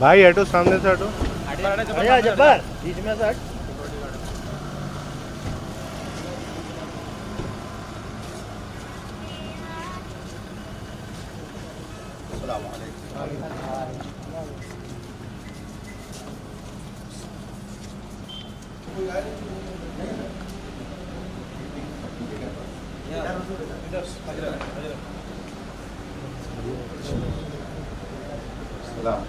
بھائی ہٹو سامنے سے ہٹو. جبار بیچ میں سے ہٹ. السلام علیکم. السلام.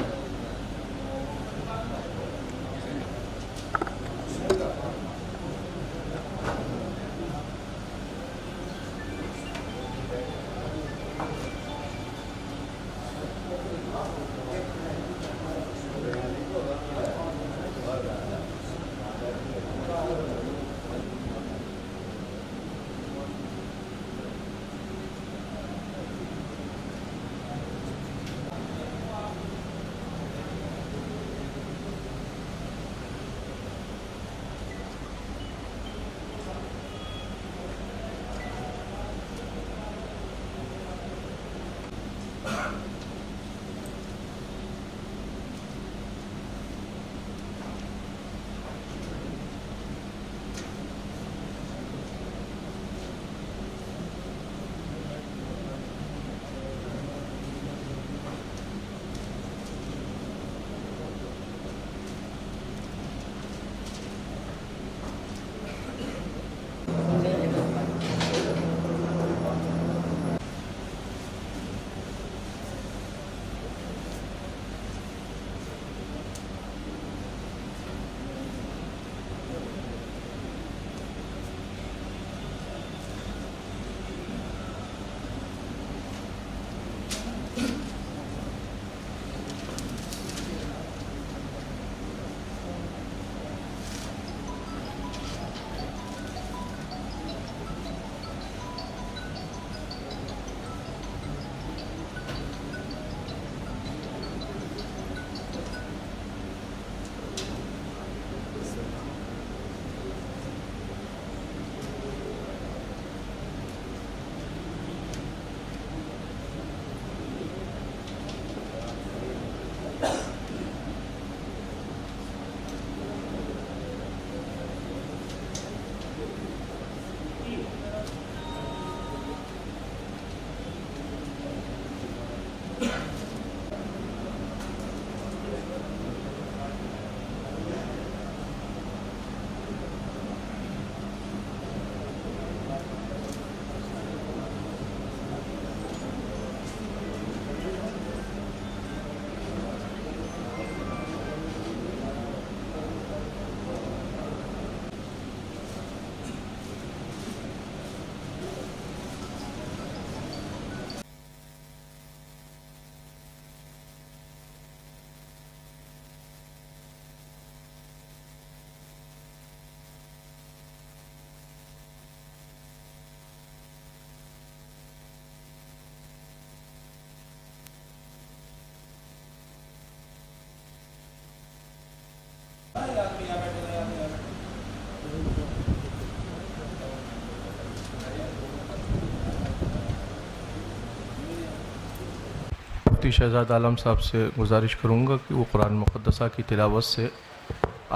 مفتی شہزاد عالم صاحب سے گزارش کروں گا کہ وہ قرآن مقدسہ کی تلاوت سے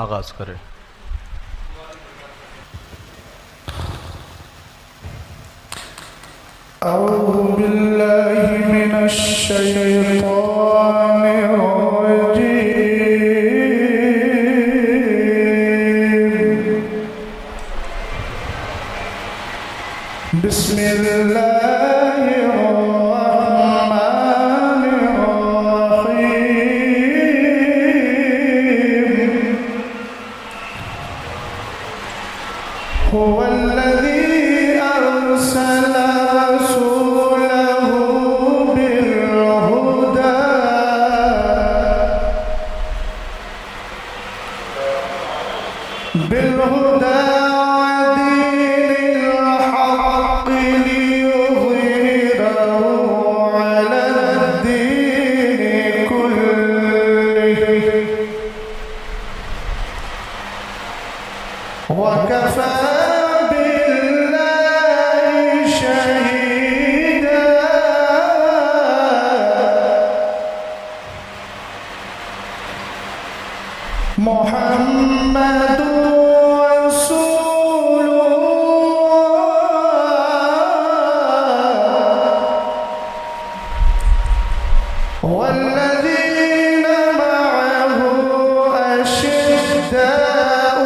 آغاز کریں. اعوذ باللہ من الشیطان الرجیم. بسم اللہ الرحمن الرحیم. هو الذی ارسل رسوله بالهدى ودين الحق ليظهره على الدين كله وكفى محمد رسول الله والذين معه أشداء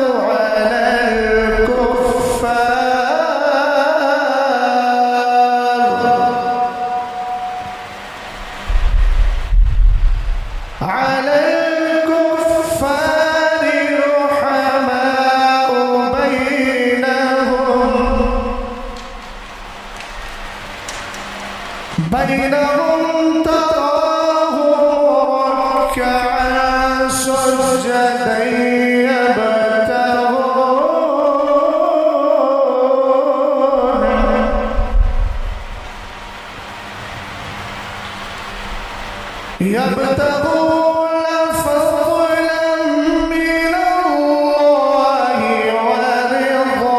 على الكفار رحماء بينهم تراهم ركعا سجدا يبتغون فضلا من الله ورضوانا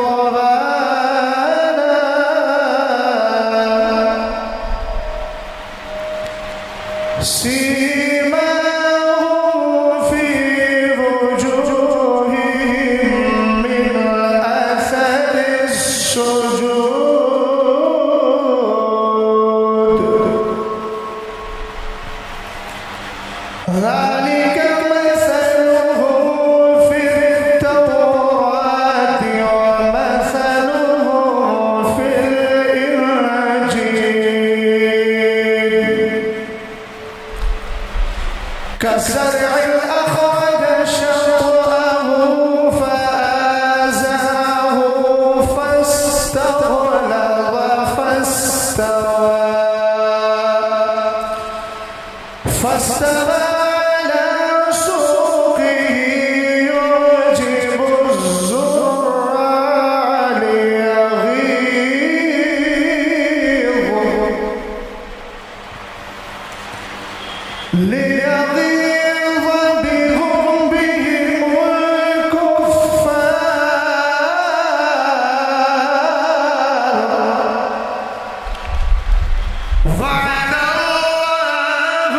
سيماهم في وجوههم من أثر السجود ذلك مثلهم في التوراة ومثلهم في الإنجيل كزرع أخرج شطأه فآزره فاستغلظ فاستوى على سوقه يعجب الزراع ليغيظ بهم الكفار وعد الله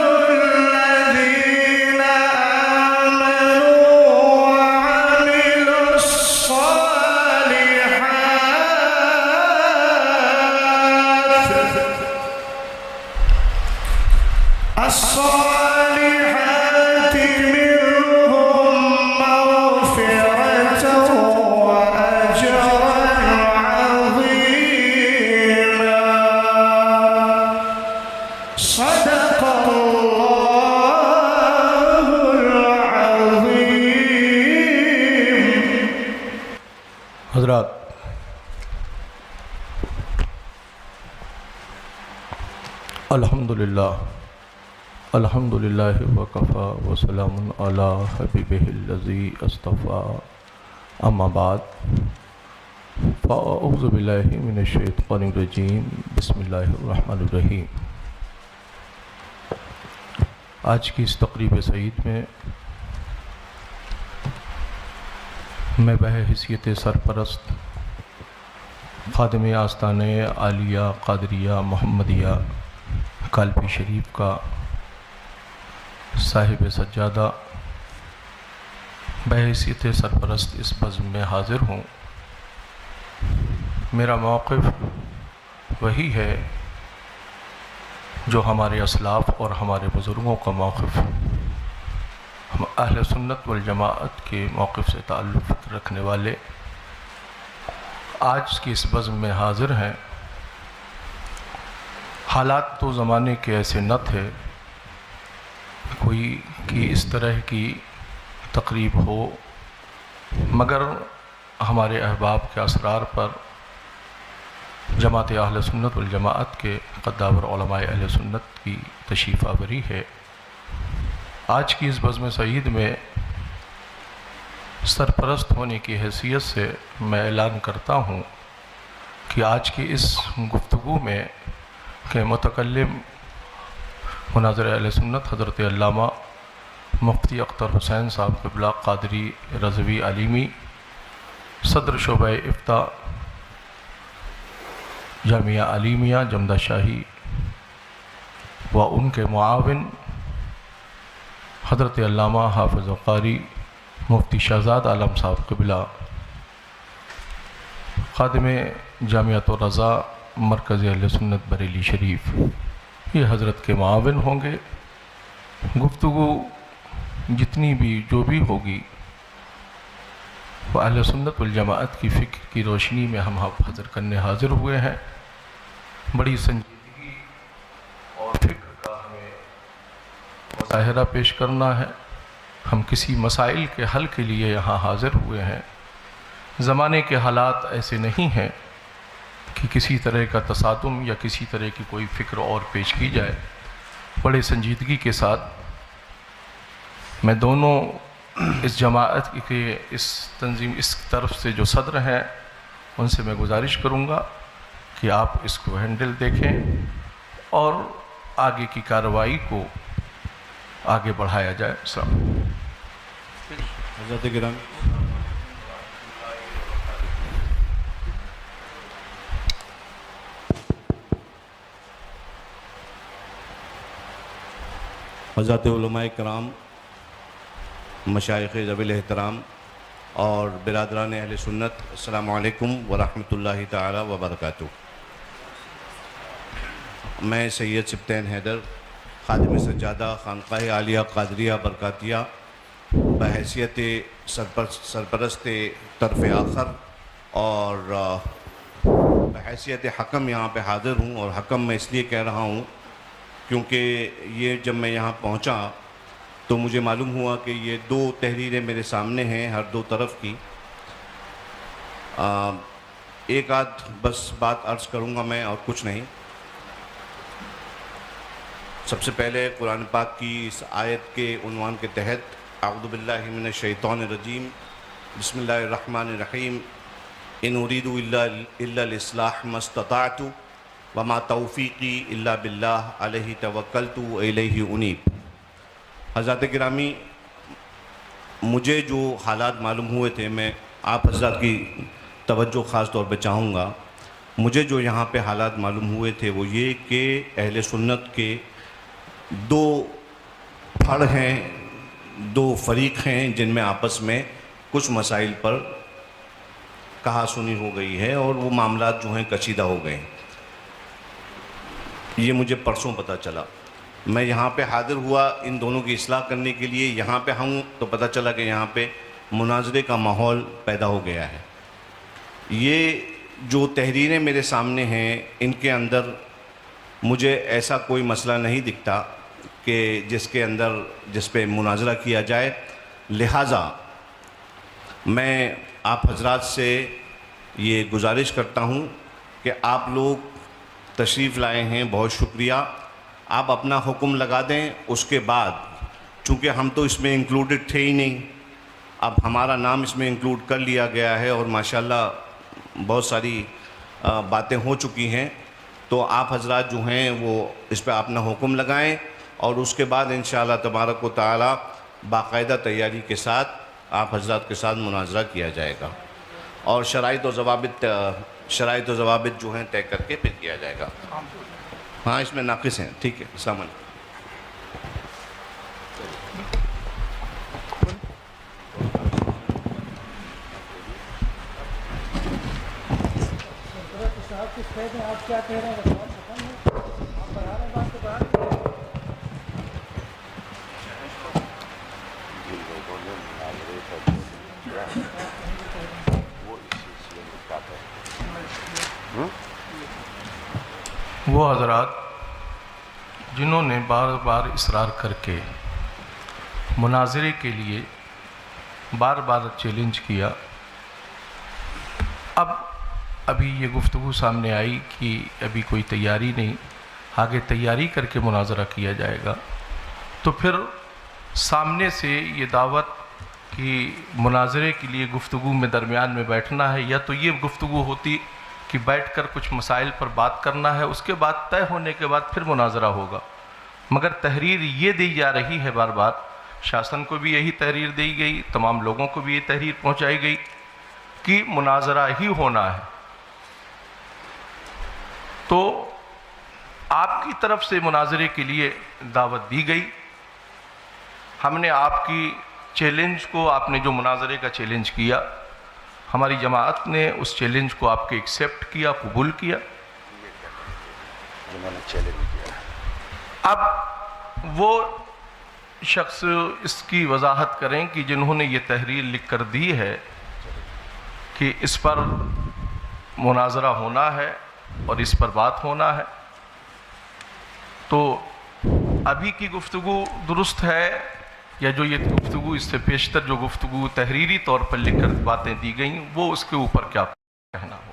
الذين آمنوا وعملوا الصالحات منهم مغفرة وأجرا عظيما صدق الله العظيم. حضرات، الحمدللہ وکفا وسلام علی حبیبہ الذی اصطفیٰ، اما بعد فاعوذ باللہ من الشیطان الرجیم، بسم اللہ الرحمن الرحیم. آج کی اس تقریب سعید میں میں بحیثیت سرپرست خادم آستانہ عالیہ قادریہ محمدیہ کالپی شریف کا صاحب سجادہ بحیثیت سرپرست اس بزم میں حاضر ہوں. میرا موقف وہی ہے جو ہمارے اسلاف اور ہمارے بزرگوں کا موقف، ہم اہل سنت والجماعت کے موقف سے تعلق رکھنے والے آج کی اس بزم میں حاضر ہیں. حالات تو زمانے کے ایسے نہ تھے کوئی کہ اس طرح کی تقریب ہو، مگر ہمارے احباب کے اسرار پر جماعت اہل سنت والجماعت کے قداور علماء اہل سنت کی تشریف آوری ہے. آج کی اس بزم سعید میں سرپرست ہونے کی حیثیت سے میں اعلان کرتا ہوں کہ آج کی اس گفتگو میں کہ متکلم مناظر اہل سنت حضرت علامہ مفتی اختر حسین صاحب قبلہ قادری رضوی علیمی، صدر شعبہ افتاء جامعہ علیمیہ جمدہ شاہی، و ان کے معاون حضرت علامہ حافظ قاری مفتی شہزاد عالم صاحب قبلہ، خادم جامعۃ الرضا مرکز اہل سنت بریلی شریف، یہ حضرت کے معاون ہوں گے۔ گفتگو جتنی بھی جو بھی ہوگی وہ اہل سنت والجماعت کی فکر کی روشنی میں ہم حاضر کرنے حاضر ہوئے ہیں۔ بڑی سنجیدگی اور فکر کا ہمیں مظاہرہ پیش کرنا ہے۔ ہم کسی مسائل کے حل کے لیے یہاں حاضر ہوئے ہیں۔ زمانے کے حالات ایسے نہیں ہیں کہ کسی طرح کا تصادم یا کسی طرح کی کوئی فکر اور پیش کی جائے۔ بڑے سنجیدگی کے ساتھ میں دونوں اس جماعت کے اس تنظیم اس طرف سے جو صدر ہیں ان سے میں گزارش کروں گا کہ آپ اس کو ہینڈل دیکھیں اور آگے کی کارروائی کو آگے بڑھایا جائے۔ السلام علیکم۔ حضرت گرامی، حضرت علماء کرام، مشائخ ذوی الاحترام اور برادران اہل سنت، السلام علیکم ورحمۃ اللہ تعالی وبرکاتہ۔ میں سید سبطین حیدر، خادم سجادہ خانقاہ عالیہ قادریہ برکاتیہ، بحیثیت سرپرست طرف آخر اور بحیثیت حکم یہاں پہ حاضر ہوں، اور حکم میں اس لیے کہہ رہا ہوں کیونکہ یہ جب میں یہاں پہنچا تو مجھے معلوم ہوا کہ یہ دو تحریریں میرے سامنے ہیں ہر دو طرف کی۔ ایک آدھ بس بات عرض کروں گا میں اور کچھ نہیں۔ سب سے پہلے قرآن پاک کی اس آیت کے عنوان کے تحت اعوذ باللہ من الشیطان الرجیم، بسم اللہ الرحمن الرحیم، ان اريد الا الاصلاح ما استطعت وما توفیقی الا باللہ علیہ توکلت والیہ انیب۔ حضرات گرامی، مجھے جو حالات معلوم ہوئے تھے، میں آپ حضرات کی توجہ خاص طور پہ چاہوں گا۔ مجھے جو یہاں پہ حالات معلوم ہوئے تھے وہ یہ کہ اہل سنت کے دو پھڑ ہیں، دو فریق ہیں جن میں آپس میں کچھ مسائل پر کہا سنی ہو گئی ہے اور وہ معاملات جو ہیں کشیدہ ہو گئے ہیں۔ یہ مجھے پرسوں پتہ چلا۔ میں یہاں پہ حاضر ہوا ان دونوں کی اصلاح کرنے کے لیے، یہاں پہ ہوں تو پتہ چلا کہ یہاں پہ مناظرے کا ماحول پیدا ہو گیا ہے۔ یہ جو تحریریں میرے سامنے ہیں ان کے اندر مجھے ایسا کوئی مسئلہ نہیں دکھتا کہ جس پہ مناظرہ کیا جائے، لہٰذا میں آپ حضرات سے یہ گزارش کرتا ہوں کہ آپ لوگ تشریف لائے ہیں، بہت شکریہ۔ آپ اپنا حکم لگا دیں، اس کے بعد چونکہ ہم تو اس میں انکلوڈڈ تھے ہی نہیں، اب ہمارا نام اس میں انکلوڈ کر لیا گیا ہے اور ماشاءاللہ بہت ساری باتیں ہو چکی ہیں، تو آپ حضرات جو ہیں وہ اس پہ اپنا حکم لگائیں اور اس کے بعد انشاءاللہ تبارک و تعالی باقاعدہ تیاری کے ساتھ آپ حضرات کے ساتھ مناظرہ کیا جائے گا اور شرائط و ضوابط جو ہیں طے کر کے پھر کیا جائے گا۔ ہاں اس میں ناقص ہیں، ٹھیک ہے۔ السلام علیکم۔ آپ کیا کہہ رہے ہیں؟ آپ بڑھا رہے ہیں بات کے بعد وہ حضرات جنہوں نے بار بار اصرار کر کے مناظرے کے لیے بار بار چیلنج کیا، ابھی یہ گفتگو سامنے آئی کہ ابھی کوئی تیاری نہیں، آگے تیاری کر کے مناظرہ کیا جائے گا، تو پھر سامنے سے یہ دعوت کہ مناظرے کے لیے گفتگو میں درمیان میں بیٹھنا ہے، یا تو یہ گفتگو ہوتی کہ بیٹھ کر کچھ مسائل پر بات کرنا ہے، اس کے بعد طے ہونے کے بعد پھر مناظرہ ہوگا، مگر تحریر یہ دی جا رہی ہے بار بار، شاسن کو بھی یہی تحریر دی گئی، تمام لوگوں کو بھی یہ تحریر پہنچائی گئی کہ مناظرہ ہی ہونا ہے۔ تو آپ کی طرف سے مناظرے کے لیے دعوت دی گئی، ہم نے آپ کی چیلنج کو آپ نے جو مناظرے کا چیلنج کیا، ہماری جماعت نے اس چیلنج کو آپ کے ایکسیپٹ کیا، قبول کیا. اب وہ شخص اس کی وضاحت کریں کہ جنہوں نے یہ تحریر لکھ کر دی ہے کہ اس پر مناظرہ ہونا ہے اور اس پر بات ہونا ہے، تو ابھی کی گفتگو درست ہے یا جو یہ گفتگو اس سے پیشتر جو گفتگو تحریری طور پر لکھ کر باتیں دی گئیں وہ اس کے اوپر کیا کہنا ہو؟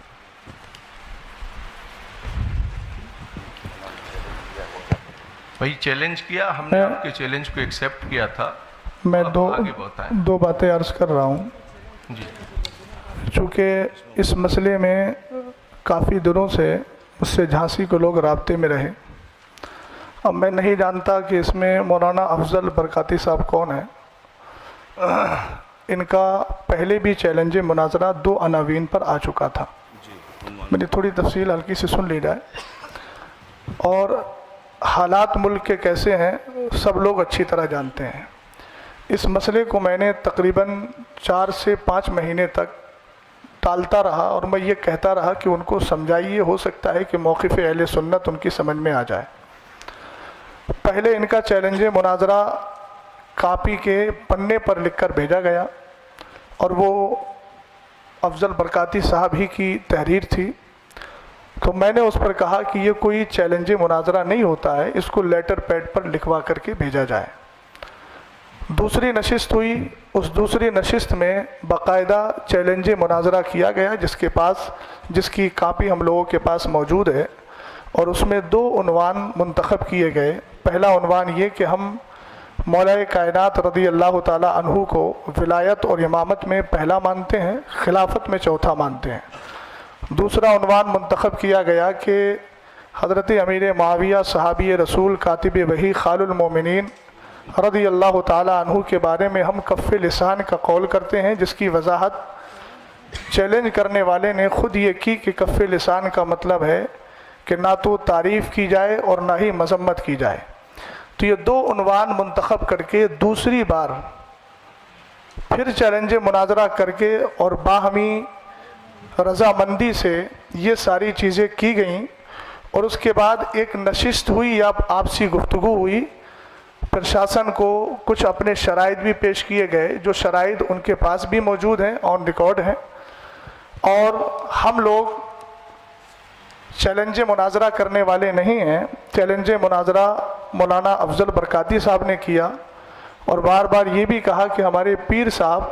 بھائی چیلنج کیا، ہم نے آپ کے چیلنج کو ایکسیپٹ کیا تھا. میں آگے بتائیں. دو باتیں عرض کر رہا ہوں. جی. چونکہ اس مسئلے میں کافی دنوں سے مجھ سے جھانسی کے لوگ رابطے میں رہے. اب میں نہیں جانتا کہ اس میں مولانا افضل برکاتی صاحب کون ہیں. ان کا پہلے بھی چیلنج مناظرہ 2 عناوین پر آ چکا تھا. میری تھوڑی تفصیل ہلکی سے سن لی جائے. اور حالات ملک کے کیسے ہیں سب لوگ اچھی طرح جانتے ہیں. اس مسئلے کو میں نے تقریباً 4 سے 5 مہینے تک ٹالتا رہا اور میں یہ کہتا رہا کہ ان کو سمجھائیے، ہو سکتا ہے کہ موقف اہل سنت ان کی سمجھ میں آ جائے. پہلے ان کا چیلنج مناظرہ کاپی کے پنے پر لکھ کر بھیجا گیا اور وہ افضل برکاتی صاحب ہی کی تحریر تھی. تو میں نے اس پر کہا کہ یہ کوئی چیلنج مناظرہ نہیں ہوتا ہے، اس کو لیٹر پیڈ پر لکھوا کر کے بھیجا جائے. دوسری نشست ہوئی. اس دوسری نشست میں باقاعدہ چیلنج مناظرہ کیا گیا جس کی کاپی ہم لوگوں کے پاس موجود ہے، اور اس میں 2 عنوان منتخب کیے گئے. پہلا عنوان یہ کہ ہم مولا کائنات رضی اللہ تعالیٰ عنہ کو ولایت اور امامت میں پہلا مانتے ہیں، خلافت میں چوتھا مانتے ہیں. دوسرا عنوان منتخب کیا گیا کہ حضرت امیر معاویہ صحابی رسول کاتب وحی خال المومنین رضی اللہ تعالیٰ عنہ کے بارے میں ہم کف لسان کا قول کرتے ہیں، جس کی وضاحت چیلنج کرنے والے نے خود یہ کی کہ کف لسان کا مطلب ہے کہ نہ تو تعریف کی جائے اور نہ ہی مذمت کی جائے. تو یہ 2 عنوان منتخب کر کے دوسری بار پھر چیلنج مناظرہ کر کے اور باہمی رضامندی سے یہ ساری چیزیں کی گئیں. اور اس کے بعد ایک نشست ہوئی یا آپسی گفتگو ہوئی. پرشاسن کو کچھ اپنے شرائط بھی پیش کیے گئے، جو شرائط ان کے پاس بھی موجود ہیں، آن ریکارڈ ہیں. اور ہم لوگ چیلنج مناظرہ کرنے والے نہیں ہیں. چیلنج مناظرہ مولانا افضل برکاتی صاحب نے کیا اور بار بار یہ بھی کہا کہ ہمارے پیر صاحب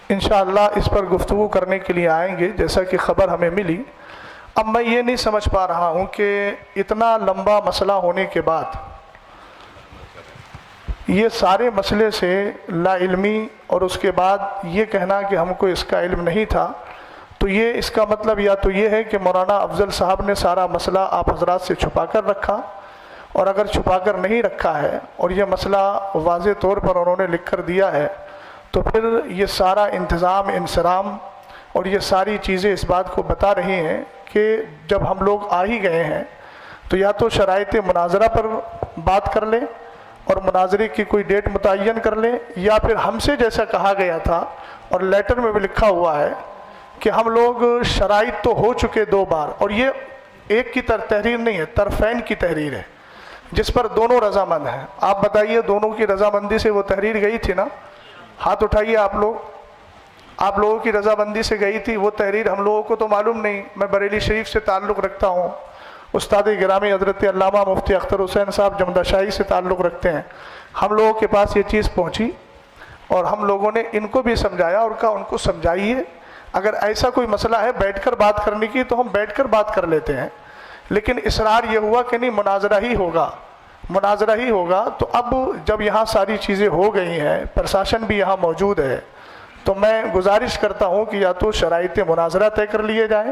انشاءاللہ اس پر گفتگو کرنے کے لیے آئیں گے، جیسا کہ خبر ہمیں ملی. اب میں یہ نہیں سمجھ پا رہا ہوں کہ اتنا لمبا مسئلہ ہونے کے بعد یہ سارے مسئلے سے لا علمی اور اس کے بعد یہ کہنا کہ ہم کو اس کا علم نہیں تھا، تو یہ اس کا مطلب یا تو یہ ہے کہ مولانا افضل صاحب نے سارا مسئلہ آپ حضرات سے چھپا کر رکھا، اور اگر چھپا کر نہیں رکھا ہے اور یہ مسئلہ واضح طور پر انہوں نے لکھ کر دیا ہے، تو پھر یہ سارا انتظام انصرام اور یہ ساری چیزیں اس بات کو بتا رہی ہیں کہ جب ہم لوگ آ ہی گئے ہیں تو یا تو شرائط مناظرہ پر بات کر لیں اور مناظرے کی کوئی ڈیٹ متعین کر لیں، یا پھر ہم سے جیسا کہا گیا تھا اور لیٹر میں بھی لکھا ہوا ہے کہ ہم لوگ شرائط تو ہو چکے 2 بار، اور یہ ایک کی تحریر نہیں ہے، طرفین کی تحریر ہے جس پر دونوں رضامند ہیں. آپ بتائیے دونوں کی رضامندی سے وہ تحریر گئی تھی نا؟ ہاتھ اٹھائیے آپ لوگوں کی رضامندی سے گئی تھی وہ تحریر. ہم لوگوں کو تو معلوم نہیں. میں بریلی شریف سے تعلق رکھتا ہوں، استاد گرامی حضرت علامہ مفتی اختر حسین صاحب جمدہ شاہی سے تعلق رکھتے ہیں. ہم لوگوں کے پاس یہ چیز پہنچی اور ہم لوگوں نے ان کو بھی سمجھایا اور کہا ان کو سمجھائیے، اگر ایسا کوئی مسئلہ ہے بیٹھ کر بات کرنے کی تو ہم بیٹھ کر بات کر لیتے ہیں. لیکن اصرار یہ ہوا کہ نہیں مناظرہ ہی ہوگا. تو اب جب یہاں ساری چیزیں ہو گئی ہیں، پرشاسن بھی یہاں موجود ہے، تو میں گزارش کرتا ہوں کہ یا تو شرائط مناظرہ طے کر لیے جائیں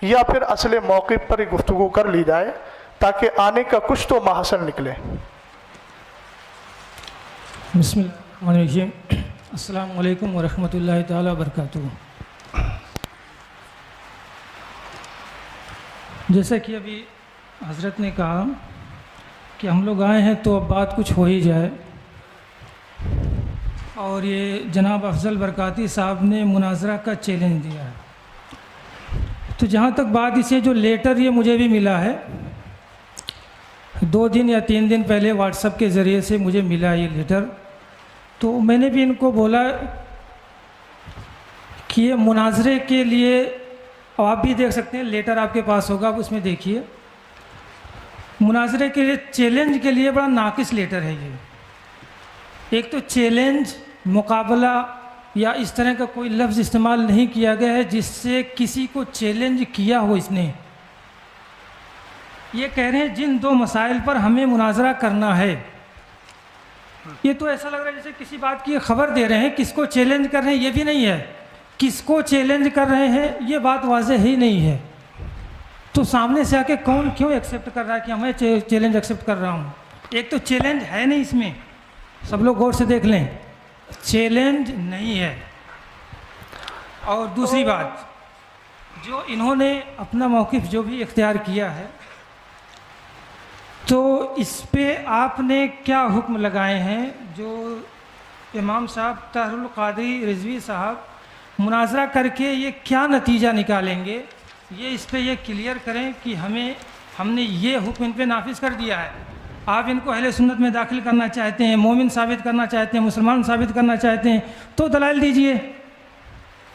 یا پھر اصل موقف پر ہی گفتگو کر لی جائے تاکہ آنے کا کچھ تو محصل نکلے. بسم اللہ الرحمن الرحیم. السلام علیکم ورحمۃ اللہ تعالیٰ وبرکاتہ. جیسا کہ ابھی حضرت نے کہا کہ ہم لوگ آئے ہیں تو اب بات کچھ ہو ہی جائے. اور یہ جناب افضل برکاتی صاحب نے مناظرہ کا چیلنج دیا ہے. تو جہاں تک بات اسے جو لیٹر یہ مجھے بھی ملا ہے 2 دن یا 3 دن پہلے واٹس ایپ کے ذریعے سے مجھے ملا یہ لیٹر. تو میں نے بھی ان کو بولا کہ یہ مناظرے کے لیے آپ بھی دیکھ سکتے ہیں, لیٹر آپ کے پاس ہوگا, آپ اس میں دیکھیے, مناظرے کے لیے چیلنج کے لیے بڑا ناقص لیٹر ہے یہ. ایک تو چیلنج, مقابلہ یا اس طرح کا کوئی لفظ استعمال نہیں کیا گیا ہے جس سے کسی کو چیلنج کیا ہو اس نے. یہ کہہ رہے ہیں جن 2 مسائل پر ہمیں مناظرہ کرنا ہے. یہ تو ایسا لگ رہا ہے جیسے کسی بات کی خبر دے رہے ہیں, کس کو چیلنج کر رہے ہیں یہ بھی نہیں ہے, کس کو چیلنج کر رہے ہیں یہ بات واضح ہی نہیں ہے. تو سامنے سے آ کے کون کیوں ایکسیپٹ کر رہا ہے کہ میں چیلنج ایکسیپٹ کر رہا ہوں؟ ایک تو چیلنج ہے نہیں اس میں, سب لوگ غور سے دیکھ لیں, چیلنج نہیں ہے. اور دوسری بات, جو انہوں نے اپنا موقف جو بھی اختیار کیا ہے تو اس پہ آپ نے کیا حکم لگائے ہیں؟ جو امام صاحب طاہر القادری رضوی صاحب مناظرہ کر کے یہ کیا نتیجہ نکالیں گے, یہ اس پہ یہ کلیئر کریں کہ ہم نے یہ حکم ان پہ نافذ کر دیا ہے. آپ ان کو اہل سنت میں داخل کرنا چاہتے ہیں, مومن ثابت کرنا چاہتے ہیں, مسلمان ثابت کرنا چاہتے ہیں تو دلائل دیجئے.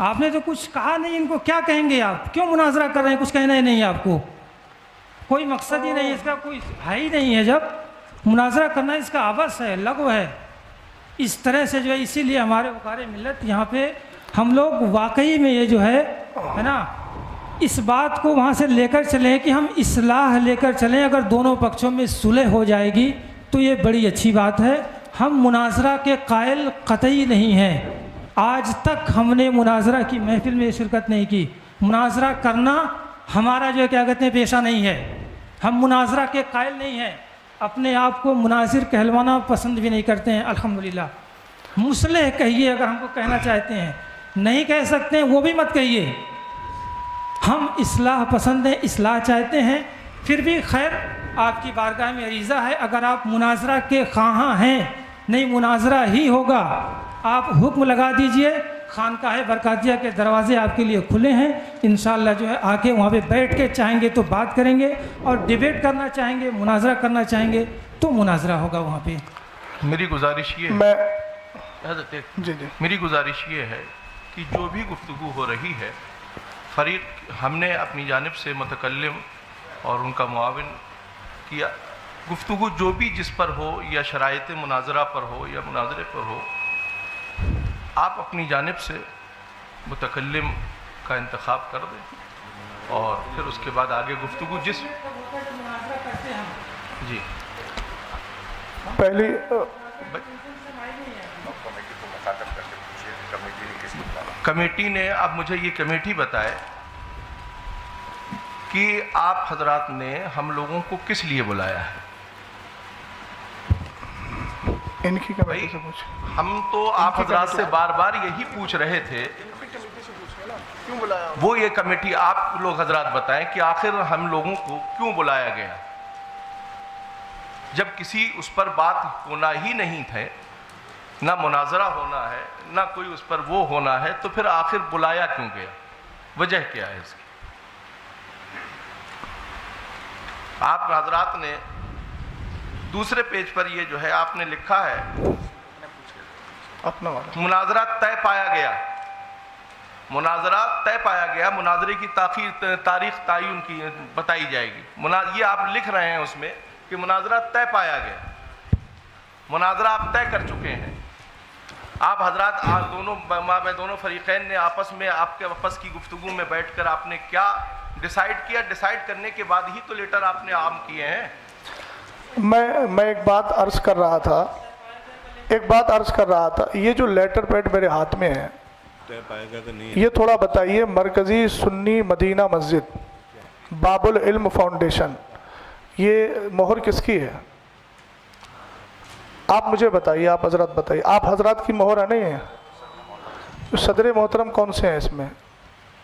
آپ نے تو کچھ کہا نہیں, ان کو کیا کہیں گے آپ؟ کیوں مناظرہ کر رہے ہیں؟ کچھ کہنا ہی نہیں ہے آپ کو, کوئی مقصد ہی نہیں ہے اس کا, کوئی ہے ہی نہیں ہے. جب مناظرہ کرنا اس کا عبث ہے, لغو ہے. اس طرح سے جو ہے, اسی لیے ہمارے وقار ملت یہاں پہ ہم لوگ واقعی میں یہ جو ہے نا, اس بات کو وہاں سے لے کر چلیں کہ ہم اصلاح لے کر چلیں. اگر دونوں پکشوں میں صلح ہو جائے گی تو یہ بڑی اچھی بات ہے. ہم مناظرہ کے قائل قطعی نہیں ہیں. آج تک ہم نے مناظرہ کی محفل میں شرکت نہیں کی. مناظرہ کرنا ہمارا جو کیا کہتے ہیں پیشہ نہیں ہے. ہم مناظرہ کے قائل نہیں ہیں, اپنے آپ کو مناظر کہلوانا پسند بھی نہیں کرتے ہیں. الحمدللہ مصلح کہیے اگر ہم کو کہنا چاہتے ہیں, نہیں کہہ سکتے ہیں وہ بھی مت کہیے. ہم اصلاح پسند ہیں, اصلاح چاہتے ہیں. پھر بھی خیر آپ کی بارگاہ میں عریضہ ہے, اگر آپ مناظرہ کے خواہاں ہیں, نہیں مناظرہ ہی ہوگا, آپ حکم لگا دیجئے. خانقاہ برکاتیہ کے دروازے آپ کے لیے کھلے ہیں. انشاءاللہ جو ہے آ کے وہاں پہ بیٹھ کے چاہیں گے تو بات کریں گے, اور ڈیبیٹ کرنا چاہیں گے, مناظرہ کرنا چاہیں گے تو مناظرہ ہوگا وہاں پہ. میری گزارش یہ میں حضرت جی میری گزارش یہ ہے کہ جو بھی گفتگو ہو رہی ہے, فریق ہم نے اپنی جانب سے متکلم اور ان کا معاون کیا, گفتگو جو بھی جس پر ہو, یا شرائط مناظرہ پر ہو یا مناظرے پر ہو, آپ اپنی جانب سے متکلم کا انتخاب کر دیں, اور پھر اس کے بعد آگے گفتگو جس جی پہلی کمیٹی نے, اب مجھے یہ کمیٹی بتائے کہ آپ حضرات نے ہم لوگوں کو کس لیے بلایا ہے. ان کی کمیٹی سے پوچھ. ہم تو آپ حضرات سے بار بار یہی پوچھ رہے تھے, وہ یہ کمیٹی آپ لوگ حضرات بتائیں کہ آخر ہم لوگوں کو کیوں بلایا گیا. جب کسی اس پر بات ہونا ہی نہیں تھے, نہ مناظرہ ہونا ہے, نہ کوئی اس پر وہ ہونا ہے, تو پھر آخر بلایا کیوں گیا؟ وجہ کیا ہے اس کی؟ آپ حضرات نے دوسرے پیج پر یہ جو ہے آپ نے لکھا ہے, اپنا والا مناظرہ طے پایا گیا. مناظرہ طے پایا گیا, مناظرے کی تاریخ تعین کی بتائی جائے گی. یہ آپ لکھ رہے ہیں اس میں کہ مناظرہ طے پایا گیا. مناظرہ آپ طے کر چکے ہیں. آپ حضرات دونوں فریقین نے آپس میں آپ کے آپس کی گفتگو میں بیٹھ کر آپ نے کیا ڈیسائیڈ کیا؟ ڈیسائیڈ کرنے کے بعد ہی تو لیٹر آپ نے عام کیے ہیں. میں ایک بات عرض کر رہا تھا, یہ جو لیٹر پیڈ میرے ہاتھ میں ہے, یہ تھوڑا بتائیے. مرکزی سنی مدینہ مسجد, باب العلم فاؤنڈیشن, یہ مہر کس کی ہے؟ آپ مجھے بتائیے, آپ حضرات بتائیے. آپ حضرات کی مہر ہے نہیں ہے؟ صدر محترم کون سے ہیں اس میں؟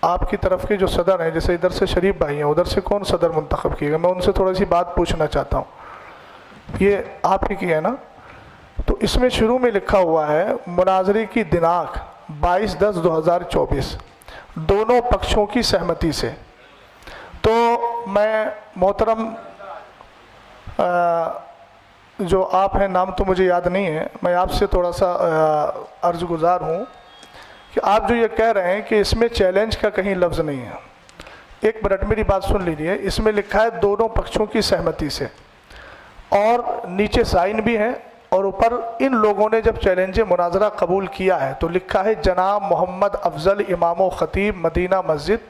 آپ کی طرف کے جو صدر ہیں, جیسے ادھر سے شریف بھائی ہیں, ادھر سے کون صدر منتخب کیے گا؟ میں ان سے تھوڑی سی بات پوچھنا چاہتا ہوں. یہ آپ ہی کی ہے نا؟ تو اس میں شروع میں لکھا ہوا ہے مناظرے کی دناک 22/10/2024 دونوں پکشوں کی سہمتی سے. تو میں محترم جو آپ ہیں، نام تو مجھے یاد نہیں ہے، میں آپ سے تھوڑا سا عرض گزار ہوں کہ آپ جو یہ کہہ رہے ہیں کہ اس میں چیلنج کا کہیں لفظ نہیں ہے. ایک منٹ میری بات سن لیجیے. اس میں لکھا ہے دونوں پکشوں کی سہمتی سے، اور نیچے سائن بھی ہے، اور اوپر ان لوگوں نے جب چیلنج مناظرہ قبول کیا ہے تو لکھا ہے جناب محمد افضل امام و خطیب مدینہ مسجد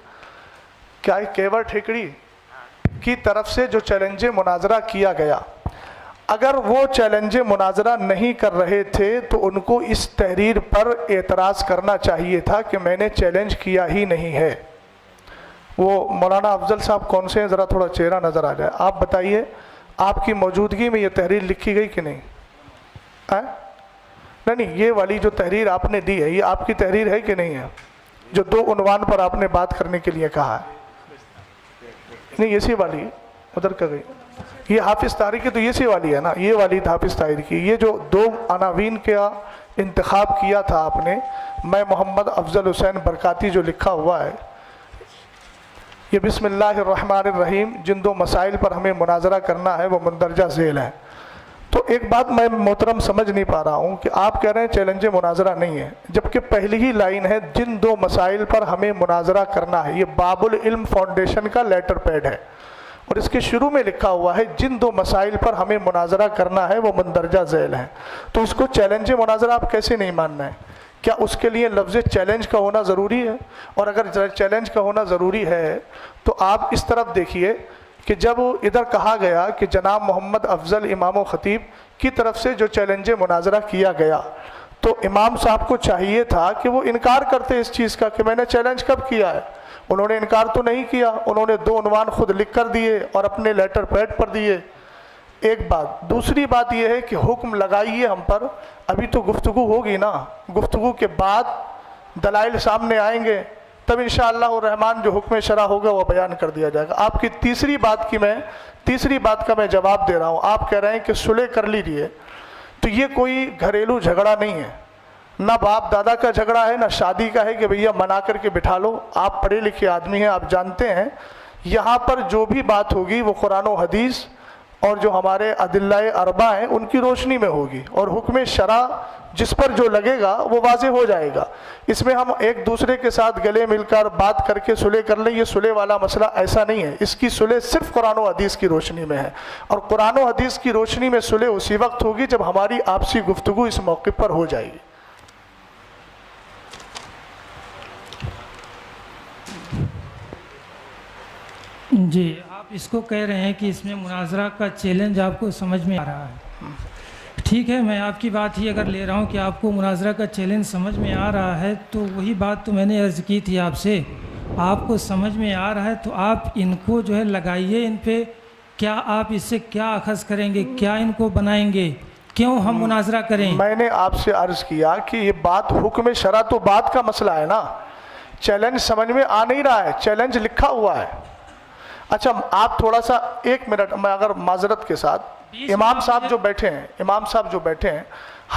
کیا کیور ٹھیکڑی کی طرف سے جو چیلنج مناظرہ کیا گیا. اگر وہ چیلنج مناظرہ نہیں کر رہے تھے تو ان کو اس تحریر پر اعتراض کرنا چاہیے تھا کہ میں نے چیلنج کیا ہی نہیں ہے. وہ مولانا افضل صاحب کون سے ہیں؟ ذرا تھوڑا چہرہ نظر آ جائے. آپ بتائیے آپ کی موجودگی میں یہ تحریر لکھی گئی کہ نہیں؟ نہیں، یہ والی جو تحریر آپ نے دی ہے یہ آپ کی تحریر ہے کہ نہیں ہے؟ جو 2 عنوان پر آپ نے بات کرنے کے لیے کہا ہے. نہیں، اسی والی ادھر کا گئی. یہ حافظ طاہر کی تو اسی والی ہے نا، یہ والی حافظ طاہر کی. یہ جو 2 عناوین کا انتخاب کیا تھا آپ نے، میں محمد افضل حسین برکاتی جو لکھا ہوا ہے، یہ بسم اللہ الرحمن الرحیم جن 2 مسائل پر ہمیں مناظرہ کرنا ہے وہ مندرجہ ذیل ہے. تو ایک بات میں محترم سمجھ نہیں پا رہا ہوں کہ آپ کہہ رہے ہیں چیلنج مناظرہ نہیں ہے، جبکہ پہلی ہی لائن ہے جن 2 مسائل پر ہمیں مناظرہ کرنا ہے. یہ باب العلم فاؤنڈیشن کا لیٹر پیڈ ہے، اور اس کے شروع میں لکھا ہوا ہے جن 2 مسائل پر ہمیں مناظرہ کرنا ہے وہ مندرجہ ذیل ہیں. تو اس کو چیلنج مناظرہ آپ کیسے نہیں ماننا ہے؟ کیا اس کے لیے لفظ چیلنج کا ہونا ضروری ہے؟ اور اگر چیلنج کا ہونا ضروری ہے تو آپ اس طرف دیکھیے کہ جب ادھر کہا گیا کہ جناب محمد افضل امام و خطیب کی طرف سے جو چیلنج مناظرہ کیا گیا، تو امام صاحب کو چاہیے تھا کہ وہ انکار کرتے اس چیز کا کہ میں نے چیلنج کب کیا ہے. انہوں نے انکار تو نہیں کیا، انہوں نے 2 عنوان خود لکھ کر دیے اور اپنے لیٹر پیڈ پر دیے. ایک بات. دوسری بات یہ ہے کہ حکم لگائیے ہم پر. ابھی تو گفتگو ہوگی نا، گفتگو کے بعد دلائل سامنے آئیں گے، تب انشاءاللہ الرحمن جو حکم شرع ہوگا وہ بیان کر دیا جائے گا. آپ کی تیسری بات کا میں جواب دے رہا ہوں. آپ کہہ رہے ہیں کہ صلح کر لیجیے، تو یہ کوئی گھریلو جھگڑا نہیں ہے، نہ باپ دادا کا جھگڑا ہے، نہ شادی کا ہے کہ بھیا منا کر کے بٹھا لو. آپ پڑھے لکھے آدمی ہیں، آپ جانتے ہیں یہاں پر جو بھی بات ہوگی وہ قرآن و حدیث اور جو ہمارے ادلہ اربع ہیں ان کی روشنی میں ہوگی، اور حکم شرع جس پر جو لگے گا وہ واضح ہو جائے گا. اس میں ہم ایک دوسرے کے ساتھ گلے مل کر بات کر کے صلح کر لیں، یہ صلح والا مسئلہ ایسا نہیں ہے. اس کی صلح صرف قرآن و حدیث کی روشنی میں ہے، اور قرآن و حدیث کی روشنی میں صلح اسی وقت ہوگی جب ہماری آپسی گفتگو اس موقع پر ہو جائے گی. جی، آپ اس کو کہہ رہے ہیں کہ اس میں مناظرہ کا چیلنج آپ کو سمجھ میں آ رہا ہے. ٹھیک ہے، میں آپ کی بات ہی اگر لے رہا ہوں کہ آپ کو مناظرہ کا چیلنج سمجھ میں آ رہا ہے، تو وہی بات تو میں نے عرض کی تھی آپ سے. آپ کو سمجھ میں آ رہا ہے تو آپ ان کو جو ہے لگائیے ان پہ. کیا آپ اس سے کیا اخذ کریں گے؟ کیا ان کو بنائیں گے؟ کیوں ہم مناظرہ کریں؟ میں نے آپ سے عرض کیا کہ یہ بات حکم شرع تو بات کا مسئلہ ہے نا، چیلنج سمجھ میں آ نہیں رہا ہے، چیلنج لکھا ہوا ہے. اچھا آپ تھوڑا سا 1 منٹ میں اگر معذرت کے ساتھ، امام صاحب جو بیٹھے ہیں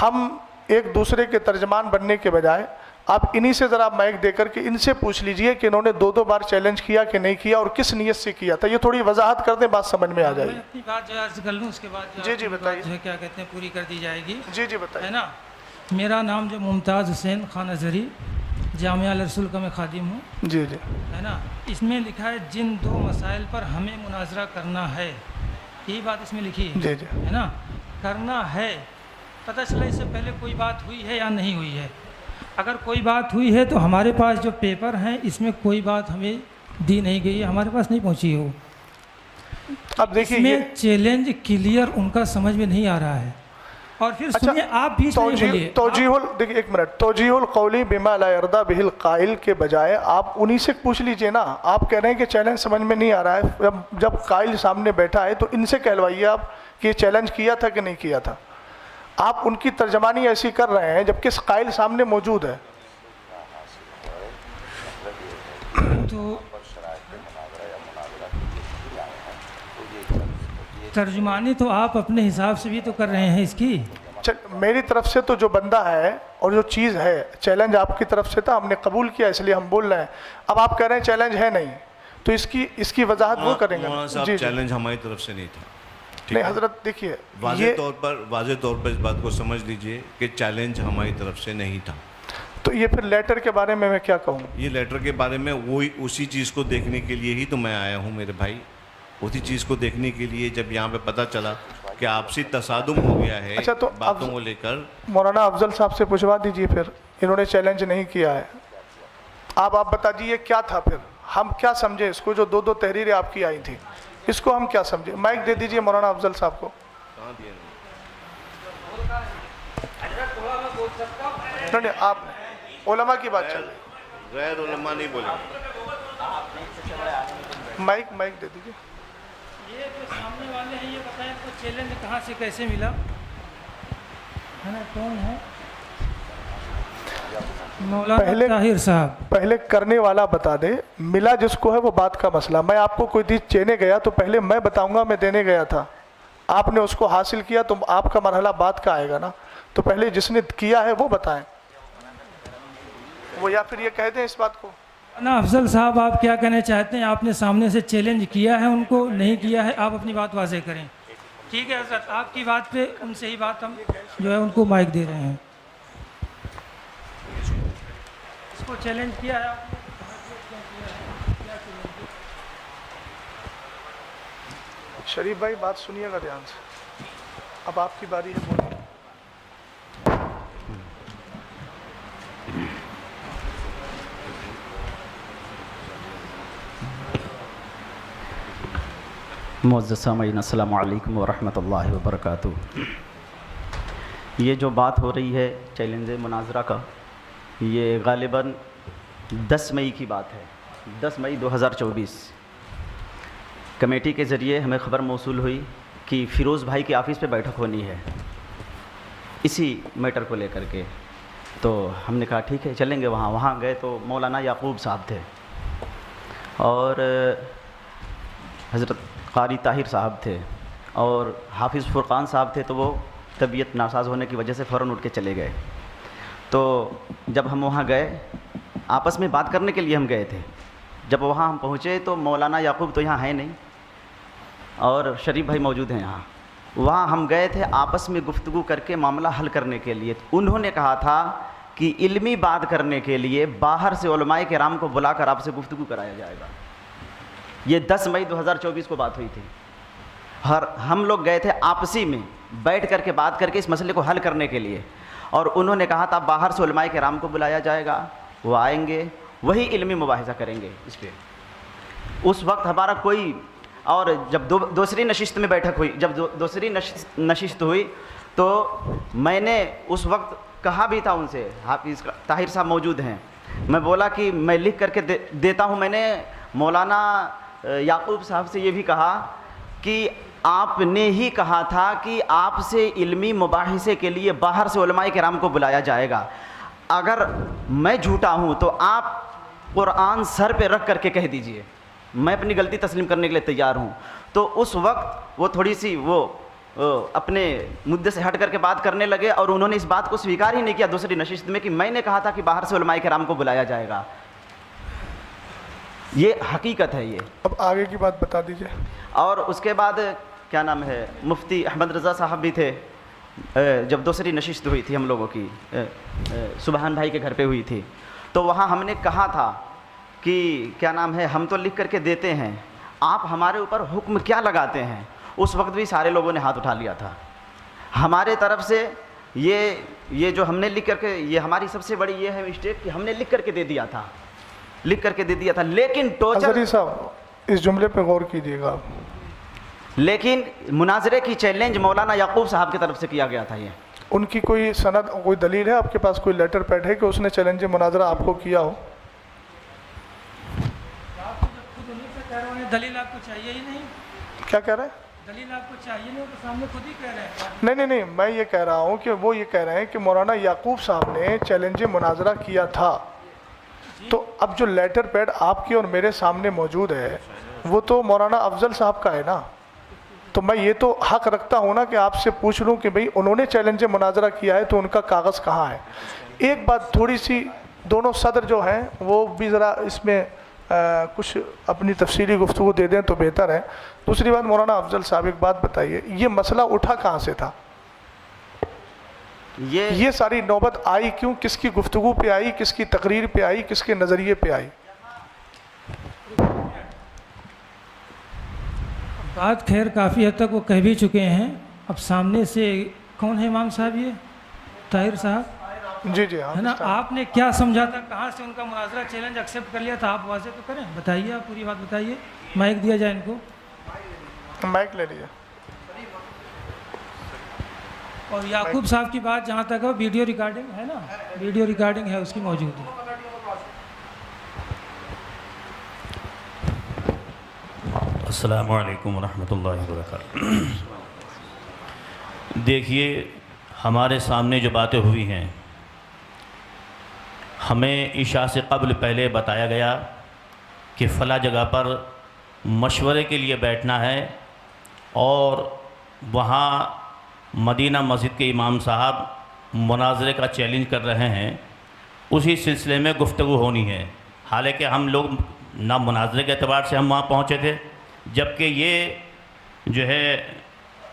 ہم ایک دوسرے کے ترجمان بننے کے بجائے آپ انہی سے ذرا مائک دے کر کے ان سے پوچھ لیجئے کہ انہوں نے 2 بار چیلنج کیا کہ نہیں کیا اور کس نیت سے کیا تھا. یہ تھوڑی وضاحت کر دیں، بات سمجھ میں آ جائے گی. میں اپنی بات جو عرض کر لوں، اس کے بعد جی بتائیے. جو ہے کیا کہتے ہیں پوری کر دی جائے گی. جی بتائیے. ہے نا، میرا نام جو ممتاز حسین خان ازہری جامعہ الرسول کا میں خادم ہوں. جی ہے نا، اس میں لکھا ہے جن 2 مسائل پر ہمیں مناظرہ کرنا ہے، یہی بات اس میں لکھی ہے. جی ہے نا، کرنا ہے. پتہ چلا اس سے پہلے کوئی بات ہوئی ہے یا نہیں ہوئی ہے. اگر کوئی بات ہوئی ہے تو ہمارے پاس جو پیپر ہیں اس میں کوئی بات ہمیں دی نہیں گئی ہے، ہمارے پاس نہیں پہنچی ہو. اب دیکھیے اس میں چیلنج کلیئر ان کا سمجھ میں نہیں آ رہا ہے. اور پھر سنیے، آپ بیچ میں بولیے. دیکھیے 1 منٹ، توجیہ القولی بما لا یرضی بہ القائل کے بجائے آپ انہی سے پوچھ لیجئے نا. آپ کہہ رہے ہیں کہ چیلنج سمجھ میں نہیں آ رہا ہے، جب قائل سامنے بیٹھا ہے تو ان سے کہلوائیے آپ کہ یہ چیلنج کیا تھا کہ نہیں کیا تھا. آپ ان کی ترجمانی ایسی کر رہے ہیں جبکہ قائل سامنے موجود ہے. تو ترجمانی تو آپ اپنے حساب سے بھی تو کر رہے ہیں اس کی. میری طرف سے تو جو بندہ ہے اور جو چیز ہے چیلنج آپ کی طرف سے تھا, ہم نے قبول کیا, اس لیے ہم بول رہے ہیں. اب آپ کہہ رہے ہیں چیلنج ہے نہیں, تو اس کی وضاحت وہ کریں گے. مولانا صاحب چیلنج ہماری طرف سے نہیں تھا. نہیں حضرت دیکھیے, واضح طور پر اس بات کو سمجھ لیجئے کہ چیلنج ہماری طرف سے نہیں تھا. تو یہ پھر لیٹر کے بارے میں کیا کہوں؟ یہ لیٹر کے بارے میں وہی اسی چیز کو دیکھنے کے لیے ہی تو میں آیا ہوں میرے بھائی. اسی چیز کو دیکھنے کے لیے جب یہاں پہ پتہ چلا کہ آپسی تصادم ہو گیا ہے باتوں کو لے کر. مولانا افضل صاحب سے پوچھوا دیجئے, پھر انہوں نے چیلنج نہیں کیا ہے. آپ بتا دیجئے کیا تھا, پھر ہم کیا سمجھے اس کو, جو دو تحریریں آپ کی آئی تھیں, اس کو ہم کیا سمجھے؟ مائک دے دیجئے مولانا افضل صاحب کو. نہیں, آپ علماء کی بات چل رہی, غیر علماء نہیں بولے. مائک دے دیجئے. یہ جو سامنے والے ہیں یہ بتائیں کو چیلنج کہاں سے کیسے ملا ہے نا, کون ہے مولانا طاہر صاحب؟ پہلے کرنے والا بتا دے, ملا جس کو ہے وہ بات کا مسئلہ. میں آپ کو کوئی چیز چینے گیا تو پہلے میں بتاؤں گا میں دینے گیا تھا, آپ نے اس کو حاصل کیا تو آپ کا مرحلہ بات کا آئے گا نا. تو پہلے جس نے کیا ہے وہ بتائیں, وہ یا پھر یہ کہہ دیں اس بات کو. نا افضل صاحب آپ کیا کہنا چاہتے ہیں؟ آپ نے سامنے سے چیلنج کیا ہے, ان کو نہیں کیا ہے, آپ اپنی بات واضح کریں. ٹھیک ہے حضرت, آپ کی بات پہ ان سے ہی بات ہم جو ہے ان کو مائک دے رہے ہیں. اس کو چیلنج کیا ہے آپ نے؟ شریف بھائی بات سنیے گا دھیان سے, اب آپ کی باری ہے بولیں. معزز سامعین السلام علیکم ورحمۃ اللہ وبرکاتہ. یہ جو بات ہو رہی ہے چیلنج مناظرہ کا, یہ غالباً 10 مئی کی بات ہے. 10 مئی 2024 کمیٹی کے ذریعے ہمیں خبر موصول ہوئی کہ فیروز بھائی کے آفس پہ بیٹھک ہونی ہے اسی میٹر کو لے کر کے. تو ہم نے کہا ٹھیک ہے چلیں گے وہاں. وہاں گئے تو مولانا یعقوب صاحب تھے اور حضرت قاری طاہر صاحب تھے اور حافظ فرقان صاحب تھے. تو وہ طبیعت ناساز ہونے کی وجہ سے فوراً اٹھ کے چلے گئے. تو جب ہم وہاں گئے, آپس میں بات کرنے کے لیے ہم گئے تھے. جب وہاں ہم پہنچے تو مولانا یعقوب تو یہاں ہے نہیں اور شریف بھائی موجود ہیں یہاں. وہاں ہم گئے تھے آپس میں گفتگو کر کے معاملہ حل کرنے کے لیے. انہوں نے کہا تھا کہ علمی بات کرنے کے لیے باہر سے علماء کرام کو بلا کر آپ سے گفتگو کرایا جائے گا. یہ 10 مئی 2024 کو بات ہوئی تھی. ہم لوگ گئے تھے آپسی میں بیٹھ کر کے بات کر کے اس مسئلے کو حل کرنے کے لیے, اور انہوں نے کہا تھا باہر سے علماء کرام کو بلایا جائے گا, وہ آئیں گے, وہی علمی مباحثہ کریں گے اس پہ. اس وقت ہمارا کوئی, اور جب دوسری نشست میں بیٹھک ہوئی, جب دوسری نشست ہوئی تو میں نے اس وقت کہا بھی تھا ان سے, حافظ طاہر صاحب موجود ہیں, میں بولا کہ میں لکھ کر کے دیتا ہوں. میں نے مولانا یعقوب صاحب سے یہ بھی کہا کہ آپ نے ہی کہا تھا کہ آپ سے علمی مباحثے کے لیے باہر سے علماء کرام کو بلایا جائے گا. اگر میں جھوٹا ہوں تو آپ قرآن سر پہ رکھ کر کے کہہ دیجئے, میں اپنی غلطی تسلیم کرنے کے لیے تیار ہوں. تو اس وقت وہ تھوڑی سی وہ اپنے مدعے سے ہٹ کر کے بات کرنے لگے اور انہوں نے اس بات کو سویکار ہی نہیں کیا دوسری نشست میں کہ میں نے کہا تھا کہ باہر سے علماء کرام کو بلایا جائے گا. یہ حقیقت ہے. یہ اب آگے کی بات بتا دیجئے. اور اس کے بعد کیا نام ہے, مفتی احمد رضا صاحب بھی تھے. جب دوسری نشست ہوئی تھی ہم لوگوں کی, سبحان بھائی کے گھر پہ ہوئی تھی, تو وہاں ہم نے کہا تھا کہ کیا نام ہے, ہم تو لکھ کر کے دیتے ہیں, آپ ہمارے اوپر حکم کیا لگاتے ہیں. اس وقت بھی سارے لوگوں نے ہاتھ اٹھا لیا تھا. ہمارے طرف سے یہ جو ہم نے لکھ کر کے, یہ ہماری سب سے بڑی یہ ہے مسٹیک کہ ہم نے لکھ کر کے دے دیا تھا, لیکن ٹوچر صاحب اس جملے پہ غور کیجیے گا. لیکن مناظرے کی چیلنج مولانا یعقوب صاحب کی طرف سے کیا گیا تھا. یہ ان کی کوئی سند, کوئی دلیل ہے آپ کے پاس, کوئی لیٹر پیڈ ہے کہ اس نے چیلنج مناظرہ آپ کو کیا ہو؟ دلیل آپ کو چاہیے ہی نہیں. کیا کہہ رہے ہیں؟ دلیل آپ کو چاہیے نہیں, تو سامنے خود ہی کہہ رہے ہیں. نہیں, میں یہ کہہ رہا ہوں کہ وہ یہ کہہ رہے ہیں کہ مولانا یعقوب صاحب نے چیلنج مناظرہ کیا تھا. تو اب جو لیٹر پیڈ آپ کی اور میرے سامنے موجود ہے وہ تو مولانا افضل صاحب کا ہے نا. تو میں یہ تو حق رکھتا ہوں نا کہ آپ سے پوچھ لوں کہ بھئی انہوں نے چیلنج مناظرہ کیا ہے تو ان کا کاغذ کہاں ہے. ایک بات تھوڑی سی دونوں صدر جو ہیں وہ بھی ذرا اس میں کچھ اپنی تفصیلی گفتگو دے دیں تو بہتر ہے. دوسری بات مولانا افضل صاحب ایک بات بتائیے, یہ مسئلہ اٹھا کہاں سے تھا؟ یہ ساری نوبت آئی کیوں؟ کس کی گفتگو پہ آئی, کس کی تقریر پہ آئی, کس کے نظریے پہ آئی؟ بات خیر کافی حد تک وہ کہہ بھی چکے ہیں. اب سامنے سے کون ہے امام صاحب؟ یہ طاہر صاحب جی جی ہاں ہے نا. آپ نے کیا سمجھا تھا, کہاں سے ان کا مناظرہ چیلنج ایکسیپٹ کر لیا تھا؟ آپ واضح تو کریں, بتائیے, آپ پوری بات بتائیے. مائک دیا جائے ان کو, مائک لے لیجیے. اور یعقوب صاحب کی بات جہاں تک ہے ویڈیو ریکارڈنگ ہے نا, ویڈیو ریکارڈنگ ہے اس کی موجود ہے. السلام علیکم ورحمۃ اللہ وبرکاتہ. دیکھیے, ہمارے سامنے جو باتیں ہوئی ہیں, ہمیں عشاء سے قبل پہلے بتایا گیا کہ فلاں جگہ پر مشورے کے لیے بیٹھنا ہے اور وہاں مدینہ مسجد کے امام صاحب مناظرے کا چیلنج کر رہے ہیں, اسی سلسلے میں گفتگو ہونی ہے. حالانکہ ہم لوگ نہ مناظرے کے اعتبار سے ہم وہاں پہنچے تھے, جبکہ یہ جو ہے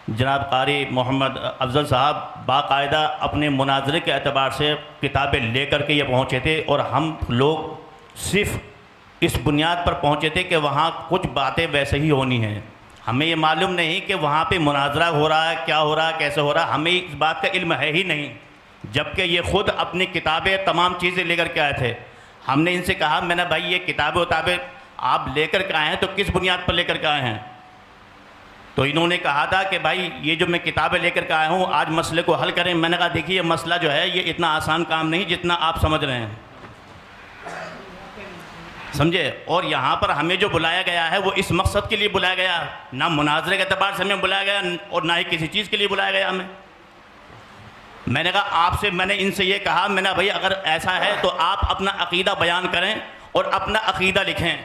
جناب قاری محمد افضل صاحب باقاعدہ اپنے مناظرے کے اعتبار سے کتابیں لے کر کے یہ پہنچے تھے, اور ہم لوگ صرف اس بنیاد پر پہنچے تھے کہ وہاں کچھ باتیں ویسے ہی ہونی ہیں. ہمیں یہ معلوم نہیں کہ وہاں پہ مناظرہ ہو رہا ہے, کیا ہو رہا ہے, کیسے ہو رہا ہے, ہمیں اس بات کا علم ہے ہی نہیں. جبکہ یہ خود اپنی کتابیں تمام چیزیں لے کر کے آئے تھے. ہم نے ان سے کہا, میں نے بھائی یہ کتابیں آپ لے کر کے آئے ہیں تو کس بنیاد پر لے کر کے آئے ہیں؟ تو انہوں نے کہا تھا کہ بھائی یہ جو میں کتابیں لے کر کے آیا ہوں آج مسئلے کو حل کریں. میں نے کہا دیکھیے, یہ مسئلہ جو ہے یہ اتنا آسان کام نہیں جتنا آپ سمجھ رہے ہیں, سمجھے. اور یہاں پر ہمیں جو بلایا گیا ہے وہ اس مقصد کے لیے بلایا گیا, نہ مناظرے کے اعتبار سے ہمیں بلایا گیا اور نہ ہی کسی چیز کے لیے بلایا گیا ہمیں. میں نے کہا آپ سے, میں نے ان سے یہ کہا, میں نے بھائی اگر ایسا ہے تو آپ اپنا عقیدہ بیان کریں اور اپنا عقیدہ لکھیں,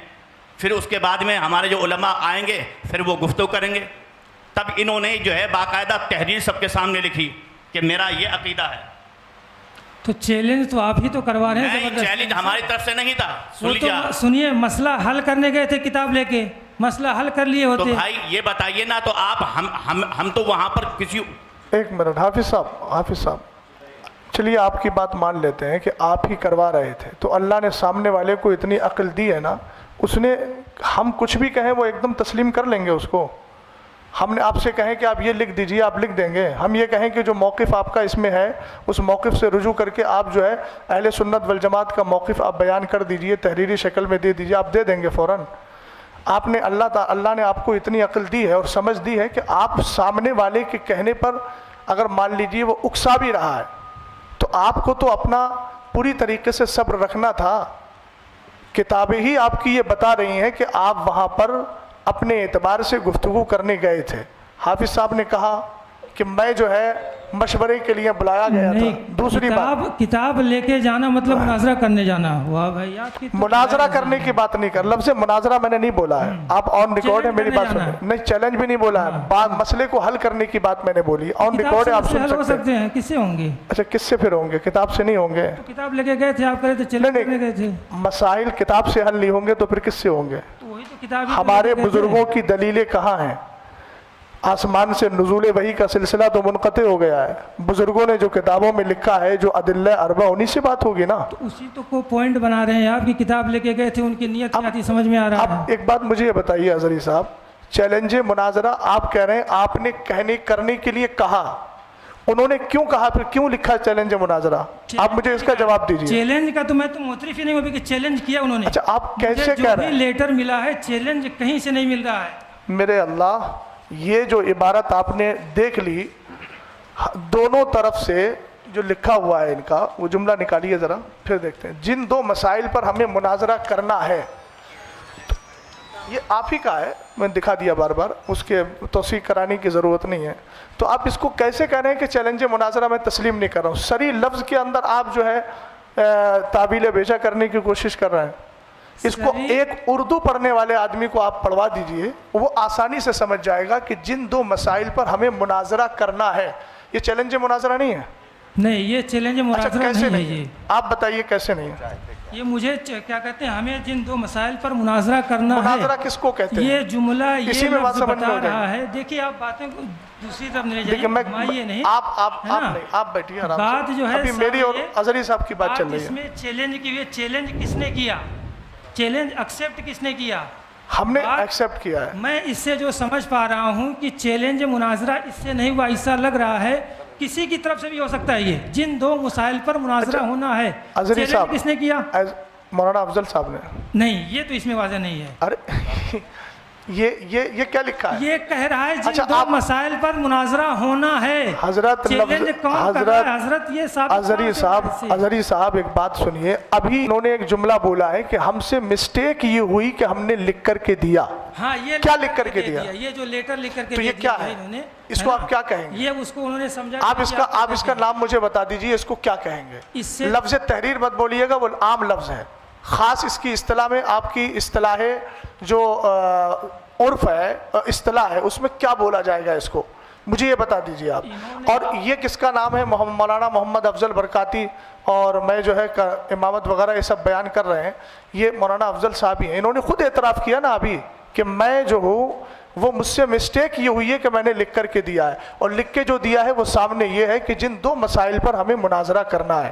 پھر اس کے بعد میں ہمارے جو علماء آئیں گے پھر وہ گفتگو کریں گے. تب انہوں نے جو ہے باقاعدہ تحریر سب کے سامنے لکھی کہ میرا یہ عقیدہ ہے. تو چیلنج تو آپ ہی تو کروا رہے ہیں. نہیں, چیلنج ہماری طرف سے نہیں تھا. سنیے, مسئلہ حل کرنے گئے تھے کتاب لے کے, مسئلہ حل کر لیے ہوتے. تو بھائی یہ بتائیے نا, تو آپ ہم تو وہاں پر کسی. ایک منٹ حافظ صاحب, چلیے آپ کی بات مان لیتے ہیں کہ آپ ہی کروا رہے تھے, تو اللہ نے سامنے والے کو اتنی عقل دی ہے نا, اس نے, ہم کچھ بھی کہیں وہ ایک دم تسلیم کر لیں گے اس کو. ہم نے آپ سے کہیں کہ آپ یہ لکھ دیجئے, آپ لکھ دیں گے. ہم یہ کہیں کہ جو موقف آپ کا اس میں ہے اس موقف سے رجوع کر کے آپ جو ہے اہل سنت والجماعت کا موقف آپ بیان کر دیجئے, تحریری شکل میں دے دیجئے, آپ دے دیں گے فوراً. آپ نے اللہ نے آپ کو اتنی عقل دی ہے اور سمجھ دی ہے کہ آپ سامنے والے کے کہنے پر اگر مان لیجئے وہ اکسا بھی رہا ہے تو آپ کو تو اپنا پوری طریقے سے صبر رکھنا تھا. کتابیں ہی آپ کی یہ بتا رہی ہیں کہ آپ وہاں پر اپنے اعتبار سے گفتگو کرنے گئے تھے. حافظ صاحب نے کہا کہ میں جو ہے مشورے کے لیے بلایا گیا تھا. دوسری بات, کتاب لے کے جانا مطلب مناظرہ کرنے جانا ہوا. بھائی آپ کی مناظرہ کرنے کی بات نہیں کر, لفظ مناظرہ میں نے نہیں بولا ہے, آپ آن ریکارڈ ہے, میری بات سنیں. نہیں, چیلنج بھی نہیں بولا ہے, بات مسئلے کو حل کرنے کی بات میں نے بولی, آن ریکارڈ ہے, آپ سن سکتے ہیں. کس سے ہوں گے؟ اچھا, کس سے پھر ہوں گے؟ کتاب سے نہیں ہوں گے. کتاب لے کے گئے تھے آپ, کہہ رہے تھے چیلنج کرنے گئے تھے. مسائل کتاب سے حل نہیں ہوں گے تو پھر کس سے ہوں گے؟ ہمارے بزرگوں کی دلیلیں کہاں ہیں؟ آسمان سے نزول وحی کا سلسلہ تو منقطع ہو گیا ہے. بزرگوں نے جو کتابوں میں لکھا ہے, جو ادلہ اربع, انہی سے بات ہوگی نا. تو اسی تو کو پوائنٹ بنا رہے ہیں آپ کی کتاب لے کے گئے تھے, ان کی نیت کیا تھی سمجھ میں آ رہا ہے. اب ایک بات مجھے یہ بتائیے حضری صاحب, چیلنج مناظرہ آپ کہہ رہے ہیں, آپ نے کرنے کے لیے کہا, انہوں نے کیوں کہا, پھر کیوں لکھا چیلنج مناظرہ؟ آپ مجھے اس کا جواب دیجیے. چیلنج کا تو میں تو معترف ہی نہیں ہوں کہ چیلنج کیا انہوں نے. اچھا, آپ کیسے کہہ رہے ہیں؟ لیٹر ملا ہے, چیلنج کہیں سے نہیں مل رہا ہے. میرے اللہ, یہ جو عبارت آپ نے دیکھ لی, دونوں طرف سے جو لکھا ہوا ہے ان کا, وہ جملہ نکالیے ذرا, پھر دیکھتے ہیں. جن دو مسائل پر ہمیں مناظرہ کرنا ہے, یہ آپ ہی کا ہے, میں نے دکھا دیا بار بار, اس کے توثیق کرانے کی ضرورت نہیں ہے. تو آپ اس کو کیسے کہہ رہے ہیں کہ چیلنج مناظرہ میں تسلیم نہیں کر رہا ہوں؟ صریح لفظ کے اندر آپ جو ہے تعبیل بیجا کرنے کی کوشش کر رہے ہیں. اس کو ایک اردو پڑھنے والے آدمی کو آپ پڑھوا دیجئے، وہ آسانی سے سمجھ جائے گا کہ جن دو مسائل پر ہمیں مناظرہ کرنا ہے، یہ چیلنج مناظرہ نہیں ہے؟ نہیں، یہ چیلنج مناظرہ کیسے نہیں ہے۔ یہ آپ بتائیے کیسے نہیں ہے؟ یہ مجھے کیا کہتے ہیں، ہمیں جن دو مسائل پر مناظرہ کرنا ہے، مناظرہ کس کو کہتے ہیں؟ یہ جملہ اسی یہ میں بات لفظ سمجھ میں بتا ہو جائے رہا گی۔ ہے۔ دیکھیے آپ باتیں کو دوسری طرف نہیں لے دیکھیں جائیں، میں گھمائیے نہیں، آپ بیٹھیے آرام سے، بات جو ہے ابھی میری اور سامنے، اظہری صاحب کی بات چل رہی اس ہے۔ میں چیلنج کی ہوئی، چیلنج کس نے کیا، چیلنج ایکسیپٹ کس نے کیا؟ ہم نے بات- ایکسیپٹ کیا ہے۔ میں اس سے جو سمجھ پا رہا ہوں کہ چیلنج مناظرہ اس سے نہیں ہوا، ایسا لگ رہا ہے کسی کی طرف سے بھی ہو سکتا ہے۔ یہ جن دو مسائل پر مناظرہ ہونا ہے، اظہری چیلنج صاحب کس نے کیا؟ مولانا افضل صاحب نے۔ نہیں، یہ تو اس میں واضح نہیں ہے۔ ارے یہ کیا لکھا ہے؟ یہ کہہ رہا ہے اچھا، جن دو آپ- مسائل پر مناظرہ ہونا ہے۔ حضرت چیلنج کون کر رہا ہے؟ حضرت یہ ثابت اظہری صاحب ایک بات سنیے، ابھی انہوں نے ایک جملہ بولا ہے کہ ہم سے مسٹیک یہ ہوئی کہ ہم نے لکھ کر کے دیا۔ ہاں، یہ کیا لکھ کر کے دیا؟ یہ جو لیٹر لکھ کر کے تو یہ دیا کیا ہے؟ انہوں نے، اس کو آپ کیا کہیں گے؟ یہ اس کو انہوں نے سمجھا آپ اس کا نام مجھے بتا دیجئے، اس کو کیا کہیں گے؟ اس سے لفظ تحریر مت بولیے گا، وہ عام لفظ ہے، خاص اس کی اصطلاح میں آپ کی اصطلاح ہے جو عرف ہے، اصطلاح ہے، اس میں کیا بولا جائے گا؟ اس کو مجھے یہ بتا دیجئے آپ۔ اور یہ کس کا نام ہے؟ مولانا محمد افضل برکاتی، اور میں جو ہے امامت وغیرہ یہ سب بیان کر رہے ہیں، یہ مولانا افضل صاحب ہی ہیں۔ انہوں نے خود اعتراف کیا نا ابھی کہ میں جو ہوں وہ مجھ سے مسٹیک یہ ہوئی ہے کہ میں نے لکھ کر کے دیا ہے، اور لکھ کے جو دیا ہے وہ سامنے یہ ہے کہ جن دو مسائل پر ہمیں مناظرہ کرنا ہے۔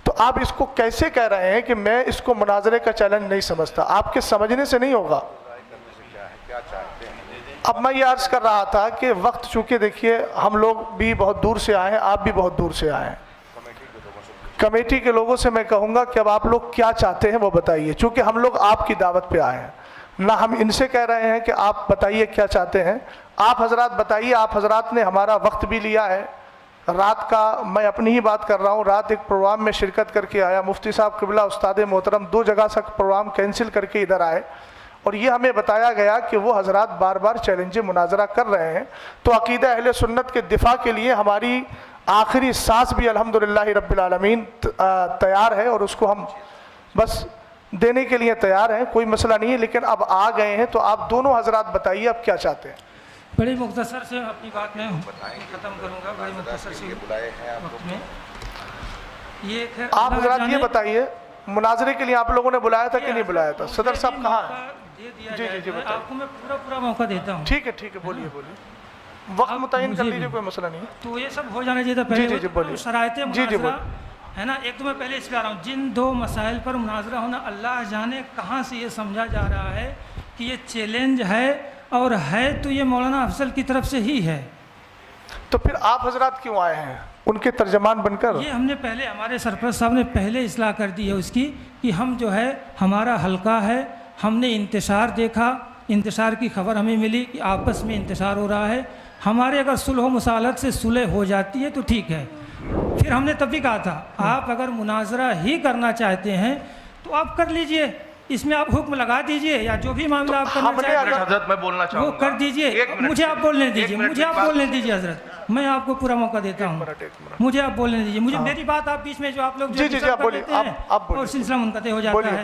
تو آپ اس کو کیسے کہہ رہے ہیں کہ میں اس کو مناظرے کا چیلنج نہیں سمجھتا؟ آپ کے سمجھنے سے نہیں ہوگا۔ اب میں یہ عرض کر رہا تھا کہ وقت چونکہ دیکھیے ہم لوگ بھی بہت دور سے آئے ہیں، آپ بھی بہت دور سے آئے ہیں، کمیٹی کے لوگوں سے میں کہوں گا کہ اب آپ لوگ کیا چاہتے ہیں وہ بتائیے، چونکہ ہم لوگ آپ کی دعوت پہ آئے ہیں، نہ ہم ان سے کہہ رہے ہیں کہ آپ بتائیے کیا چاہتے ہیں۔ آپ حضرات بتائیے، آپ حضرات نے ہمارا وقت بھی لیا ہے، رات کا میں اپنی ہی بات کر رہا ہوں، رات ایک پروگرام میں شرکت کر کے آیا، مفتی صاحب قبلہ استاد محترم 2 جگہ سے پروگرام کینسل کر کے ادھر آئے، اور یہ ہمیں بتایا گیا کہ وہ حضرات بار بار چیلنج مناظرہ کر رہے ہیں۔ تو عقیدہ اہل سنت کے دفاع کے لیے ہماری آخری سانس بھی الحمدللہ رب العالمین تیار ہے، اور اس کو ہم بس دینے کے لیے تیار ہیں، کوئی مسئلہ نہیں ہے۔ لیکن اب آ گئے ہیں تو آپ دونوں حضرات بتائیے اب کیا چاہتے ہیں؟ بڑی مختصر سے اپنی بات میں ختم کروں گا، بڑی مختصر سے وقت میں۔ یہ آپ حضرات یہ بتائیے، مناظرے کے لیے آپ لوگوں نے بلایا تھا کہ نہیں بلایا تھا؟ صدر صاحب کہاں ہیں؟ جی آپ کو میں پورا موقع دیتا ہوں۔ ٹھیک ہے بولیے وقت متعین کر لیجیے، کوئی مسئلہ نہیں ہے۔ تو یہ سب ہو جانا چاہیے تھا پہلے۔ جی بولیے۔ شرائط مناظرہ بولیے۔ ہے نا، ایک تو میں پہلے اس پہ آ رہا ہوں، جن دو مسائل پر مناظرہ ہونا، اللہ جانے کہاں سے یہ سمجھا جا رہا ہے کہ یہ چیلنج ہے، اور ہے تو یہ مولانا افضل کی طرف سے ہی ہے۔ تو پھر آپ حضرات کیوں آئے ہیں ان کے ترجمان بن کر؟ یہ ہم نے پہلے، ہمارے سرپرست صاحب نے پہلے اصلاح کر دی ہے اس کی، کہ ہم جو ہے ہمارا حلقہ ہے، ہم نے انتشار دیکھا، انتشار کی خبر ہمیں ملی کہ آپس میں انتشار ہو رہا ہے، ہمارے اگر صلح و مصالحت سے صلح ہو جاتی ہے تو ٹھیک ہے۔ پھر ہم نے تب بھی کہا تھا آپ اگر مناظرہ ہی کرنا چاہتے ہیں تو آپ کر لیجئے، اس میں آپ حکم لگا دیجئے، یا جو بھی معاملہ آپ کرنا چاہتے ہیں حضرت میں بولنا چاہوں وہ گا، کر دیجئے۔ مجھے آپ بولنے دیجئے، حضرت میں آپ کو پورا موقع دیتا ہوں، مجھے آپ بولنے دیجئے، مجھے میری بات آپ بیچ میں جو آپ لوگ جو ڈسٹرب کر دیتے ہیں اور سلسلہ منقطع ہو جاتا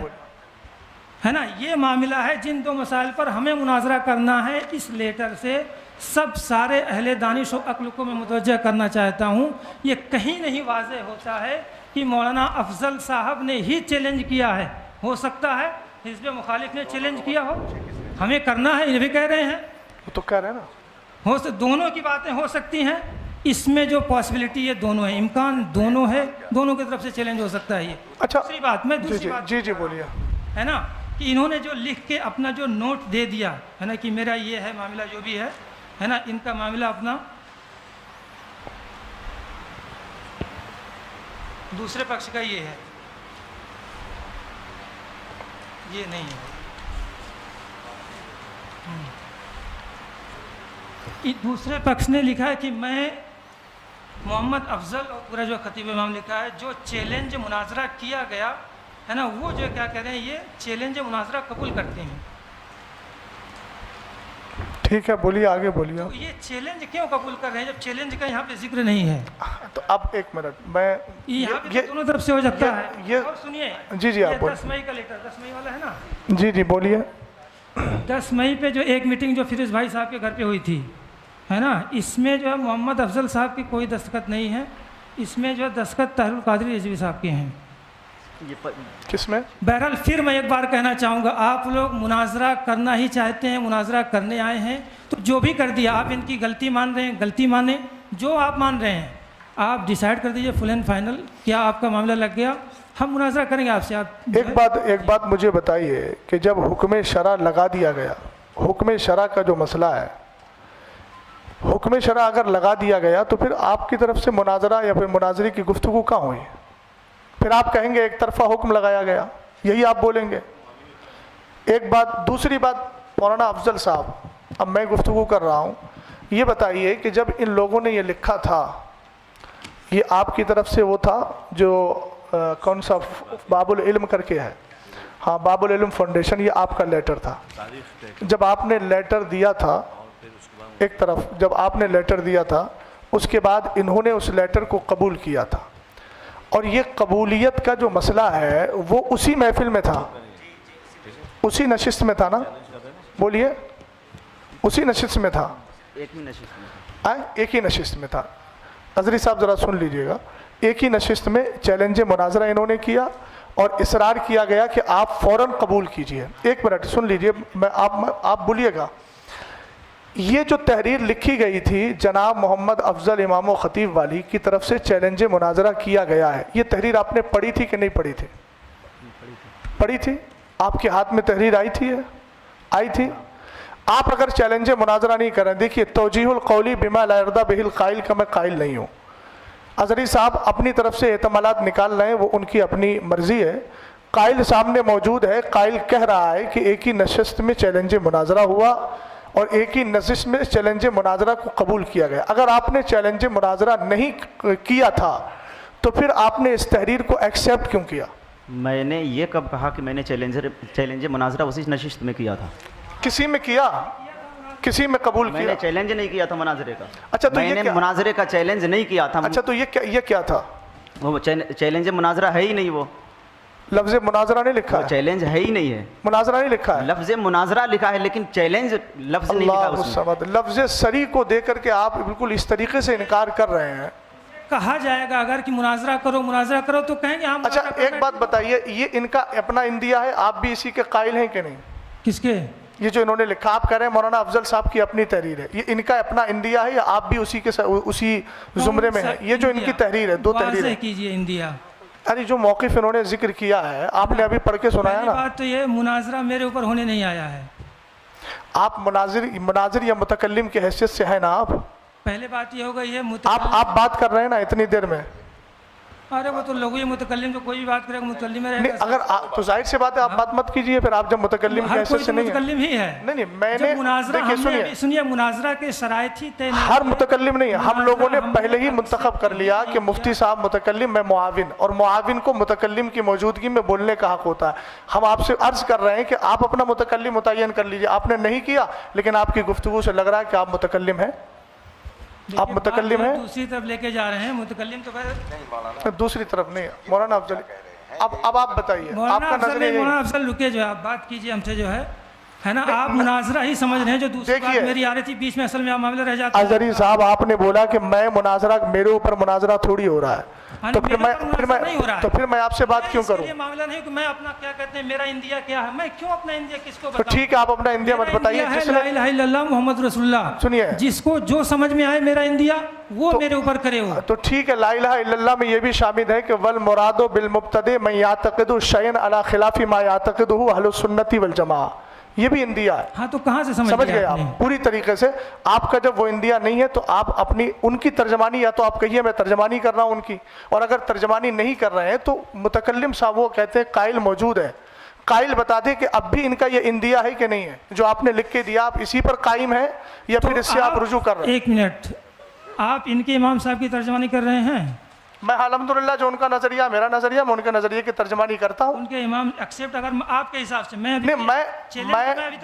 ہے نا۔ یہ معاملہ ہے، جن دو مسائل پر ہمیں مناظرہ کرنا ہے، اس لیٹر سے سب سارے اہل دانش و عقل کو میں متوجہ کرنا چاہتا ہوں، یہ کہیں نہیں واضح ہوتا ہے کہ مولانا افضل صاحب نے ہی چیلنج کیا ہے۔ ہو سکتا ہے حزب مخالف نے چیلنج کیا ہو، ہمیں کرنا ہے، یہ بھی کہہ رہے ہیں، وہ تو کہہ رہے ہیں نا، دونوں کی باتیں ہو سکتی ہیں، اس میں جو پاسبلٹی یہ دونوں ہیں، امکان دونوں ہے، دونوں کی طرف سے چیلنج ہو سکتا ہے یہ۔ اچھا دوسری بات میں دوسری بات جی بولیے، ہے نا، کہ انہوں نے جو لکھ کے اپنا جو نوٹ دے دیا ہے نا کہ میرا یہ ہے معاملہ، جو بھی ہے نا، ان کا معاملہ اپنا دوسرے پکش کا یہ ہے، یہ نہیں ہے۔ دوسرے پکش نے لکھا ہے کہ میں محمد افضل اور پورا جو خطیب امام لکھا ہے، جو چیلنج مناظرہ کیا گیا ہے نا، وہ جو کیا کہہ رہے ہیں، یہ چیلنج مناظرہ قبول کرتے ہیں۔ ٹھیک ہے بولیے, آگے بولیے. یہ چیلنج کیوں قبول کر رہے ہیں جب چیلنج کا یہاں پہ ذکر نہیں ہے؟ تو اب ایک منٹ, میں یہاں پہ دونوں طرف سے ہو جاتا ہے. یہ اور سنیے, جی آپ 10 مئی کا لیٹر, 10 مئی والا ہے نا, جی بولیے. 10 مئی پہ جو ایک میٹنگ جو فیروز بھائی صاحب کے گھر پہ ہوئی تھی, ہے نا, اس میں جو ہے محمد افضل صاحب کی کوئی دستخط نہیں ہے. اس میں جو ہے دستخط طاہر القادری رضوی صاحب کے ہیں. کس میں؟ بہرحال پھر میں ایک بار کہنا چاہوں گا, آپ لوگ مناظرہ کرنا ہی چاہتے ہیں, مناظرہ کرنے آئے ہیں, تو جو بھی کر دیا آپ ان کی غلطی مان رہے ہیں, غلطی مانیں. جو آپ مان رہے ہیں آپ ڈیسائیڈ کر دیجئے فل اینڈ فائنل, کیا آپ کا معاملہ لگ گیا, ہم مناظرہ کریں گے آپ سے. آپ ایک بات مجھے بتائیے کہ جب حکم شرع لگا دیا گیا, حکم شرع کا جو مسئلہ ہے, حکم شرع اگر لگا دیا گیا تو پھر آپ کی طرف سے مناظرہ یا پھر مناظرے کی گفتگو کہاں ہوئی؟ پھر آپ کہیں گے ایک طرفہ حکم لگایا گیا, یہی آپ بولیں گے. ایک بات. دوسری بات, مولانا افضل صاحب, اب میں گفتگو کر رہا ہوں, یہ بتائیے کہ جب ان لوگوں نے یہ لکھا تھا, یہ آپ کی طرف سے وہ تھا جو کون سا باب العلم کر کے ہے, ہاں باب العلم فاؤنڈیشن, یہ آپ کا لیٹر تھا. جب آپ نے لیٹر دیا تھا, ایک طرف جب آپ نے لیٹر دیا تھا, اس کے بعد انہوں نے اس لیٹر کو قبول کیا تھا, اور یہ قبولیت کا جو مسئلہ ہے وہ اسی محفل میں تھا, اسی نشست میں تھا نا, بولیے, اسی نشست میں تھا, ایک ہی نشست میں تھا. اظہری صاحب ذرا سن لیجئے گا, ایک ہی نشست میں چیلنج مناظرہ انہوں نے کیا اور اصرار کیا گیا کہ آپ فوراً قبول کیجئے. ایک منٹ سن لیجئے, آپ بولیے گا. یہ جو تحریر لکھی گئی تھی جناب محمد افضل امام و خطیب والی کی طرف سے چیلنج مناظرہ کیا گیا ہے, یہ تحریر آپ نے پڑھی تھی کہ نہیں پڑھی تھی؟ پڑھی تھی. آپ کے ہاتھ میں تحریر آئی تھی؟ آئی تھی. آپ اگر چیلنج مناظرہ نہیں کریں, دیکھیے توجیہ القولی بما لا یرضی بہ القائل کا میں قائل نہیں ہوں. اظہری صاحب اپنی طرف سے احتمالات نکال رہے ہیں, وہ ان کی اپنی مرضی ہے. قائل سامنے موجود ہے, قائل کہہ رہا ہے کہ ایک ہی نشست میں چیلنج مناظرہ ہوا اور ایک ہی نشست میں چیلنج مناظرہ کو قبول کیا گیا. اگر آپ نے چیلنج مناظرہ نہیں کیا تھا تو پھر آپ نے اس تحریر کو ایکسیپٹ کیوں کیا؟ میں نے یہ کب کہا کہ میں نے چیلنج مناظرہ اسی نشست میں کیا تھا؟ کسی میں کیا, کسی میں قبول کیا؟ میں نے چیلنج نہیں کیا تھا مناظرے کا. اچھا تو میں نے مناظرے کا چیلنج نہیں کیا تھا. اچھا تو یہ کیا تھا؟ وہ چیلنج مناظرہ ہے ہی نہیں, وہ لفظ مناظرہ نہیں لکھا ہے, چیلنج ہے ہی نہیں ہے, مناظرہ نہیں لکھا ہے. لفظ مناظرہ لکھا ہے لیکن چیلنج لفظ نہیں لکھا اس میں. لفظ سری کو دے کر کے آپ بالکل اس طریقے سے انکار کر رہے ہیں. کہا جائے گا اگر کہ مناظرہ کرو تو کہیں گے ہم. اچھا ایک بات بتائیے, یہ ان کا اپنا اندیا ہے, آپ بھی اسی کے قائل ہیں کہ نہیں؟ کس کے؟ یہ جو انہوں نے لکھا, آپ کہہ رہے ہیں مولانا افضل صاحب کی اپنی تحریر ہے, یہ ان کا اپنا اندیا ہے یا آپ بھی اسی زمرے میں ہیں؟ یہ جو ان کی تحریر ہے, دو تحریر کیجئے اندیا. ارے جو موقف انہوں نے ذکر کیا ہے آپ نے ابھی پڑھ کے سنایا نا. بات تو یہ مناظرہ میرے اوپر ہونے نہیں آیا ہے. آپ مناظر یا متکلم کی حیثیت سے ہیں نا آپ؟ پہلے بات یہ ہوگا یہ آپ بات کر رہے ہیں نا اتنی دیر میں. ارے وہ تو لغوی متکلم جو کوئی بھی بات کرے گا متکلم میں رہے گا. اگر تو ظاہر سی بات ہے آپ بات مت کیجئے پھر, آپ جب متکلم کی حیثیت سے نہیں ہیں. متکلم ہی ہے. نہیں میں نے سنیے مناظرہ کے شرائط ہی طے ہر متکلم نہیں ہے. ہم لوگوں نے پہلے ہی منتخب کر لیا کہ مفتی صاحب متکلم, میں معاون, اور معاون کو متکلم کی موجودگی میں بولنے کا حق ہوتا ہے. ہم آپ سے عرض کر رہے ہیں کہ آپ اپنا متکلم متعین کر لیجئے. آپ نے نہیں کیا لیکن آپ کی گفتگو سے لگ رہا ہے کہ آپ متکلم ہیں. آپ متکلم ہیں. دوسری طرف لے کے جا رہے ہیں متکلم تو دوسری طرف نہیں. مولانا افضل اب آپ بتائیے, آپ کا نظریہ. مولانا افضل رکے, جو آپ بات کیجئے ہم سے, جو ہے نا, آپ مناظرہ ہی سمجھ رہے ہیں. جو دوسری بات میری آ رہی تھی بیچ میں, اصل میں معاملہ رہ جاتا ہے. اظہری صاحب آپ نے بولا کہ میں مناظرہ, میرے اوپر مناظرہ تھوڑی ہو رہا ہے, تو پھر میں آپ سے بات کیوں کروں؟ یہ معاملہ نہیں کہ میں اپنا کیا کہتے ہیں میرا انڈیا کیا ہے, میں کیوں اپنا انڈیا کس کو تو ٹھیک ہے آپ اپنا انڈیا مت بتائیے. لا الہ الا اللہ محمد رسول اللہ, سنیے, جس کو جو سمجھ میں آئے میرا انڈیا وہ میرے اوپر کرے ہو. تو ٹھیک ہے, لا الہ الا اللہ میں یہ بھی شامل ہے کہ والمراد بالمبتدع من یعتقد شیئا علی خلاف ما یعتقدہ اہل السنت والجماعہ, یہ بھی اندیا ہے. ہاں تو کہاں سے سمجھ گئے آپ پوری طریقے سے؟ آپ کا جب وہ اندیا نہیں ہے تو آپ اپنی ان کی ترجمانی, یا تو آپ کہیے میں ترجمانی کر رہا ہوں ان کی, اور اگر ترجمانی نہیں کر رہے ہیں تو متکلم صاحب وہ کہتے ہیں قائل موجود ہے, قائل بتا دے کہ اب بھی ان کا یہ اندیا ہے کہ نہیں ہے جو آپ نے لکھ کے دیا, آپ اسی پر قائم ہیں یا پھر اس سے آپ رجوع کر رہے ہیں؟ ایک منٹ, آپ ان کے امام صاحب کی ترجمانی کر رہے ہیں؟ میں الحمدللہ جو ان کا نظریہ میرا نظریہ میں ان کے نظریے کی ترجمانی کرتا ہوں. ان کے امام ایکسیپٹ اگر آپ کے حساب سے میں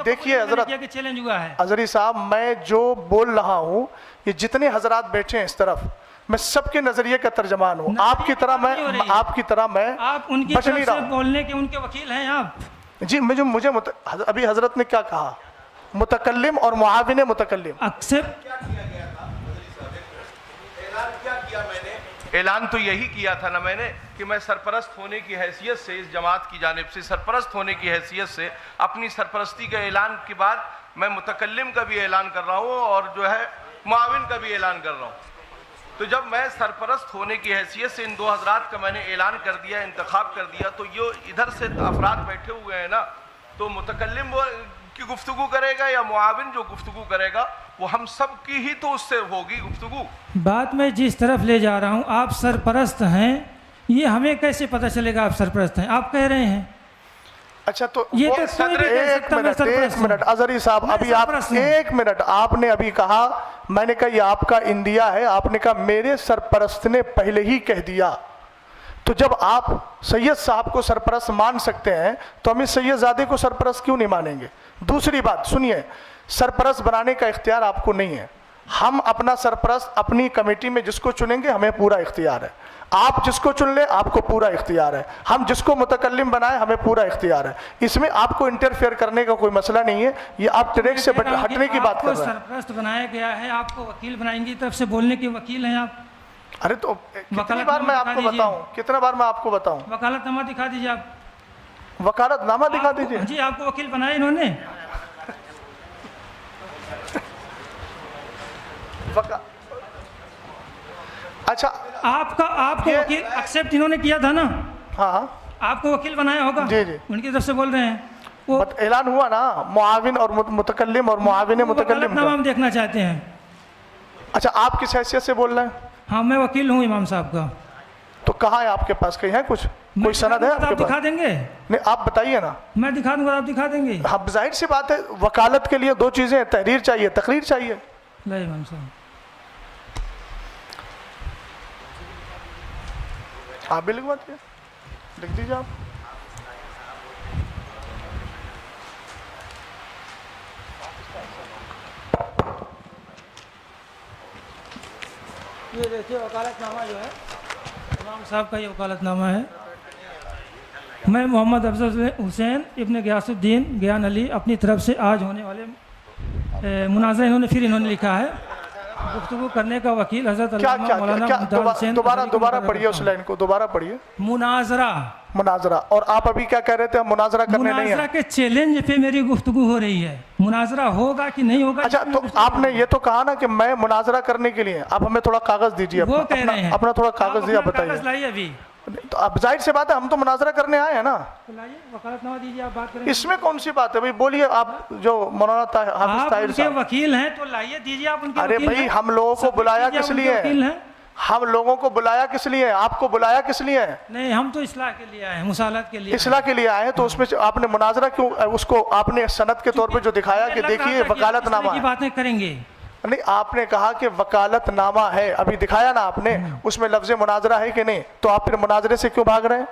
دیکھیے حضرت چیلنج ہوا ہے اظہری صاحب میں جو بول رہا ہوں یہ جتنے حضرات بیٹھے ہیں اس طرف میں سب کے نظریے کا ترجمان ہوں. آپ کی طرح میں آپ ان کی طرف سے بولنے کے ان کے وکیل ہیں آپ. جی مجھے ابھی حضرت نے کیا کہا متکلم اور معاون متکلم ایکسیپٹ اعلان تو یہی کیا تھا نا میں نے کہ میں سرپرست ہونے کی حیثیت سے اس جماعت کی جانب سے سرپرست ہونے کی حیثیت سے اپنی سرپرستی کے اعلان کے بعد میں متکلم کا بھی اعلان کر رہا ہوں اور جو ہے معاون کا بھی اعلان کر رہا ہوں. تو جب میں سرپرست ہونے کی حیثیت سے ان دو حضرات کا میں نے اعلان کر دیا انتخاب کر دیا تو یہ ادھر سے افراد بیٹھے ہوئے ہیں نا تو متکلم کی گفتگو کرے گا یا معاون جو گفتگو کرے گا وہ ہم سب کی ہی تو اس سے ہوگی گفتگو. بات میں جس طرف لے جا رہا ہوں آپ سرپرست ہیں یہ ہمیں کیسے پتہ چلے گا آپ سرپرست ہیں آپ کہہ رہے ہیں. اچھا تو یہ تو کوئی بھی کہہ سکتا میں سرپرست ہوں. ایک منٹ اظہری صاحب ابھی آپ ایک منٹ آپ نے ابھی کہا میں نے کہا یہ آپ کا انڈیا ہے آپ نے کہا میرے سرپرست نے پہلے ہی کہہ دیا. تو جب آپ سید صاحب کو سرپرست مان سکتے ہیں تو ہم اس سید زادے کو سرپرست کیوں نہیں مانیں گے. دوسری بات سنیے سرپرست بنانے کا اختیار آپ کو نہیں ہے. ہم اپنا سرپرست اپنی کمیٹی میں جس کو چنیں گے ہمیں پورا اختیار ہے. آپ جس کو چن لیں آپ کو پورا اختیار ہے. ہم جس کو متکلم بنائیں ہمیں پورا اختیار ہے. اس میں آپ کو انٹرفیئر کرنے کا کوئی مسئلہ نہیں ہے. یہ آپ ٹریک سے ہٹنے کی بات کر رہے ہیں. سرپرست بنایا گیا ہے آپ کو وکیل بنائیں گی طرف سے بولنے کے وکیل ہیں آپ. ارے تو کتنی بار میں آپ کو بتاؤں کتنا بار میں آپ کو بتاؤں وکالت نامہ دکھا دیجیے آپ. وکالت نامہ دکھا دیجیے. جی آپ کو وکیل بنایا انہوں نے. اچھا آپ کو وکیل ایکسیپٹ انہوں نے کیا تھا نا. ہاں آپ کو وکیل بنایا ہوگا. جی جی ان کی طرف سے بول رہے ہیں وہ اعلان ہوا نا معاون اور متکلم اور معاون متکلم نامہ ہم دیکھنا چاہتے ہیں. اچھا آپ کس حیثیت سے بول رہے ہیں. ہاں میں وکیل ہوں امام صاحب کا. تو کہاں ہے آپ کے پاس کہیں ہے کچھ کوئی سند ہے آپ کے پاس. دکھا دیں گے. نہیں آپ بتائیے نا. میں دکھا دوں گا آپ دکھا دیں گے. ہاں ظاہر سی بات ہے وکالت کے لیے دو چیزیں ہیں تحریر چاہیے تقریر چاہیے. نہیں امام صاحب آپ بھی لکھوا دیجیے لکھ دیجیے آپ. یہ دیکھیے وکالت نامہ جو ہے امام صاحب کا یہ وکالت نامہ ہے. میں محمد افضل حسین ابن غیاث الدین گیان علی اپنی طرف سے آج ہونے والے مناظرہ انہوں نے لکھا ہے گفتگو کرنے کا وکیل حضرت علامہ مولانا ممتاز حسین. دوبارہ پڑھیے اس لائن کو دوبارہ پڑھیے. مناظرہ اور آپ ابھی کیا کہہ رہے تھے مناظرہ کرنے نہیں ہے. مناظرہ کے چیلنج پہ میری گفتگو ہو رہی ہے. مناظرہ ہوگا کہ نہیں ہوگا. اچھا تو آپ نے یہ تو کہا نا کہ میں مناظرہ کرنے کے لیے آپ ہمیں تھوڑا کاغذ دیجیے. وہ کہہ رہے ہیں اپنا تھوڑا کاغذ دیا بتائیے. لائیے ابھی تو اب ظاہر سی بات ہے ہم تو مناظرہ کرنے آئے ہیں نا. وکالت نامہ دیجیے آپ بات کریں. اس میں کون سی بات ہے بھائی بولیے آپ جو مولانا حافظ طاہر صاحب کے وکیل ہیں تو لائیے دیجیے آپ ان کے. ارے بھائی ہم لوگوں کو بلایا کس لیے ہم لوگوں کو بلایا کس لیے آپ کو بلایا کس لیے. نہیں ہم تو اصلاح کے لیے آئے ہیں مصالحت کے لیے. اصلاح کے لیے آئے ہیں تو اس میں آپ نے مناظرہ کیوں اس کو آپ نے سند کے طور پہ جو دکھایا کہ دیکھیے وکالت نامہ کی باتیں کریں گے. نہیں آپ نے کہا کہ وکالت نامہ ہے ابھی دکھایا نا آپ نے اس میں لفظ مناظرہ ہے کہ نہیں تو آپ پھر مناظرے سے کیوں بھاگ رہے ہیں.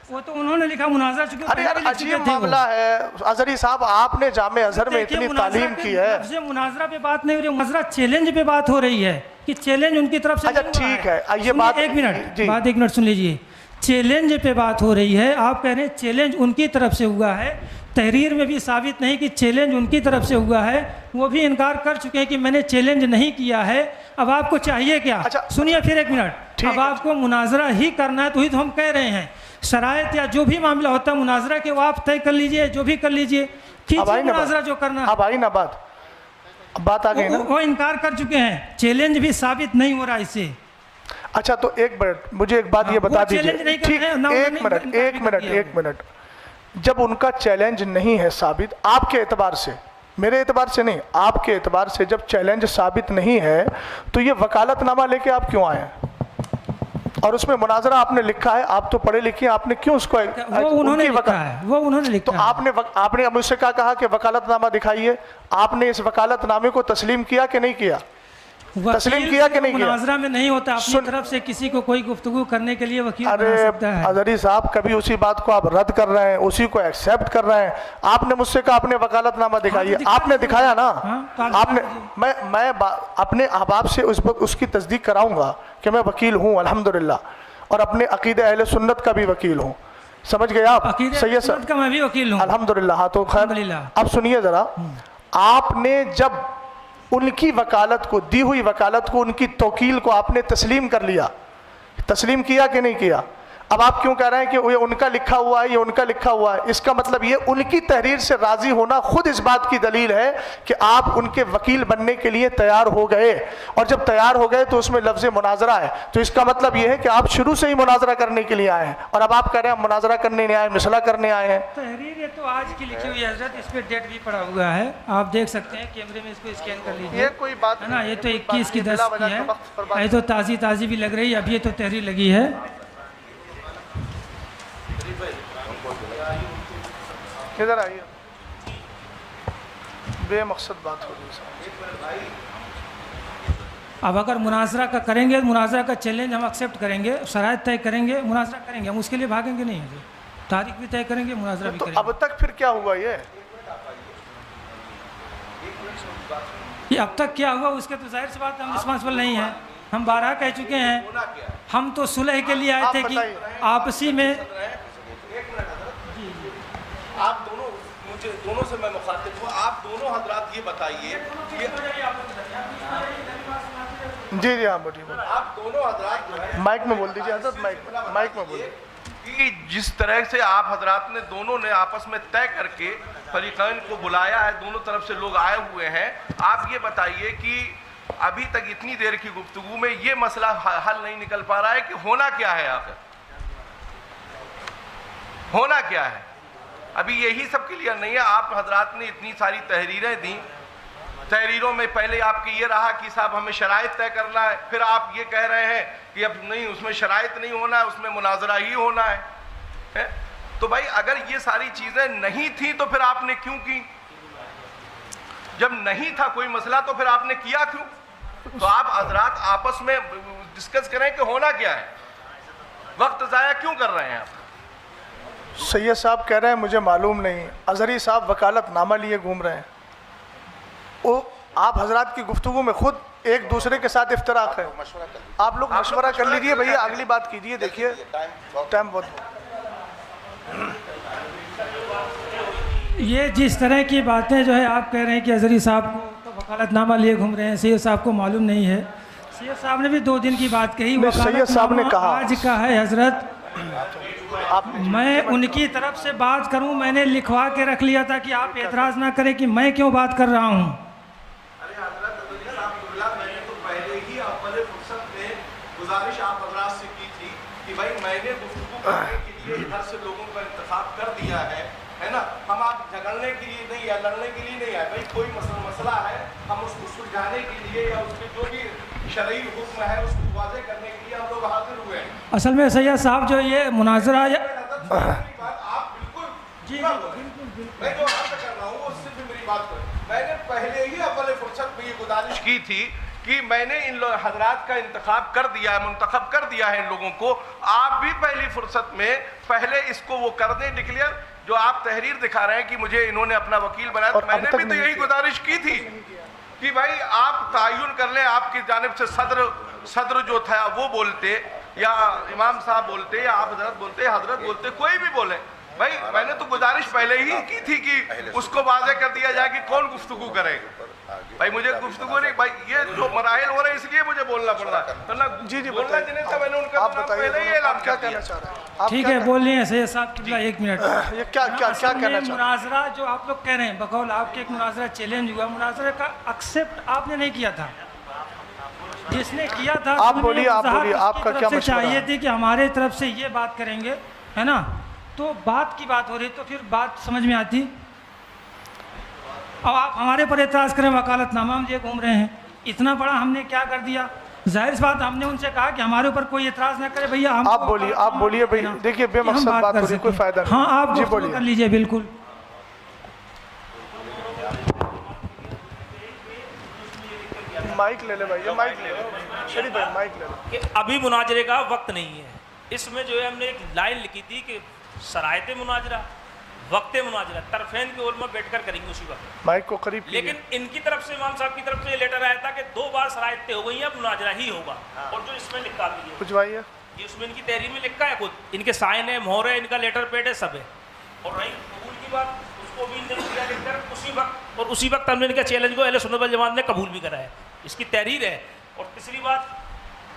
وہ تو انہوں نے لکھا مناظرہ. ارے یار عجیب معاملہ ہے اظہری صاحب آپ نے جامع ازہر میں اتنی تعلیم کی ہے. لفظ مناظرہ پہ بات نہیں ہو رہی مناظرہ چیلنج پہ بات ہو رہی ہے کہ چیلنج ان کی طرف سے. اچھا ٹھیک ہے یہ بات ایک منٹ سن لیجیے. چیلنج پہ بات ہو رہی ہے آپ کہہ رہے ہیں چیلنج ان کی طرف سے ہوا ہے. تحریر میں بھی ثابت نہیں کہ چیلنج ان کی طرف سے ہوا ہے. وہ بھی انکار کر چکے ہیں کہ میں نے چیلنج نہیں کیا ہے. اب آپ کو چاہیے کیا سنیے پھر ایک منٹ. اب آپ کو مناظرہ ہی کرنا ہے تو ہی تو ہم کہہ رہے ہیں شرائط یا جو بھی معاملہ ہوتا ہے مناظرہ کے وہ آپ طے کر لیجئے جو بھی کر لیجئے کیجئے مناظرہ جو کرنا. اب آئی نا بات آ گئی نا. وہ انکار کر چکے ہیں چیلنج بھی ثابت نہیں ہو رہا اس سے. اچھا تو ایک منٹ مجھے ایک بات یہ بتا دیجیے. ایک منٹ جب ان کا چیلنج نہیں ہے ثابت آپ کے اعتبار سے میرے اعتبار سے نہیں آپ کے اعتبار سے جب چیلنج ثابت نہیں ہے تو یہ وکالت نامہ لے کے آپ کیوں آئے ہیں اور اس میں مناظرہ آپ نے لکھا ہے آپ تو پڑھے لکھے ہیں آپ نے کیوں اس کو انہوں نے لکھا ہے تو آپ نے مجھ سے کہا کہ وکالت نامہ دکھائیے. آپ نے اس وکالت نامے کو تسلیم کیا کہ نہیں کیا. تسلیم کیا کہ نہیں کیا؟ مناظرہ میں نہیں ہوتا، اپنی طرف سے کسی کو کوئی گفتگو کرنے کے لیے وکیل بنا سکتا ہے۔ اظہری صاحب کبھی اسی بات کو آپ رد کر رہے ہیں، اسی کو ایکسیپٹ کر رہے ہیں۔ آپ نے مجھ سے کہا اپنے وکالت نامہ دکھائیے، آپ نے دکھایا نا؟ آپ نے، میں اپنے احباب سے اس کی تصدیق کراؤں گا کہ میں وکیل ہوں الحمدللہ، اور اپنے عقیدہ اہل سنت کا بھی وکیل ہوں، سمجھ گئے آپ؟ سید سنت کا میں بھی وکیل ہوں الحمدللہ۔ ہاں تو خیر، اب سنیے ذرا، آپ نے جب ان کی وکالت کو، دی ہوئی وکالت کو، ان کی توکیل کو آپ نے تسلیم کر لیا، تسلیم کیا کہ نہیں کیا؟ اب آپ کیوں کہہ رہے ہیں کہ یہ ان کا لکھا ہوا ہے، یہ ان کا لکھا ہوا ہے؟ اس کا مطلب یہ ان کی تحریر سے راضی ہونا خود اس بات کی دلیل ہے کہ آپ ان کے وکیل بننے کے لیے تیار ہو گئے، اور جب تیار ہو گئے تو اس میں لفظ مناظرہ ہے، تو اس کا مطلب یہ ہے کہ آپ شروع سے ہی مناظرہ کرنے کے لیے آئے ہیں، اور اب آپ کہہ رہے ہیں ہم مناظرہ کرنے نہیں آئے، مسئلہ کرنے آئے ہیں۔ تحریر یہ تو آج کی لکھی ہوئی ہے حضرت، اس پہ ڈیٹ بھی پڑا ہوا ہے، آپ دیکھ سکتے ہیں کیمرے میں، اس کو اسکین کر لیجیے۔ یہ کوئی بات ہے نا، یہ تو 21 کی 10 کی ہے، یہ تو تازی بھی لگ رہی ہے، اب یہ تو تحریر لگی ہے۔ کدھر آئیے، بے مقصد بات ہو رہی ہے۔ اب اگر مناظرہ کا کریں گے، مناظرہ کا چیلنج ہم ایکسیپٹ کریں گے، شرائط طے کریں گے، مناظرہ کریں گے، ہم اس کے لیے بھاگیں گے نہیں، تاریخ بھی طے کریں گے، مناظرہ بھی تو کریں گے۔ اب تک پھر کیا ہوا؟ یہ اب تک کیا ہوا اس کے تو ظاہر سی بات ہم رسپانسبل نہیں ہیں، ہم بارہا کہہ چکے ہیں، ہم تو صلح کے لیے آئے تھے کہ آپسی میں۔ آپ دونوں، مجھے دونوں سے میں مخاطب ہوں، آپ دونوں حضرات یہ بتائیے، جی جی ہاں بولیے، آپ دونوں حضرات جو ہے مائک میں بول دیجیے حضرت، مائک میں بولیے، کہ جس طرح سے آپ حضرات نے دونوں نے آپس میں طے کر کے فریقین کو بلایا ہے، دونوں طرف سے لوگ آئے ہوئے ہیں، آپ یہ بتائیے کہ ابھی تک اتنی دیر کی گفتگو میں یہ مسئلہ حل نہیں نکل پا رہا ہے کہ ہونا کیا ہے، آخر ہونا کیا ہے؟ ابھی یہی سب کلیئر نہیں ہے۔ آپ حضرات نے اتنی ساری تحریریں دیں، تحریروں میں پہلے آپ کی یہ رہا کہ صاحب ہمیں شرائط طے کرنا ہے، پھر آپ یہ کہہ رہے ہیں کہ اب نہیں، اس میں شرائط نہیں ہونا ہے، اس میں مناظرہ ہی ہونا ہے۔ تو بھائی اگر یہ ساری چیزیں نہیں تھیں تو پھر آپ نے کیوں کی؟ جب نہیں تھا کوئی مسئلہ تو پھر آپ نے کیا کیوں؟ تو آپ حضرات آپس میں ڈسکس کریں کہ ہونا کیا ہے، وقت ضائع کیوں کر رہے ہیں آپ؟ سید صاحب کہہ رہے ہیں مجھے معلوم نہیں، اظہری صاحب وکالت نامہ لیے گھوم رہے ہیں، وہ آپ حضرات کی گفتگو میں خود ایک دوسرے کے ساتھ افتراق ہے، آپ لوگ مشورہ کر لیجئے بھئیہ، اگلی بات کیجئے، دیکھیے ٹائم بہت۔ یہ جس طرح کی باتیں جو ہے آپ کہہ رہے ہیں کہ اظہری صاحب کو وکالت نامہ لیے گھوم رہے ہیں، سید صاحب کو معلوم نہیں ہے، سید صاحب نے بھی 2 دن کی بات کہی، سید صاحب نے کہا آج کا ہے حضرت، میں ان کی طرف سے بات کروں، میں نے لکھوا کے رکھ لیا تھا کہ آپ اعتراض نہ کریں کہ میں کیوں بات کر رہا ہوں۔ ارے حضرت میں نے تو پہلے ہی اول فرصت میں گزارش آپ حضرات سے کی تھی کہ بھائی میں نے گفتگو کرنے کے لیے ادھر سے لوگوں کا انتخاب کر دیا ہے نا، ہم آپ جھگڑنے کے لیے نہیں یا لڑنے کے لیے نہیں آئے، بھائی کوئی مسئلہ ہے، ہم اس کو سلجھانے کے لیے یا اس کے جو بھی شرعی حکم ہے اس کو واضح کرنے کے لیے ہم لوگ حاضر ہوئے ہیں۔ اصل میں سید صاحب جو یہ مناظرہ آپ بالکل جی میں جو عرض کر رہا ہوں وہ صرف میری بات پر، میں نے پہلے ہی اول فرصت میں یہ گزارش کی تھی کہ میں نے ان حضرات کا انتخاب کر دیا ہے، منتخب کر دیا ہے ان لوگوں کو، آپ بھی پہلی فرصت میں پہلے اس کو وہ کر دیں ڈکلیئر، جو آپ تحریر دکھا رہے ہیں کہ مجھے انہوں نے اپنا وکیل بنایا، تو میں نے بھی تو یہی گزارش کی تھی کہ بھائی آپ تعین کر لیں، آپ کی جانب سے صدر جو تھا وہ بولتے یا امام صاحب بولتے یا آپ حضرت بولتے کوئی بھی بولے، بھائی میں نے تو گزارش پہلے ہی کی تھی کہ اس کو واضح کر دیا جائے کہ کون گفتگو کرے گا، بھائی مجھے گفتگو نہیں، بھائی یہ جو مراحل ہو رہے ہیں اس لیے مجھے بولنا پڑ رہا ہے، جی جی بولنا جنہیں تھا میں نے ان کا پہلے ہی اعلان کیا کہنا چاہ رہے ہیں۔ ٹھیک ہے بول رہے ہیں سید صاحب قبلہ، 1 منٹ، یہ کیا کہنا چاہ رہے ہیں؟ مناظرہ جو آپ لوگ کہہ رہے ہیں بقول آپ کے ایک مناظرہ چیلنج ہوا، مناظرہ کا ایکسیپٹ آپ نے نہیں کیا تھا، جس نے کیا تھا آپ بولیے، آپ کا کیا مشورہ چاہیے تھی کہ ہمارے طرف سے یہ بات کریں گے، ہے نا، تو بات کی بات ہو رہی تو پھر بات سمجھ میں آتی، اب آپ ہمارے پر اعتراض کریں وکالت نامہ ہم یہ گھوم رہے ہیں، اتنا بڑا ہم نے کیا کر دیا؟ ظاہر سی بات ہم نے ان سے کہا کہ ہمارے اوپر کوئی اعتراض نہ کرے بھیا، آپ بولیے بھئی، دیکھیے بے مقصد بات ہو رہی، کوئی فائدہ نہیں، ہاں آپ جی گفتگو بولیے کر لیجئے، بالکل۔ مائک لے لے بھائی, یہ مائک لے لو شریف بھائی, مائک لے لو. کہ ابھی مناظرے کا وقت نہیں ہے. اس میں جو ہے ہم نے ایک لائن لکھی تھی کہ شرائط مناظرہ, وقت مناظرہ طرفین کے علماء بیٹھ کر کریں گے اسی وقت. مائک کو قریب کیجیے. لیکن ان کی طرف سے, امام صاحب کی طرف سے یہ لیٹر آیا تھا کہ 2 بار شرائط طے ہو گئی ہیں, اب مناظرہ ہی ہوگا. اور جو اس میں لکھا بھی ہے, پوچھوائیے. یہ اس میں ان کی تحریر میں لکھا ہے, خود ان کے سائن ہے, مہر ہے, ان کا لیٹر پیڈ ہے, سب ہے. اور رہی قبول کی بات, اس کو بھی دیا لکھ کر اسی وقت, اور اسی وقت ہم نے ان کا چیلنج کو اہل سنت والجماعت نے قبول بھی کرا ہے. اس کی تحریر ہے. اور تیسری بات,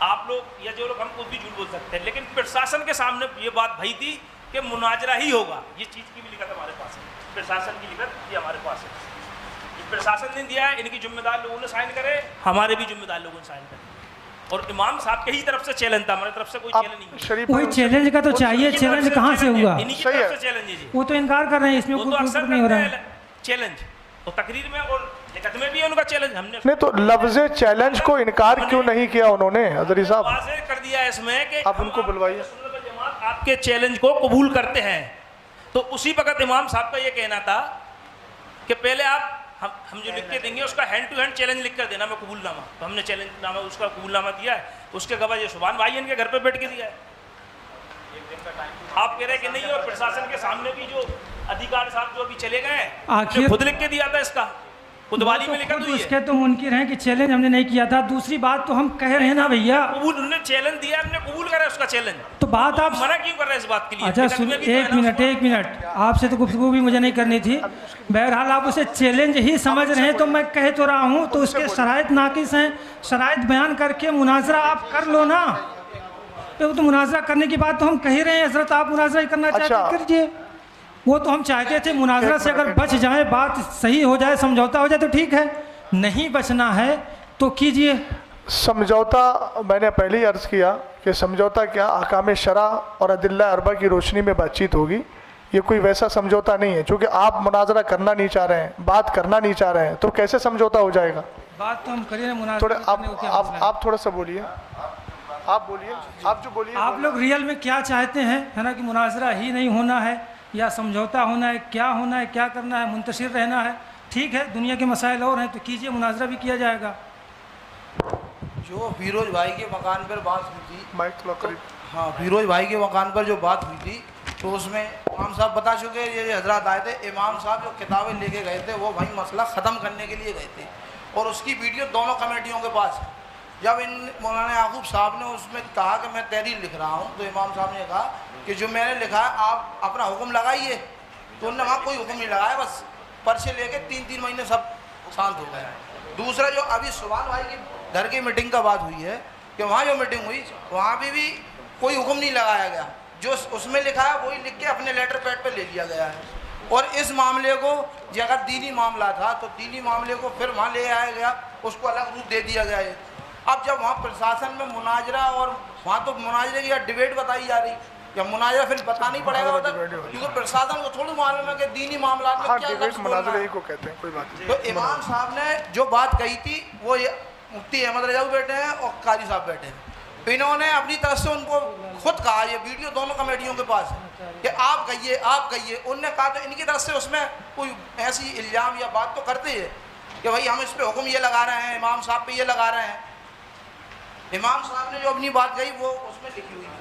آپ لوگ یا جو لوگ ہم خود بھی جھوٹ بول سکتے ہیں, لیکن پرشاسن کے سامنے یہ بات بھائی تھی کہ مناظرہ ہی ہوگا. یہ چیز کی بھی لکھت ہمارے پاس ہے, پرشاسن کی لکھت یہ ہمارے پاس ہے. یہ پرشاسن نے دیا ہے, ان کی ذمہ دار لوگوں نے سائن کرے, ہمارے بھی ذمہ دار لوگوں نے سائن کرے. اور امام صاحب کے ہی طرف سے چیلنج تھا, ہماری طرف سے کوئی چیلنج نہیں. شریف وہی چیلنج کا تو چاہیے, چیلنج کہاں سے ہوا؟ انہی کی طرف سے چیلنج ہے جی. وہ تو انکار کر رہے ہیں, اس میں وہ تو کوئی اکثر نہیں ہو رہا کرتے ہے. ہیں چیلنج, تو تقریر میں اور لکھت میں بھی ہے ان کا چیلنج. ہم نے نہیں تو لفظ چیلنج کو انکار کیوں نہیں کیا انہوں نے حضرت صاحب؟ واضح کر دیا ہے اس میں کہ آپ ان کو بلوائیے. سنت والجماعت آپ کے چیلنج کو قبول کرتے ہیں. تو اسی وقت امام صاحب کا یہ کہنا تھا کہ پہلے آپ ہم جو لکھ کے دیں گے اس کا ہینڈ ٹو ہینڈ چیلنج لکھ کر دینا, میں قبول نامہ. تو ہم نے چیلنج نامہ, اس کا قبول نامہ دیا ہے. اس کے گواہ یہ سبحان بھائی ان کے گھر پہ بیٹھ کے دیا ہے. آپ کہہ رہے کہ نہیں, اور پرشاسن کے سامنے بھی جو ادھیکار صاحب جو ابھی چلے گئے ہیں, خود لکھ کے دیا تھا, اس کا خود والی میں لکھا ہوئی اس ہے. کے تو منکر ہیں کہ چیلنج ہم نے نہیں کیا تھا. دوسری بات تو ہم کہہ رہے ہیں نا بھیا, قبول, انہوں نے چیلنج دیا, ہم نے قبول کرا اس کا چیلنج. تو بات آپ منع کیوں کر رہے ہیں اس بات کے لیے؟ اچھا سن, ایک منٹ, آپ سے تو گفتگو بھی مجھے نہیں کرنی تھی. بہرحال آپ اسے چیلنج ہی سمجھ رہے ہیں, تو میں کہہ تو رہا ہوں تو اس کے شرائط ناقص ہیں. شرائط بیان کر کے مناظرہ آپ کر لو نا. تو مناظرہ کرنے کی بات تو ہم کہہ رہے ہیں حضرت, آپ مناظرہ کرنا چاہتے ہیں کریے. وہ تو ہم چاہتے تھے مناظرہ سے اگر بچ جائے, بات صحیح ہو جائے, سمجھوتا ہو جائے تو ٹھیک ہے, نہیں بچنا ہے تو کیجئے. سمجھوتا میں نے پہلے ہی عرض کیا کہ سمجھوتا کیا احکام شرع اور ادلہ اربع کی روشنی میں بات چیت ہوگی. یہ کوئی ویسا سمجھوتا نہیں ہے, چونکہ آپ مناظرہ کرنا نہیں چاہ رہے ہیں, بات کرنا نہیں چاہ رہے ہیں, تو کیسے سمجھوتا ہو جائے گا؟ بات تو ہم کریں تھوڑے مناظرہ. آپ تھوڑا سا بولیے, آپ بولیے, آپ جو بولیے. آپ لوگ ریئل میں کیا چاہتے ہیں, ہے نا, کہ مناظرہ ہی نہیں ہونا ہے یا سمجھوتا ہونا ہے, کیا ہونا ہے, کیا کرنا ہے, منتشر رہنا ہے؟ ٹھیک ہے, دنیا کے مسائل اور ہیں تو کیجئے, مناظرہ بھی کیا جائے گا. جو فیروز بھائی کے مکان پر بات ہوئی تھی, مائک تھوڑا قریب. ہاں, فیروز بھائی کے مکان پر جو بات ہوئی تھی, تو اس میں امام صاحب بتا چکے, یہ حضرات آئے تھے, امام صاحب جو کتابیں لے کے گئے تھے وہ بھائی مسئلہ ختم کرنے کے لیے گئے تھے, اور اس کی ویڈیو دونوں کمیٹیوں کے پاس ہے. جب ان مولانا یعقوب صاحب نے اس میں کہا کہ میں تحریر لکھ رہا ہوں, تو امام صاحب نے کہا کہ جو میں نے لکھا ہے آپ اپنا حکم لگائیے. تو انہوں نے وہاں کوئی حکم نہیں لگایا, بس پرچے لے کے 3 مہینے سب شانت ہو گئے. دوسرا جو ابھی سبحان بھائی کی گھر کی میٹنگ کا بات ہوئی ہے, کہ وہاں جو میٹنگ ہوئی وہاں بھی کوئی حکم نہیں لگایا گیا, جو اس میں لکھا ہے وہی لکھ کے اپنے لیٹر پیڈ پہ لے لیا گیا ہے. اور اس معاملے کو جو اگر دینی معاملہ تھا تو دینی معاملے کو پھر وہاں لے آیا گیا, اس کو الگ روپ دے دیا گیا ہے. اب جب وہاں پرشاسن میں مناظرہ, اور وہاں تو مناظرے کی ڈیبیٹ بتائی جا رہی, یا مناظرہ پھر بتانا ہی پڑے گا, کیونکہ پرشاسن کو تھوڑی معلوم ہے کہ دینی معاملات میں کیا لفظ بولنا ہے. مناظرے ہی کو کہتے ہیں, کوئی بات نہیں. تو امام صاحب نے جو بات کہی تھی, وہ مفتی احمد رجاؤ بیٹھے ہیں اور قاضی صاحب بیٹھے ہیں, انہوں نے اپنی طرف سے ان کو خود کہا, یہ ویڈیو دونوں کمیٹیوں کے پاس ہے, کہ آپ کہیے, آپ کہیے. انہوں نے کہا تو ان کی طرف سے اس میں کوئی ایسی الزام یا بات تو کرتے ہیں کہ بھائی ہم اس پہ حکم یہ لگا رہے ہیں, امام صاحب پہ یہ لگا رہے ہیں. امام صاحب نے جو اپنی بات کہی وہ اس میں لکھی ہوئی ہے.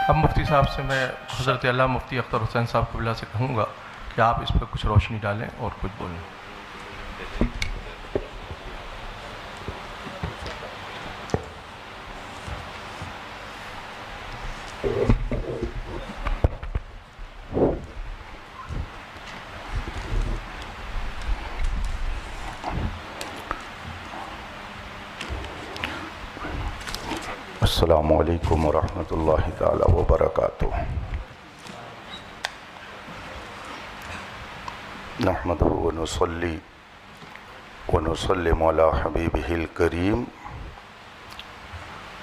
اب مفتی صاحب سے میں حضرت علامہ مفتی اختر حسین صاحب قبلہ سے کہوں گا کہ آپ اس پہ کچھ روشنی ڈالیں اور کچھ بولیں. السلام علیکم ورحمۃ اللہ تعالی وبرکاتہ. نحمدہ ونصلی ونسلم علی حبیبہ الکریم,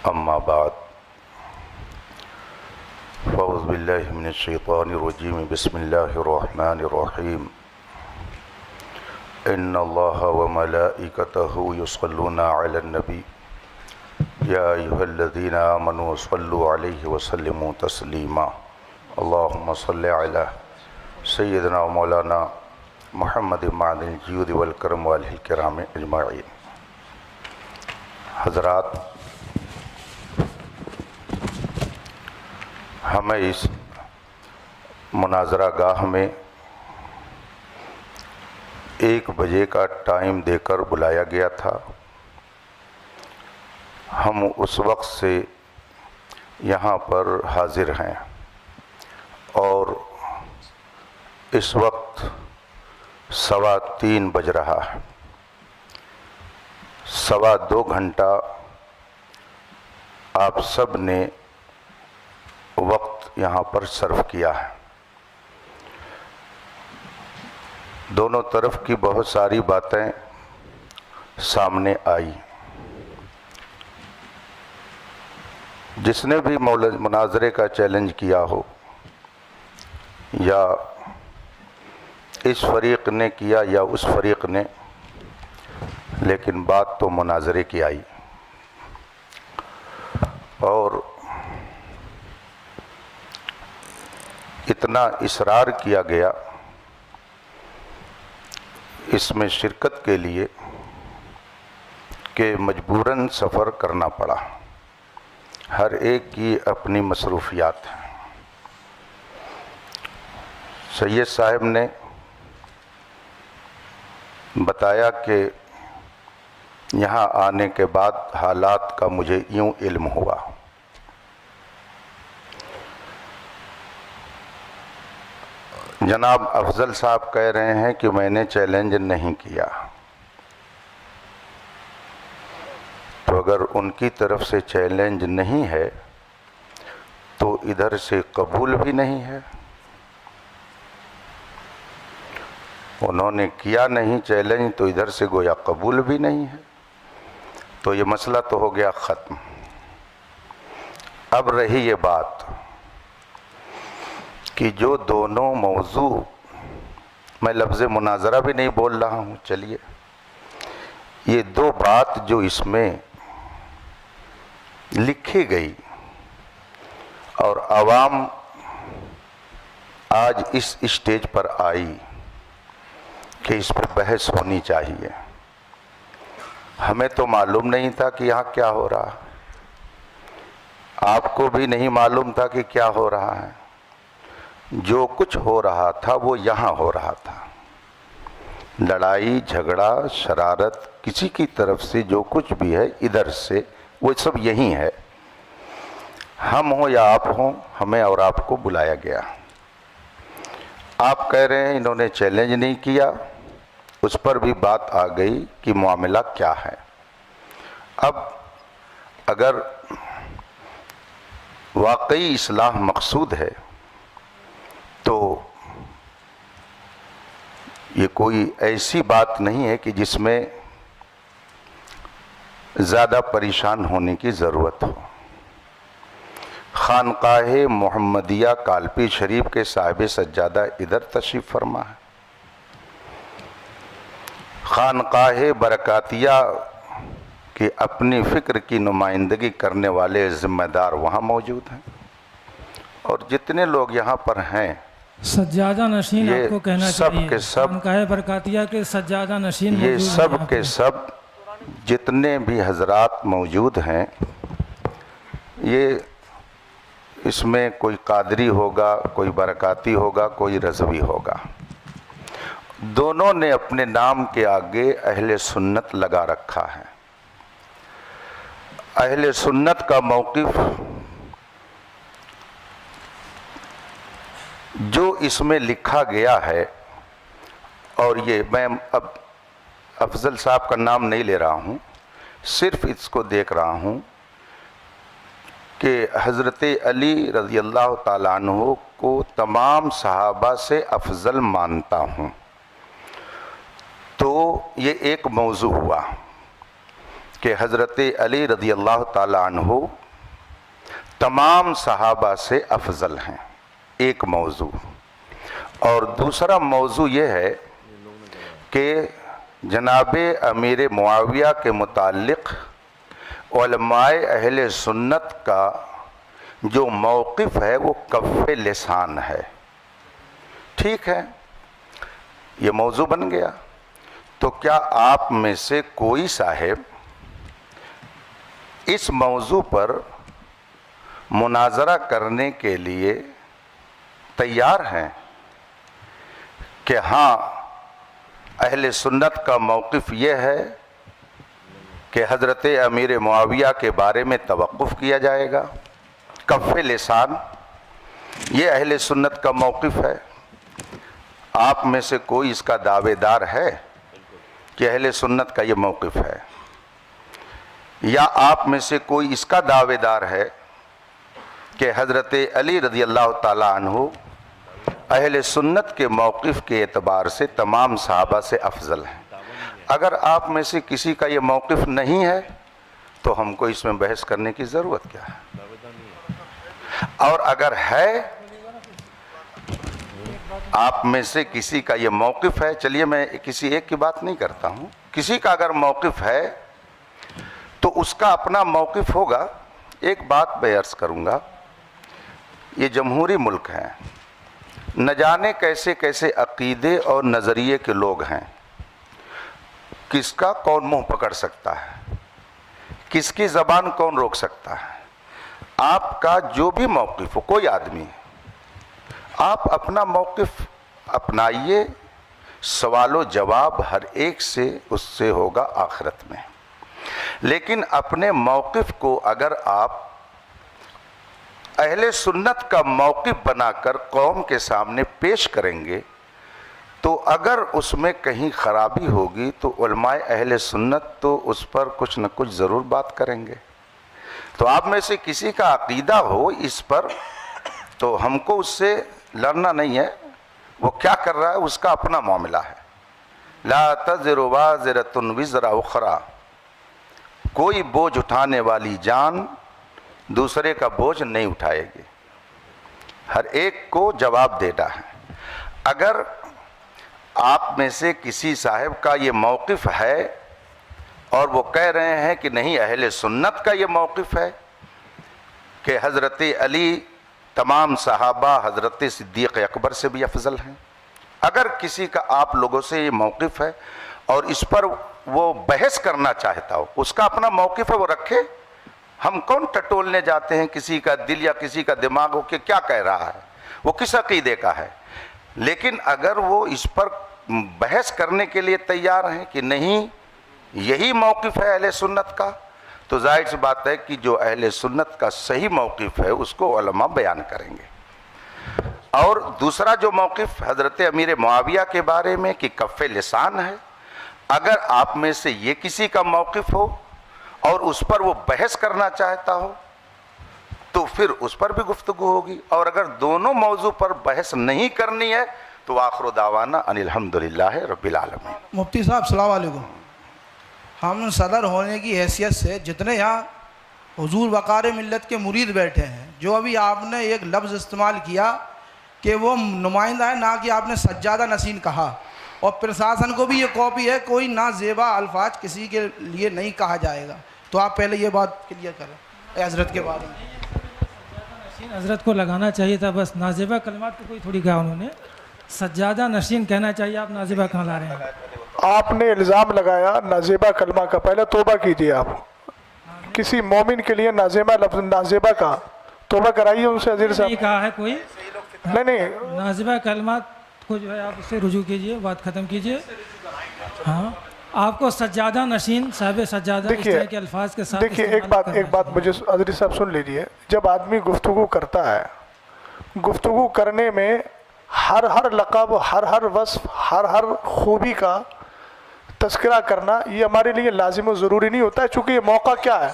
اما بعد, فاعوذ باللہ من الشیطان الرجیم, بسم اللہ الرحمن الرحیم. ان اللہ وملائکتہ یصلون علی النبی یا ایہا الذین آمنوا صلوا علیہ وسلموا تسلیما. اللہم صل علی سیدنا مولانا محمد معدن الجود والکرم والہ الکرام اجمعین۔ حضرات، ہمیں اس مناظرہ گاہ میں 1 بجے کا ٹائم دے کر بلایا گیا تھا۔ ہم اس وقت سے یہاں پر حاضر ہیں اور اس وقت 3:15 بج رہا ہے۔ 2.25 گھنٹہ آپ سب نے وقت یہاں پر صرف کیا ہے۔ دونوں طرف کی بہت ساری باتیں سامنے آئی۔ جس نے بھی مناظرے کا چیلنج کیا ہو، یا اس فریق نے کیا یا اس فریق نے، لیکن بات تو مناظرے کی آئی، اور اتنا اصرار کیا گیا اس میں شرکت کے لیے کہ مجبوراً سفر کرنا پڑا۔ ہر ایک کی اپنی مصروفیات ہیں۔ سید صاحب نے بتایا کہ یہاں آنے کے بعد حالات کا مجھے یوں علم ہوا۔ جناب افضل صاحب کہہ رہے ہیں کہ میں نے چیلنج نہیں کیا، تو اگر ان کی طرف سے چیلنج نہیں ہے تو ادھر سے قبول بھی نہیں ہے۔ انہوں نے کیا نہیں چیلنج تو ادھر سے گویا قبول بھی نہیں ہے، تو یہ مسئلہ تو ہو گیا ختم۔ اب رہی یہ بات کہ جو دونوں موضوع، میں لفظ مناظرہ بھی نہیں بول رہا ہوں، چلیے، یہ 2 بات جو اس میں لکھی گئی اور عوام آج اس اسٹیج پر آئی کہ اس پر بحث ہونی چاہیے، ہمیں تو معلوم نہیں تھا کہ یہاں کیا ہو رہا، آپ کو بھی نہیں معلوم تھا کہ کیا ہو رہا ہے۔ جو کچھ ہو رہا تھا وہ یہاں ہو رہا تھا۔ لڑائی جھگڑا شرارت کسی کی طرف سے جو کچھ بھی ہے ادھر سے، وہ سب یہی ہے۔ ہم ہوں یا آپ ہوں، ہمیں اور آپ کو بلایا گیا۔ آپ کہہ رہے ہیں انہوں نے چیلنج نہیں کیا، اس پر بھی بات آ گئی کہ معاملہ کیا ہے۔ اب اگر واقعی اصلاح مقصود ہے تو یہ کوئی ایسی بات نہیں ہے کہ جس میں زیادہ پریشان ہونے کی ضرورت ہو۔ خانقاہ محمدیہ کالپی شریف کے صاحب سجادہ ادھر تشریف فرما ہے، خانقاہ برکاتیہ کی اپنی فکر کی نمائندگی کرنے والے ذمہ دار وہاں موجود ہیں، اور جتنے لوگ یہاں پر ہیں سجادہ نشین آپ کو کہنا سب چاہیے، کے سب خانقاہ برکاتیہ کے سجادہ نشین یہ موجود ہیں سب یہاں کے پہ۔ سب جتنے بھی حضرات موجود ہیں، یہ اس میں کوئی قادری ہوگا، کوئی برکاتی ہوگا، کوئی رضوی ہوگا، دونوں نے اپنے نام کے آگے اہل سنت لگا رکھا ہے۔ اہل سنت کا موقف جو اس میں لکھا گیا ہے، اور یہ میں اب افضل صاحب کا نام نہیں لے رہا ہوں، صرف اس کو دیکھ رہا ہوں کہ حضرت علی رضی اللہ تعالیٰ عنہ کو تمام صحابہ سے افضل مانتا ہوں، تو یہ ایک موضوع ہوا کہ حضرت علی رضی اللہ تعالیٰ عنہ تمام صحابہ سے افضل ہیں، ایک موضوع۔ اور دوسرا موضوع یہ ہے کہ جناب امیر معاویہ کے متعلق علماء اہل سنت کا جو موقف ہے وہ کف لسان ہے۔ ٹھیک ہے، یہ موضوع بن گیا. تو کیا آپ میں سے کوئی صاحب اس موضوع پر مناظرہ کرنے کے لیے تیار ہیں کہ ہاں اہل سنت کا موقف یہ ہے کہ حضرت امیر معاویہ کے بارے میں توقف کیا جائے گا؟ کف لسان یہ اہل سنت کا موقف ہے. آپ میں سے کوئی اس کا دعوے دار ہے کہ اہل سنت کا یہ موقف ہے؟ یا آپ میں سے کوئی اس کا دعوے دار ہے کہ حضرت علی رضی اللہ تعالیٰ عنہ اہل سنت کے موقف کے اعتبار سے تمام صحابہ سے افضل ہیں؟ اگر آپ میں سے کسی کا یہ موقف نہیں ہے تو ہم کو اس میں بحث کرنے کی ضرورت کیا ہے؟ اور اگر ہے آپ میں سے کسی کا یہ موقف ہے، چلیے میں کسی ایک کی بات نہیں کرتا ہوں، کسی کا اگر موقف ہے تو اس کا اپنا موقف ہوگا. ایک بات میں عرض کروں گا، یہ جمہوری ملک ہے، نہ جانے کیسے کیسے عقیدے اور نظریے کے لوگ ہیں. کس کا کون منہ پکڑ سکتا ہے، کس کی زبان کون روک سکتا ہے. آپ کا جو بھی موقف ہو، کوئی آدمی آپ اپنا موقف اپنائیے، سوال و جواب ہر ایک سے اس سے ہوگا آخرت میں. لیکن اپنے موقف کو اگر آپ اہل سنت کا موقف بنا کر قوم کے سامنے پیش کریں گے تو اگر اس میں کہیں خرابی ہوگی تو علماء اہل سنت تو اس پر کچھ نہ کچھ ضرور بات کریں گے. تو آپ میں سے کسی کا عقیدہ ہو اس پر تو ہم کو اس سے لڑنا نہیں ہے، وہ کیا کر رہا ہے اس کا اپنا معاملہ ہے. لا تزر وازرۃ وزر اخری، کوئی بوجھ اٹھانے والی جان دوسرے کا بوجھ نہیں اٹھائے گی، ہر ایک کو جواب دینا ہے. اگر آپ میں سے کسی صاحب کا یہ موقف ہے اور وہ کہہ رہے ہیں کہ نہیں اہل سنت کا یہ موقف ہے کہ حضرت علی تمام صحابہ حضرت صدیق اکبر سے بھی افضل ہیں، اگر کسی کا آپ لوگوں سے یہ موقف ہے اور اس پر وہ بحث کرنا چاہتا ہو، اس کا اپنا موقف ہے، وہ رکھے. ہم کون ٹٹولنے جاتے ہیں کسی کا دل یا کسی کا دماغ ہو کہ کیا کہہ رہا ہے، وہ کس عقیدے کا ہے. لیکن اگر وہ اس پر بحث کرنے کے لیے تیار ہیں کہ نہیں یہی موقف ہے اہل سنت کا، تو ظاہر سی بات ہے کہ جو اہل سنت کا صحیح موقف ہے اس کو علماء بیان کریں گے. اور دوسرا جو موقف حضرت امیر معاویہ کے بارے میں کہ کف لسان ہے، اگر آپ میں سے یہ کسی کا موقف ہو اور اس پر وہ بحث کرنا چاہتا ہو تو پھر اس پر بھی گفتگو ہوگی. اور اگر دونوں موضوع پر بحث نہیں کرنی ہے تو آخر دعوانا ان الحمدللہ رب العالمین. مفتی صاحب السلام علیکم. ہم صدر ہونے کی حیثیت سے جتنے یہاں حضور وقار ملت کے مرید بیٹھے ہیں، جو ابھی آپ نے ایک لفظ استعمال کیا کہ وہ نمائندہ ہے، نہ کہ آپ نے سجادہ نشین کہا، اور پرشاسن کو بھی یہ کاپی ہے کوئی نہ زیبا الفاظ کسی کے لیے نہیں کہا جائے گا. تو آپ پہلے یہ بات کلیئر کریں حضرت کے بارے میں. حضرت کو لگانا چاہیے تھا بس، نازیبہ کلمات کو کوئی تھوڑی کہا انہوں نے، سجادہ نشین کہنا چاہیے. آپ نازیبہ کہاں لا رہے ہیں؟ آپ نے الزام لگایا نازیبہ کلمہ کا، پہلے توبہ کیجیے. آپ کسی مومن کے لیے نازیبہ لفظ نازیبہ کا توبہ کرائیے ان سے. عزیز صاحب نہیں کہا ہے کوئی، نہیں نازیبہ کلمات کو جو ہے آپ اس سے رجوع کیجئے، بات ختم کیجئے. ہاں آپ کو سجادہ نشین صاحب سجادہ اس طرح کے الفاظ کے ساتھ دیکھیے ایک بات مجھے عزیز صاحب سن لیجئے. جب آدمی گفتگو کرتا ہے، گفتگو کرنے میں ہر لقب، ہر وصف، ہر خوبی کا تذکرہ کرنا یہ ہمارے لیے لازم و ضروری نہیں ہوتا ہے، چونکہ یہ موقع کیا ہے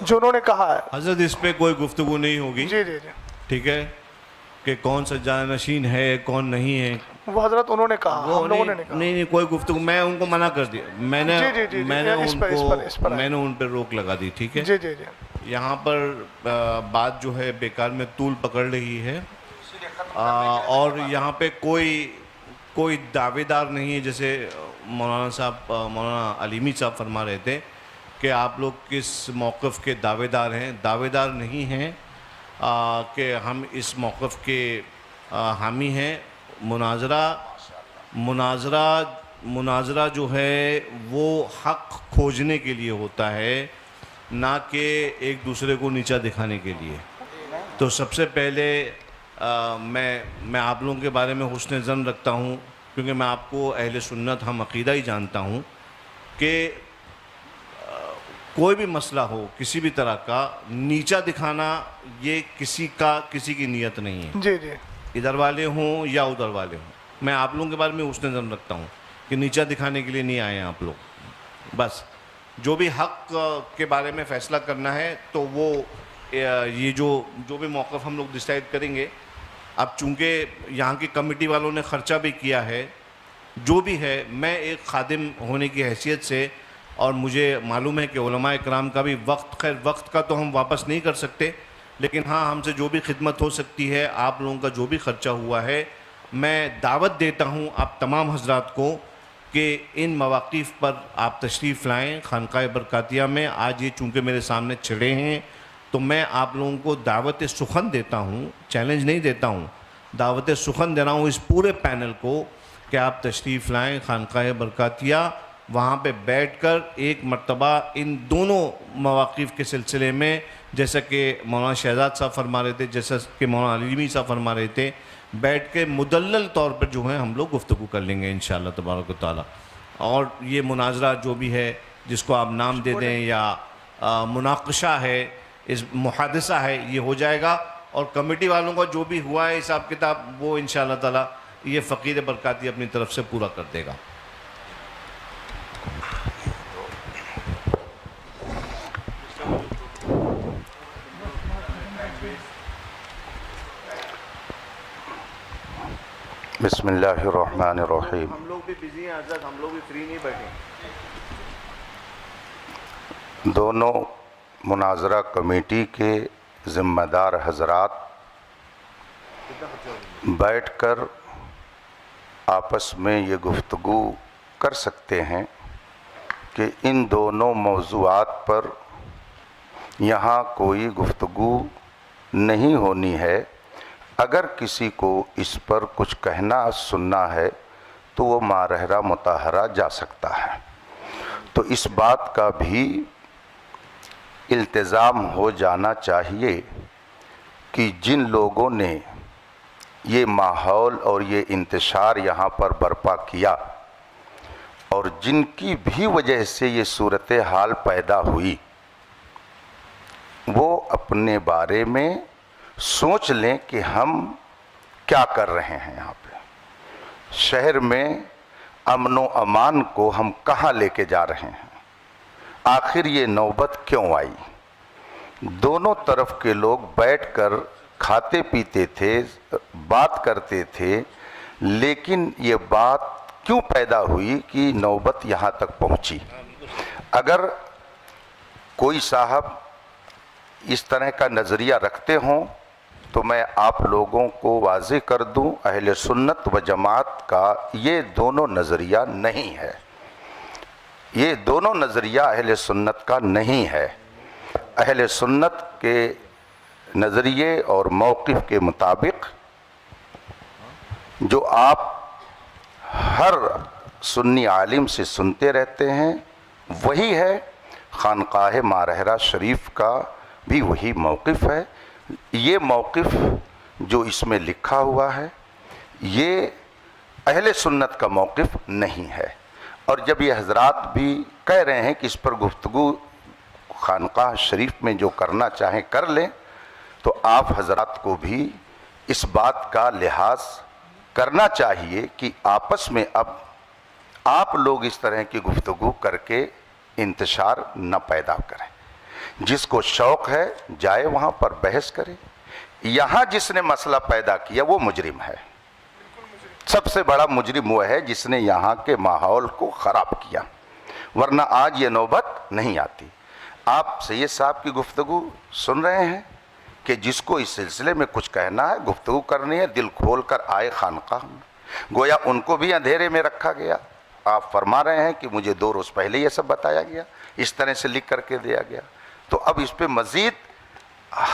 جو انہوں نے کہا ہے. حضرت اس پہ کوئی گفتگو نہیں ہوگی. جی ٹھیک ہے کہ کون سجادہ نشین ہے کون نہیں ہے، وہ حضرت انہوں نے کہا، ہم لوگوں نے نہیں کہا. نہیں کوئی گفتگو، میں ان کو منع کر دیا، میں نے ان پہ روک لگا دی. ٹھیک ہے جی جی جی. یہاں پر بات جو ہے بیکار میں طول پکڑ رہی ہے، اور یہاں پہ کوئی دعوے دار نہیں ہے. جیسے مولانا علیمی صاحب فرما رہے تھے کہ آپ لوگ کس موقف کے دعوے دار ہیں. دعوے دار نہیں ہیں کہ ہم اس موقف کے حامی ہیں. مناظرہ مناظرہ جو ہے وہ حق کھوجنے کے لیے ہوتا ہے، نہ کہ ایک دوسرے کو نیچا دکھانے کے لیے۔ تو سب سے پہلے میں آپ لوگوں کے بارے میں حسن ظن رکھتا ہوں، کیونکہ میں آپ کو اہل سنت ہم عقیدہ ہی جانتا ہوں کہ کوئی بھی مسئلہ ہو کسی بھی طرح کا نیچا دکھانا یہ کسی کی نیت نہیں ہے، جی جی، ادھر والے ہوں یا ادھر والے ہوں۔ میں آپ لوگوں کے بارے میں حسن ظن رکھتا ہوں کہ نیچا دکھانے کے لیے نہیں آئے ہیں آپ لوگ۔ بس جو بھی حق کے بارے میں فیصلہ کرنا ہے تو وہ یہ جو بھی موقف ہم لوگ ڈیسائیڈ کریں گے، اب چونکہ یہاں کی کمیٹی والوں نے خرچہ بھی کیا ہے، جو بھی ہے، میں ایک خادم ہونے کی حیثیت سے، اور مجھے معلوم ہے کہ علماء اکرام کا بھی وقت کا تو ہم واپس نہیں کر سکتے، لیکن ہاں ہم سے جو بھی خدمت ہو سکتی ہے، آپ لوگوں کا جو بھی خرچہ ہوا ہے، میں دعوت دیتا ہوں آپ تمام حضرات کو کہ ان مواقف پر آپ تشریف لائیں خانقاہ برکاتیہ میں۔ آج یہ چونکہ میرے سامنے چھڑے ہیں تو میں آپ لوگوں کو دعوت سخن دیتا ہوں، چیلنج نہیں دیتا ہوں، دعوت سخن دے رہا ہوں اس پورے پینل کو کہ آپ تشریف لائیں خانقاہ برکاتیہ، وہاں پہ بیٹھ کر ایک مرتبہ ان دونوں مواقف کے سلسلے میں، جیسا کہ مولانا شہزاد صاحب فرما رہے تھے، جیسا کہ مولانا علیمی صاحب فرما رہے تھے، بیٹھ کے مدلل طور پر جو ہے ہم لوگ گفتگو کر لیں گے انشاءاللہ تبارک و تعالیٰ۔ اور یہ مناظرہ جو بھی ہے، جس کو آپ نام دے دیں یا مناقشہ ہے، اس محادثہ ہے، یہ ہو جائے گا، اور کمیٹی والوں کا جو بھی ہوا ہے حساب کتاب وہ انشاءاللہ تعالیٰ یہ فقیر برکاتی اپنی طرف سے پورا کر دے گا۔ بسم اللہ الرحمن الرحیم۔ ہم لوگ بھی بزی ہیں حضرت، ہم لوگ بھی فری نہیں بیٹھے۔ دونوں مناظرہ کمیٹی کے ذمہ دار حضرات بیٹھ کر آپس میں یہ گفتگو کر سکتے ہیں کہ ان دونوں موضوعات پر یہاں کوئی گفتگو نہیں ہونی ہے۔ اگر کسی کو اس پر کچھ کہنا سننا ہے تو وہ مارحرہ مطہرہ جا سکتا ہے۔ تو اس بات کا بھی التزام ہو جانا چاہیے کہ جن لوگوں نے یہ ماحول اور یہ انتشار یہاں پر برپا کیا اور جن کی بھی وجہ سے یہ صورتحال پیدا ہوئی، وہ اپنے بارے میں سوچ لیں کہ ہم کیا کر رہے ہیں یہاں پہ، شہر میں امن و امان کو ہم کہاں لے کے جا رہے ہیں، آخر یہ نوبت کیوں آئی۔ دونوں طرف کے لوگ بیٹھ کر کھاتے پیتے تھے، بات کرتے تھے، لیکن یہ بات کیوں پیدا ہوئی کہ نوبت یہاں تک پہنچی۔ اگر کوئی صاحب اس طرح کا نظریہ رکھتے ہوں تو میں آپ لوگوں کو واضح کر دوں، اہل سنت و جماعت کا یہ دونوں نظریہ نہیں ہے، یہ دونوں نظریہ اہل سنت کا نہیں ہے۔ اہل سنت کے نظریے اور موقف کے مطابق جو آپ ہر سنی عالم سے سنتے رہتے ہیں وہی ہے، خانقاہ مارحرہ شریف کا بھی وہی موقف ہے۔ یہ موقف جو اس میں لکھا ہوا ہے یہ اہل سنت کا موقف نہیں ہے، اور جب یہ حضرات بھی کہہ رہے ہیں کہ اس پر گفتگو خانقاہ شریف میں جو کرنا چاہیں کر لیں، تو آپ حضرات کو بھی اس بات کا لحاظ کرنا چاہیے کہ آپس میں اب آپ لوگ اس طرح کی گفتگو کر کے انتشار نہ پیدا کریں۔ جس کو شوق ہے جائے وہاں پر بحث کرے۔ یہاں جس نے مسئلہ پیدا کیا وہ مجرم ہے، سب سے بڑا مجرم وہ ہے جس نے یہاں کے ماحول کو خراب کیا، ورنہ آج یہ نوبت نہیں آتی۔ آپ سید صاحب کی گفتگو سن رہے ہیں کہ جس کو اس سلسلے میں کچھ کہنا ہے، گفتگو کرنی ہے، دل کھول کر آئے خانقاہ میں۔ گویا ان کو بھی اندھیرے میں رکھا گیا۔ آپ فرما رہے ہیں کہ مجھے 2 روز پہلے یہ سب بتایا گیا، اس طرح سے لکھ کر کے دیا گیا، تو اب اس پہ مزید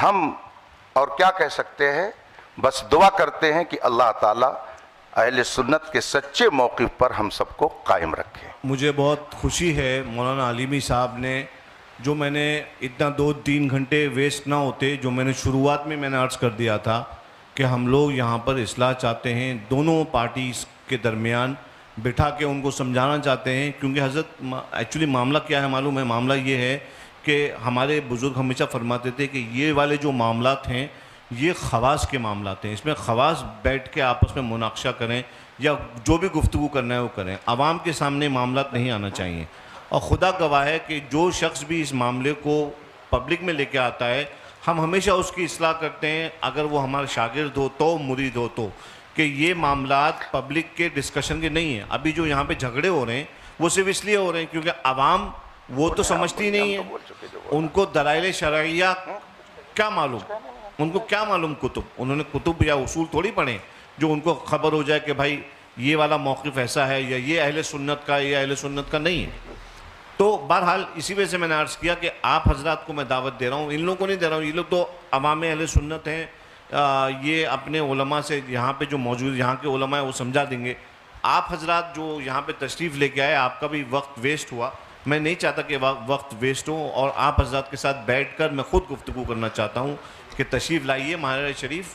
ہم اور کیا کہہ سکتے ہیں؟ بس دعا کرتے ہیں کہ اللہ تعالیٰ اہل سنت کے سچے موقف پر ہم سب کو قائم رکھے. مجھے بہت خوشی ہے مولانا علیمی صاحب نے، جو میں نے اتنا 2-3 گھنٹے ویسٹ نہ ہوتے، جو میں نے شروعات میں نے عرض کر دیا تھا کہ ہم لوگ یہاں پر اصلاح چاہتے ہیں، دونوں پارٹیز کے درمیان بٹھا کے ان کو سمجھانا چاہتے ہیں. کیونکہ حضرت ایکچولی معاملہ کیا ہے معلوم ہے؟ معاملہ یہ ہے کہ ہمارے بزرگ ہمیشہ فرماتے تھے کہ یہ والے جو معاملات ہیں یہ خواص کے معاملات ہیں، اس میں خواص بیٹھ کے آپس میں مناقشہ کریں یا جو بھی گفتگو کرنا ہے وہ کریں، عوام کے سامنے معاملات نہیں آنا چاہیے. اور خدا گواہ ہے کہ جو شخص بھی اس معاملے کو پبلک میں لے کے آتا ہے ہم ہمیشہ اس کی اصلاح کرتے ہیں، اگر وہ ہمارا شاگرد ہو تو مرید ہو تو، کہ یہ معاملات پبلک کے ڈسکشن کے نہیں ہیں. ابھی جو یہاں پہ جھگڑے ہو رہے ہیں وہ صرف اس لیے ہو رہے ہیں کیونکہ عوام وہ تو سمجھتی نہیں ہے، ان کو دلائل شرعیہ کیا معلوم، ان کو کیا معلوم کتب، انہوں نے کتب یا اصول تھوڑی پڑھیں جو ان کو خبر ہو جائے کہ بھائی یہ والا موقف ایسا ہے یا یہ اہل سنت کا یا اہل سنت کا نہیں ہے. تو بہرحال اسی وجہ سے میں نے عرض کیا کہ آپ حضرات کو میں دعوت دے رہا ہوں، ان لوگوں کو نہیں دے رہا ہوں، یہ لوگ تو عوام اہل سنت ہیں، یہ اپنے علماء سے یہاں پہ جو موجود یہاں کے علماء ہیں وہ سمجھا دیں گے. آپ حضرات جو یہاں پہ تشریف لے کے آئے آپ کا بھی وقت ویسٹ ہوا، میں نہیں چاہتا کہ وقت ویسٹ ہو، اور آپ حضرات کے ساتھ بیٹھ کر میں خود گفتگو کرنا چاہتا ہوں کہ تشریف لائیے ماہر شریف،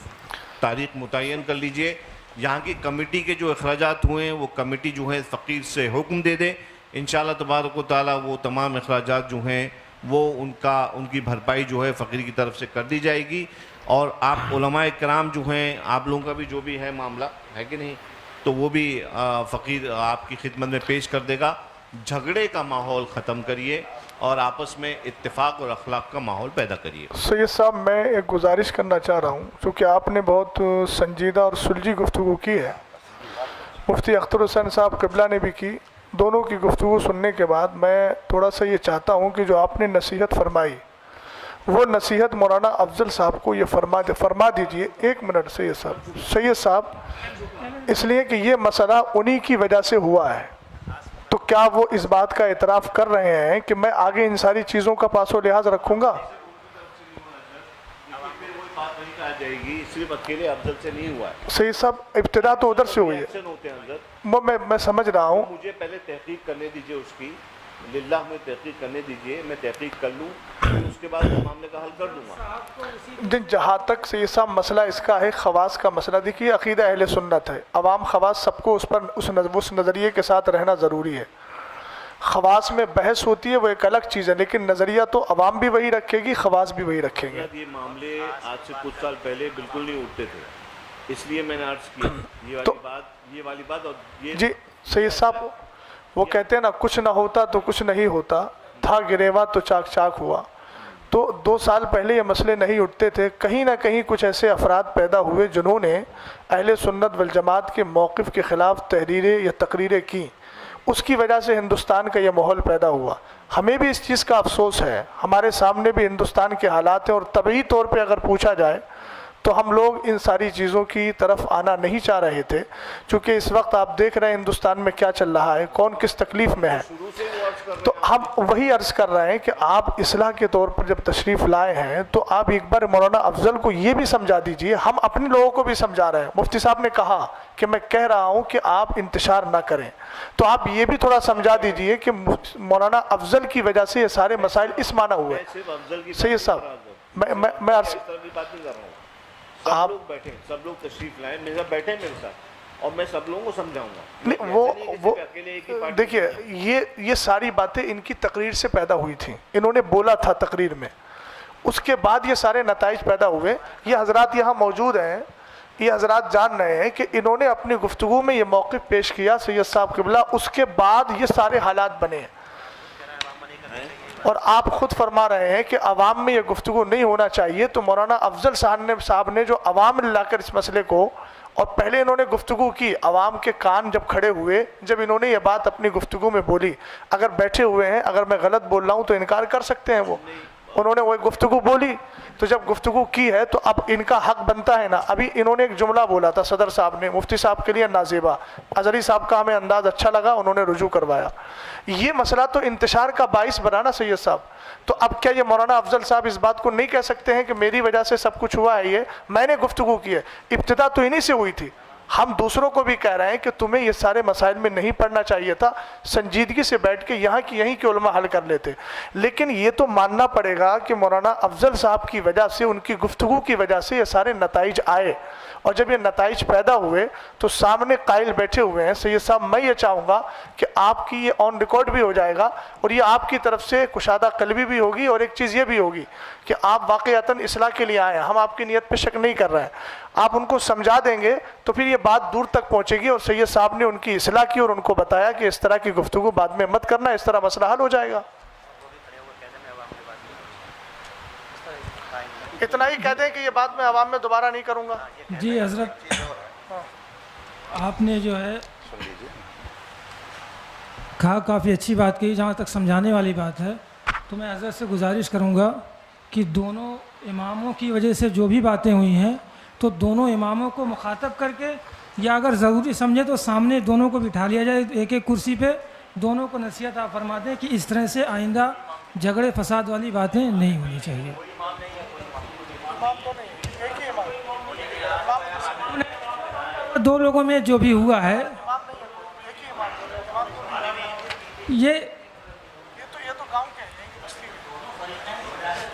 تاریخ متعین کر لیجئے. یہاں کی کمیٹی کے جو اخراجات ہوئے ہیں وہ کمیٹی جو ہے فقیر سے حکم دے دے، انشاءاللہ تبارک و تعالیٰ وہ تمام اخراجات جو ہیں وہ ان کی بھرپائی جو ہے فقیر کی طرف سے کر دی جائے گی. اور آپ علماء کرام جو ہیں آپ لوگوں کا بھی جو بھی ہے معاملہ ہے کہ نہیں تو وہ بھی فقیر آپ کی خدمت میں پیش کر دے گا. جھگڑے کا ماحول ختم کریے اور آپس میں اتفاق اور اخلاق کا ماحول پیدا کریے. سید صاحب میں ایک گزارش کرنا چاہ رہا ہوں، چونکہ آپ نے بہت سنجیدہ اور سلجھی گفتگو کی ہے، مفتی اختر حسین صاحب قبلہ نے بھی کی. دونوں کی گفتگو سننے کے بعد میں تھوڑا سا یہ چاہتا ہوں کہ جو آپ نے نصیحت فرمائی وہ نصیحت مولانا افضل صاحب کو یہ فرما دیجئے. 1 منٹ سید صاحب اس لیے کہ یہ مسئلہ انہی کی وجہ سے ہوا ہے، تو کیا وہ اس بات کا اعتراف کر رہے ہیں کہ میں آگے ان ساری چیزوں کا پاس و لحاظ رکھوں گا؟ جائے گی صرف اکیلے افضل سے نہیں ہوا ہے سید صاحب، ابتدا تو ادھر سے ہوئی ہے، میں سمجھ رہا ہوں. مجھے پہلے تحقیق کرنے دیجئے اس کی، للہ میں تحقیق کرنے دیجئے، میں تحقیق کر لوں اس کے بعد معاملے کا حل کر دوں گا. جہاں تک سید صاحب مسئلہ اس کا ہے خواص کا مسئلہ، دیکھیے عقیدہ اہل سنت ہے، عوام خواص سب کو اس نظریے کے ساتھ رہنا ضروری ہے. خواص میں بحث ہوتی ہے وہ ایک الگ چیز ہے، لیکن نظریہ تو عوام بھی وہی رکھے گی، خواص بھی وہی رکھیں گے. یہ معاملے آج سے کچھ سال پہلے بالکل نہیں اٹھتے تھے، اس لیے میں نے عرض کیا یہ والی بات. اور جی سید صاحب وہ کہتے ہیں نا کچھ نہ ہوتا تو کچھ نہیں ہوتا، تھا گریوا تو چاک چاک ہوا. تو 2 سال پہلے یہ مسئلے نہیں اٹھتے تھے، کہیں نہ کہیں کچھ ایسے افراد پیدا ہوئے جنہوں نے اہل سنت والجماعت کے موقف کے خلاف تحریریں یا تقریریں کی، اس کی وجہ سے ہندوستان کا یہ ماحول پیدا ہوا. ہمیں بھی اس چیز کا افسوس ہے، ہمارے سامنے بھی ہندوستان کے حالات ہیں، اور طبعی طور پہ اگر پوچھا جائے تو ہم لوگ ان ساری چیزوں کی طرف آنا نہیں چاہ رہے تھے، چونکہ اس وقت آپ دیکھ رہے ہیں ہندوستان میں کیا چل رہا ہے، کون کس تکلیف میں ہے. تو ہم وہی عرض کر رہے ہیں کہ آپ اصلاح کے طور پر جب تشریف لائے ہیں تو آپ ایک بار مولانا افضل کو یہ بھی سمجھا دیجئے، ہم اپنے لوگوں کو بھی سمجھا رہے ہیں. مفتی صاحب نے کہا کہ میں کہہ رہا ہوں کہ آپ انتشار نہ کریں، تو آپ یہ بھی تھوڑا سمجھا دیجئے کہ مولانا افضل کی وجہ سے یہ سارے مسائل اس معنی ہوئے. سید صاحب میں عرض آپ لوگ بیٹھیں، سب لوگ تشریف لائیں، میرے ساتھ بیٹھیں میرے ساتھ، اور میں سب لوگوں کو سمجھاؤں گا. نہیں وہ دیکھیے یہ ساری باتیں ان کی تقریر سے پیدا ہوئی تھیں، انہوں نے بولا تھا تقریر میں، اس کے بعد یہ سارے نتائج پیدا ہوئے. یہ حضرات یہاں موجود ہیں، یہ حضرات جان رہے ہیں کہ انہوں نے اپنی گفتگو میں یہ موقف پیش کیا سید صاحب قبلہ، اس کے بعد یہ سارے حالات بنے ہیں. اور آپ خود فرما رہے ہیں کہ عوام میں یہ گفتگو نہیں ہونا چاہیے. تو مولانا افضل صاحب نے جو عوام لا کر اس مسئلے کو، اور پہلے انہوں نے گفتگو کی، عوام کے کان جب کھڑے ہوئے، جب انہوں نے یہ بات اپنی گفتگو میں بولی، اگر بیٹھے ہوئے ہیں اگر میں غلط بول رہا ہوں تو انکار کر سکتے ہیں، وہ انہوں نے وہ گفتگو بولی. تو جب گفتگو کی ہے تو اب ان کا حق بنتا ہے نا. ابھی انہوں نے ایک جملہ بولا تھا صدر صاحب نے مفتی صاحب کے لیے نازیبا، اظہری صاحب کا ہمیں انداز اچھا لگا، انہوں نے رجوع کروایا. یہ مسئلہ تو انتشار کا باعث بنا نا سید صاحب. تو اب کیا یہ مولانا افضل صاحب اس بات کو نہیں کہہ سکتے ہیں کہ میری وجہ سے سب کچھ ہوا ہے؟ یہ میں نے گفتگو کی ہے، ابتدا تو انہی سے ہوئی تھی. ہم دوسروں کو بھی کہہ رہے ہیں کہ تمہیں یہ سارے مسائل میں نہیں پڑھنا چاہیے تھا، سنجیدگی سے بیٹھ کے یہاں کی یہیں کے علماء حل کر لیتے. لیکن یہ تو ماننا پڑے گا کہ مولانا افضل صاحب کی وجہ سے، ان کی گفتگو کی وجہ سے یہ سارے نتائج آئے، اور جب یہ نتائج پیدا ہوئے تو سامنے قائل بیٹھے ہوئے ہیں. سید صاحب میں یہ چاہوں گا کہ آپ کی یہ آن ریکارڈ بھی ہو جائے گا، اور یہ آپ کی طرف سے کشادہ قلبی بھی ہوگی، اور ایک چیز یہ بھی ہوگی کہ آپ واقعتاً اصلاح کے لیے آئے ہیں. ہم آپ کی نیت پہ شک نہیں کر رہے ہیں. آپ ان کو سمجھا دیں گے تو پھر یہ بات دور تک پہنچے گی، اور سید صاحب نے ان کی اصلاح کی اور ان کو بتایا کہ اس طرح کی گفتگو بعد میں مت کرنا، اس طرح مسئلہ حل ہو جائے گا. اتنا ہی کہہ دیں کہ یہ بات میں عوام میں دوبارہ نہیں کروں گا. جی حضرت، آپ نے جو ہے کہا، کافی اچھی بات کہی. جہاں تک سمجھانے والی بات ہے تو میں حضرت سے گزارش کروں گا کہ دونوں اماموں کی وجہ سے جو بھی باتیں ہوئی ہیں تو دونوں اماموں کو مخاطب کر کے، یا اگر ضروری سمجھے تو سامنے دونوں کو بٹھا لیا جائے ایک ایک کرسی پہ، دونوں کو نصیحت آپ فرما دیں کہ اس طرح سے آئندہ جھگڑے فساد والی باتیں نہیں ہونی چاہیے. دو لوگوں میں جو بھی ہوا ہے یہ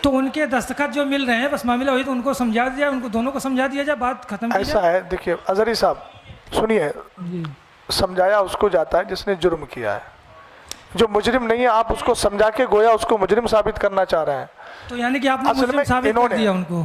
تو ان کے دستخط جو مل رہے ہیں، بس معاملہ ہوئی تو ان کو سمجھا دیا، ان کو دونوں کو سمجھا دیا جائے، بات ختم کی ایسا ہے. دیکھیے اظہری صاحب سنیے، سمجھایا اس کو جاتا ہے جس نے جرم کیا ہے. جو مجرم نہیں ہے آپ اس کو سمجھا کے گویا اس کو مجرم ثابت کرنا چاہ رہے ہیں. تو یعنی کہ آپ نے مجرم ثابت کر دیا ان کو.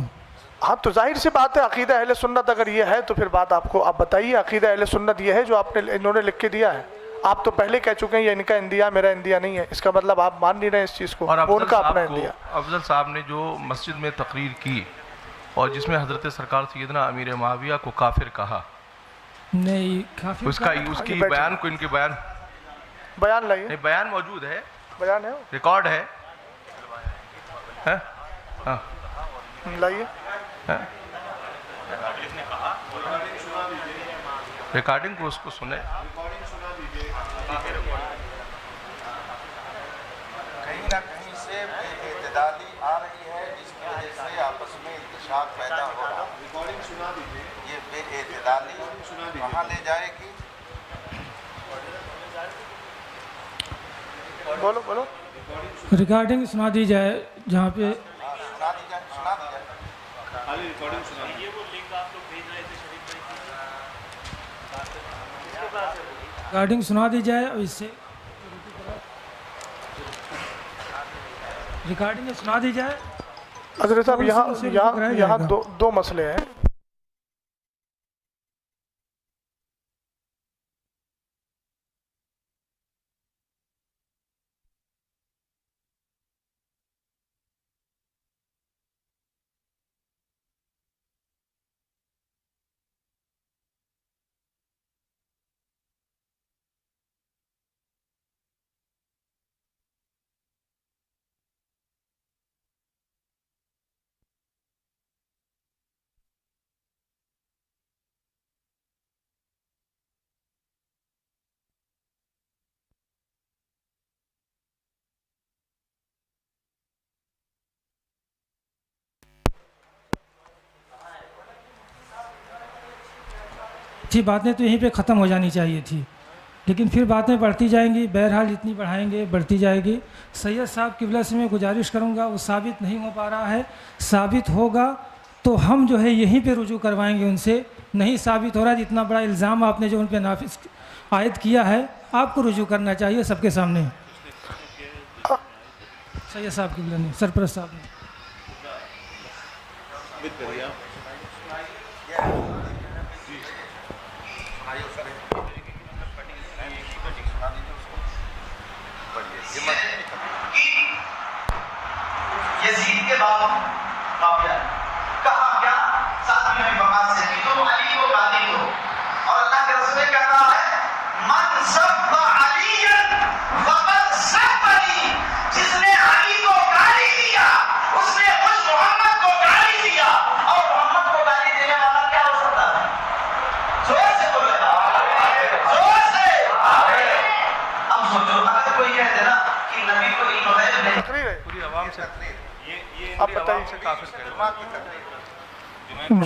ہاں تو ظاہر سی بات ہے، عقیدہ اہل سنت اگر یہ ہے تو پھر بات آپ کو آپ بتائیے. عقیدہ اہل سنت یہ ہے جو انہوں نے لکھ کے دیا ہے. آپ تو پہلے کہہ چکے ہیں یہ ان کا اندیا میرا اندیا نہیں ہے. اس کا مطلب آپ مان نہیں رہے اس چیز کو، اور ان کا اپنا اندیا. افضل صاحب نے جو مسجد میں تقریر کی اور جس میں حضرت سرکار سیدنا امیر معاویہ کو کافر کہا، نہیں کافر اس کی بیان کو، ان کے بیان لائیے. نہیں، بیان موجود ہے، بیان ہے، ریکارڈ ہے. ہاں لائیے. ریکارڈنگ کو اس کو سنیں. کہیں نہ کہیں سے بے اعتدالی آ رہی ہے جس کی وجہ سے آپس میں انتشار پیدا ہو رہا ہے. یہ بے اعتدالی کہاں لے جائے گی؟ بولو بولو. ریکارڈنگ سنا دی جائے جہاں پہ سنا دی جائے. ریکارڈنگ سنا دی جائے، اور اس سے ریکارڈنگ سنا دی جائے. حضرت صاحب یہاں دو مسئلے ہیں. تھی باتیں تو یہیں پہ ختم ہو جانی چاہیے تھی، لیکن پھر باتیں بڑھتی جائیں گی. بہرحال جتنی بڑھائیں گے بڑھتی جائے گی. سید صاحب قبلہ سے میں گزارش کروں گا، وہ ثابت نہیں ہو پا رہا ہے. ثابت ہوگا تو ہم جو ہے یہیں پہ رجوع کروائیں گے ان سے. نہیں ثابت ہو رہا ہے، اتنا بڑا الزام آپ نے جو ان پہ نافذ عائد کیا ہے، آپ کو رجوع کرنا چاہیے سب کے سامنے. سید صاحب قبلہ نے، سرپرست صاحب نے. یزید کے بعد معاویہ کہا کیا ساتھ میں بقا سے کہ تم علی کو قاضی ہو، اور اللہ کے رسول کہہ رہا ہے من سب علی فقد سبنی، جس نے علی کو گالی دیا اس نے خود محمد کو گالی دیا. اور محمد کو گالی دینے والا کیا ہو سکتا ہے؟ زور سے بولے گا، زور سے. اب سوچو اگر کوئی کہہ دے نا کہ نبی کو علم غیب نہیں، پوری عوام سے آپ بتائیے.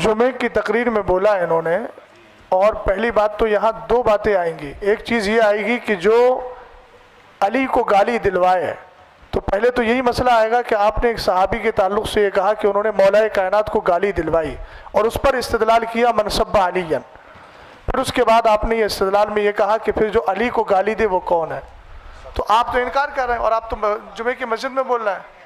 جمعے کی تقریر میں بولا انہوں نے اور پہلی بات تو یہاں دو باتیں آئیں گی. ایک چیز یہ آئے گی کہ جو علی کو گالی دلوائے، تو پہلے تو یہی مسئلہ آئے گا کہ آپ نے ایک صحابی کے تعلق سے یہ کہا کہ انہوں نے مولا کائنات کو گالی دلوائی اور اس پر استدلال کیا من سب علی. پھر اس کے بعد آپ نے یہ استدلال میں یہ کہا کہ پھر جو علی کو گالی دے وہ کون ہے. تو آپ تو انکار کر رہے ہیں اور آپ تو جمعے کی مسجد میں بول رہے ہیں.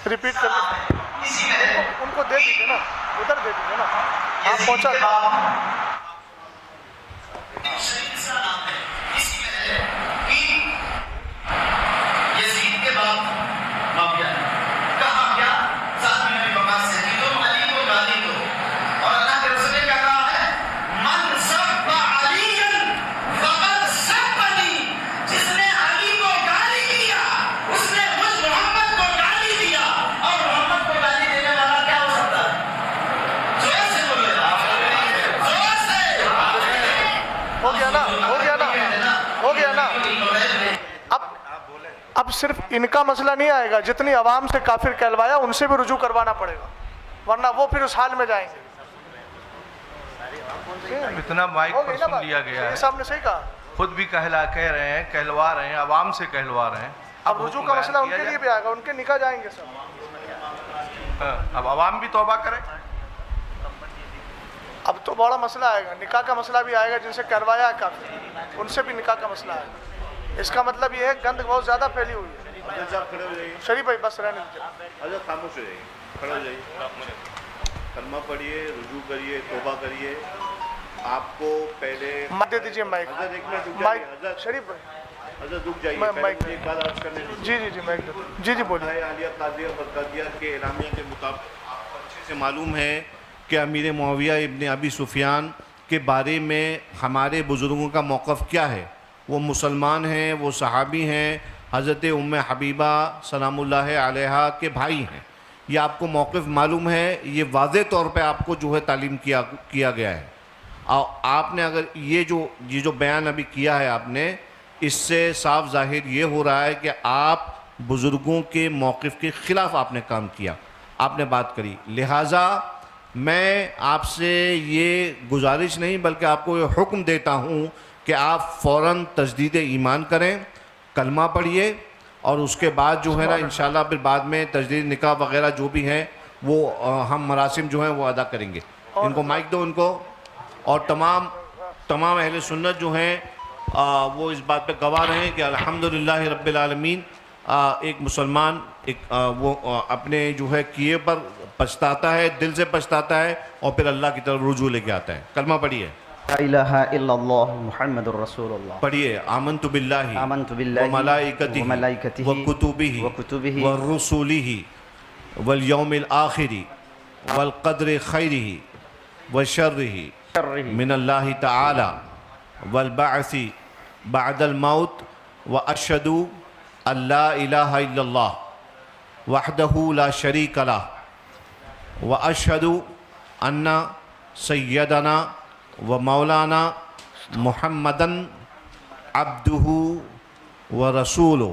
ریپیٹ کر ان کو دے دیجیے نا، ادھر دے دیجیے نا، آپ پہنچا یزید کے بعد معاویہ کہا کیا ساتھ میں نبی وقاص سے کہ تم علی کو گالی دو، اور اللہ کے رسول نے کیا کہا ہے من سب علیًا فقد سبنی، جس نے علی کو گالی دیا اس نے مجھ محمد کو گالی دیا. اور محمد کو گالی دینے والا کیا ہو سکتا ہے؟ زور سے بولے، زور سے. ہو گیا نا، ہو گیا نا، ہو گیا نا. اب صرف ان کا مسئلہ نہیں آئے گا، جتنی عوام سے کافر کہلوایا ان سے بھی رجوع کروانا پڑے گا، ورنہ وہ پھر اس حال میں جائیں گے. اتنا مائک پر سن لیا گیا ہے، یہ صاحب نے صحیح کہا، خود بھی کہہ رہے ہیں، کہلوا رہے ہیں، عوام سے کہلوا رہے ہیں. اب رجوع کا مسئلہ ان کے لیے بھی آئے گا، ان کے نکاح جائیں گے سب. اب عوام بھی توبہ کرے. اب تو بڑا مسئلہ آئے گا، نکاح کا مسئلہ بھی آئے گا، جن سے کروایا ہے کافر ان سے بھی نکاح کا مسئلہ آئے گا. اس کا مطلب یہ ہے گند بہت زیادہ پھیلی ہوئی ہے. شریف بھائی بس رہنے دیجیے. حضرت خاموش ہو جائیے، کھڑے ہو جائیے، کلمہ پڑھیے، رجوع کریے، توبہ کریے. آپ کو پہلے مائک دے دیجیے. مائک حضرت ایک منٹ رک جائیے. حضرت شریف بھائی حضرت رک جائیے، مائک پہلے ایک بات عرض کرنے دیجیے. جی مائک دے دیجیے. جی بولیے. عالیہ قاضیہ برکاتیہ کے اعلامیہ کے مطابق آپ کو اچھے سے معلوم ہے کہ امیر معاویہ ابن ابی سفیان کے بارے میں ہمارے بزرگوں کا موقف کیا ہے. وہ مسلمان ہیں، وہ صحابی ہیں، حضرت ام حبیبہ سلام اللہ علیہا کے بھائی ہیں. یہ آپ کو موقف معلوم ہے، یہ واضح طور پہ آپ کو جو ہے تعلیم کیا گیا ہے. اور آپ نے اگر یہ جو بیان ابھی کیا ہے آپ نے، اس سے صاف ظاہر یہ ہو رہا ہے کہ آپ بزرگوں کے موقف کے خلاف آپ نے کام کیا، آپ نے بات کری. لہٰذا میں آپ سے یہ گزارش نہیں بلکہ آپ کو یہ حکم دیتا ہوں کہ آپ فوراً تجدید ایمان کریں، کلمہ پڑھیے، اور اس کے بعد جو ہے نا انشاءاللہ پھر بعد میں تجدید نکاح وغیرہ جو بھی ہیں وہ ہم مراسم جو ہیں وہ ادا کریں گے. ان کو مائک دو ان کو. اور تمام اہل سنت جو ہیں وہ اس بات پہ گواہ رہے ہیں کہ الحمدللہ رب العالمین ایک مسلمان وہ اپنے جو ہے کیے پر پچھتاتا ہے، دل سے پچھتاتا ہے اور پھر اللہ کی طرف رجوع لے کے آتا ہے. کلمہ پڑھیے. لا الہ الا اللہ محمد الرسول اللہ. پڑھیے. آمنت باللہ وملائکتہ وکتبہ ورسولہ والیوم الآخر والقدر خیرہ وشرہ من اللہ تعالی والبعث بعد الموت واشہد ان لا الہ الا اللہ وحدہ لا شریک لہ واشہد ان سیدنا و مولانا محمدن عبدہ و رسولہ.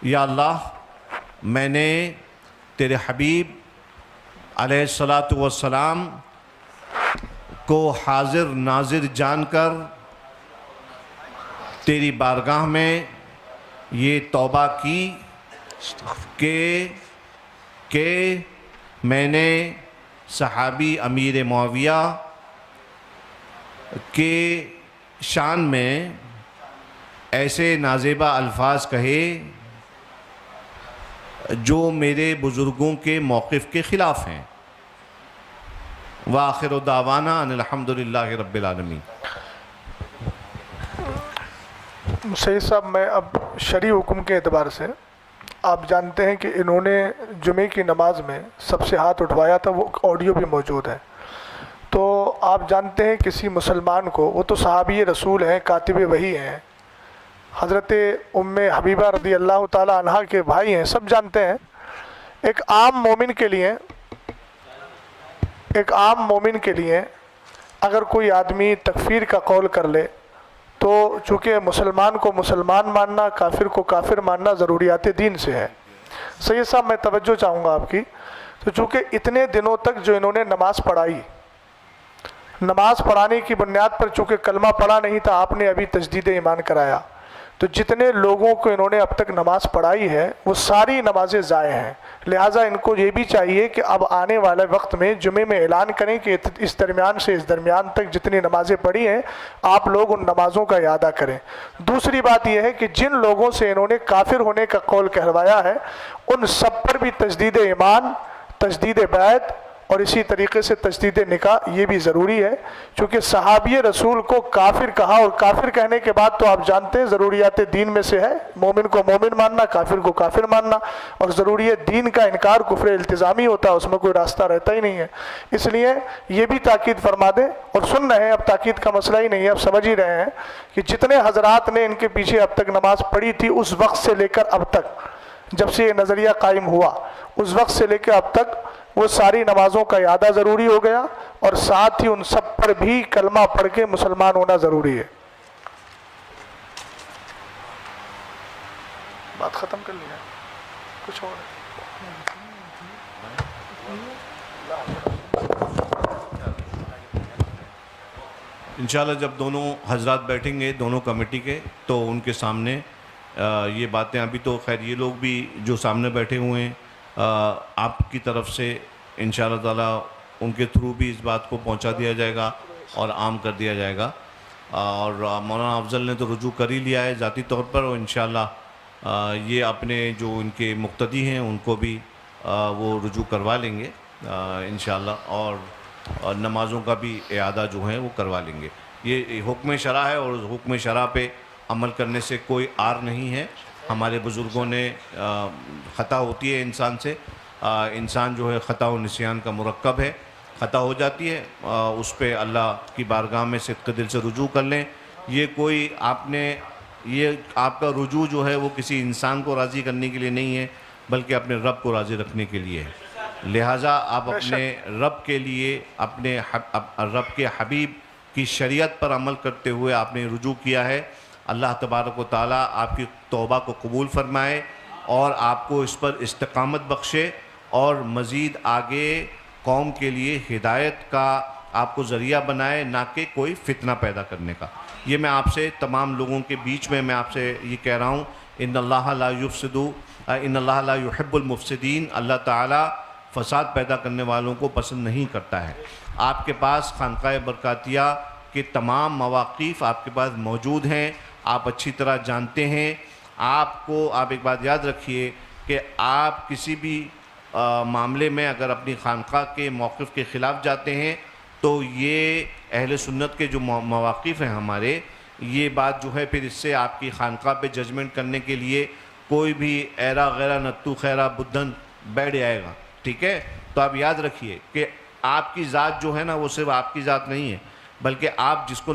یا اللہ، میں نے تیرے حبیب علیہ الصلاۃ والسلام کو حاضر ناظر جان کر تیری بارگاہ میں یہ توبہ کی کہ میں نے صحابی امیر معاویہ کے شان میں ایسے نازیبہ الفاظ کہے جو میرے بزرگوں کے موقف کے خلاف ہیں. وآخر دعوانا ان الحمدللہ رب العالمین. سید صاحب، میں اب شرعی حکم کے اعتبار سے، آپ جانتے ہیں کہ انہوں نے جمعے کی نماز میں سب سے ہاتھ اٹھوایا تھا، وہ آڈیو بھی موجود ہے. تو آپ جانتے ہیں کسی مسلمان کو، وہ تو صحابی رسول ہیں، کاتب وحی ہیں، حضرت ام حبیبہ رضی اللہ تعالی عنہ کے بھائی ہیں، سب جانتے ہیں. ایک عام مومن کے لیے اگر کوئی آدمی تکفیر کا قول کر لے تو چونکہ مسلمان کو مسلمان ماننا، کافر کو کافر ماننا ضروریات دین سے ہے. سید صاحب، میں توجہ چاہوں گا آپ کی. تو چونکہ اتنے دنوں تک جو انہوں نے نماز پڑھائی، نماز پڑھانے کی بنیاد پر چونکہ کلمہ پڑھا نہیں تھا، آپ نے ابھی تجدید ایمان کرایا، تو جتنے لوگوں کو انہوں نے اب تک نماز پڑھائی ہے وہ ساری نمازیں ضائع ہیں۔ لہٰذا ان کو یہ بھی چاہیے کہ اب آنے والے وقت میں جمعے میں اعلان کریں کہ اس درمیان سے اس درمیان تک جتنی نمازیں پڑھی ہیں آپ لوگ ان نمازوں کا اعادہ کریں۔ دوسری بات یہ ہے کہ جن لوگوں سے انہوں نے کافر ہونے کا قول کہلوایا ہے ان سب پر بھی تجدید ایمان، تجدید بیعت اور اسی طریقے سے تجدید نکاح یہ بھی ضروری ہے، چونکہ صحابی رسول کو کافر کہا، اور کافر کہنے کے بعد تو آپ جانتے ہیں ضروریات دین میں سے ہے مومن کو مومن ماننا، کافر کو کافر ماننا، اور ضروریات دین کا انکار کفر التزامی ہوتا ہے، اس میں کوئی راستہ رہتا ہی نہیں ہے۔ اس لیے یہ بھی تاکید فرما دیں، اور سن رہے ہیں، اب تاکید کا مسئلہ ہی نہیں ہے، اب سمجھ ہی رہے ہیں کہ جتنے حضرات نے ان کے پیچھے اب تک نماز پڑھی تھی اس وقت سے لے کر اب تک، جب سے یہ نظریہ قائم ہوا اس وقت سے لے کے اب تک وہ ساری نمازوں کا اعادہ ضروری ہو گیا، اور ساتھ ہی ان سب پر بھی کلمہ پڑھ کے مسلمان ہونا ضروری ہے۔ بات ختم کر لیا، کچھ اور انشاءاللہ جب دونوں حضرات بیٹھیں گے دونوں کمیٹی کے تو ان کے سامنے یہ باتیں، ابھی تو خیر یہ لوگ بھی جو سامنے بیٹھے ہوئے ہیں آپ کی طرف سے انشاءاللہ تعالیٰ ان کے تھرو بھی اس بات کو پہنچا دیا جائے گا اور عام کر دیا جائے گا، اور مولانا افضل نے تو رجوع کر ہی لیا ہے ذاتی طور پر، اور انشاءاللہ یہ اپنے جو ان کے مقتدی ہیں ان کو بھی وہ رجوع کروا لیں گے انشاءاللہ، اور نمازوں کا بھی اعادہ جو ہے وہ کروا لیں گے۔ یہ حکم شرع ہے، اور حکم شرع پہ عمل کرنے سے کوئی عار نہیں ہے۔ ہمارے بزرگوں نے خطا ہوتی ہے انسان سے، انسان جو ہے خطا و نسیان کا مرکب ہے، خطا ہو جاتی ہے، اس پہ اللہ کی بارگاہ میں صدق دل سے رجوع کر لیں۔ یہ کوئی آپ کا رجوع جو ہے وہ کسی انسان کو راضی کرنے کے لیے نہیں ہے، بلکہ اپنے رب کو راضی رکھنے کے لیے ہے۔ لہٰذا آپ اپنے رب کے لیے، اپنے رب کے حبیب کی شریعت پر عمل کرتے ہوئے آپ نے رجوع کیا ہے۔ اللہ تبارک و تعالیٰ آپ کی توبہ کو قبول فرمائے اور آپ کو اس پر استقامت بخشے، اور مزید آگے قوم کے لیے ہدایت کا آپ کو ذریعہ بنائے، نہ کہ کوئی فتنہ پیدا کرنے کا۔ یہ میں آپ سے تمام لوگوں کے بیچ میں آپ سے یہ کہہ رہا ہوں، ان اللہ لا يحب المفسدین، اللہ تعالیٰ فساد پیدا کرنے والوں کو پسند نہیں کرتا ہے۔ آپ کے پاس خانقاہ برکاتیہ کے تمام مواقف آپ کے پاس موجود ہیں، آپ اچھی طرح جانتے ہیں۔ آپ ایک بات یاد رکھیے کہ آپ کسی بھی معاملے میں اگر اپنی خانقاہ کے موقف کے خلاف جاتے ہیں تو یہ اہل سنت کے جو مواقف ہیں ہمارے، یہ بات جو ہے پھر اس سے آپ کی خانقاہ پہ ججمنٹ کرنے کے لیے کوئی بھی ایرا غیرہ نتو خیرہ بدھن بیٹھ جائے گا، ٹھیک ہے؟ تو آپ یاد رکھیے کہ آپ کی ذات جو ہے نا وہ صرف آپ کی ذات نہیں ہے، بلکہ آپ جس کو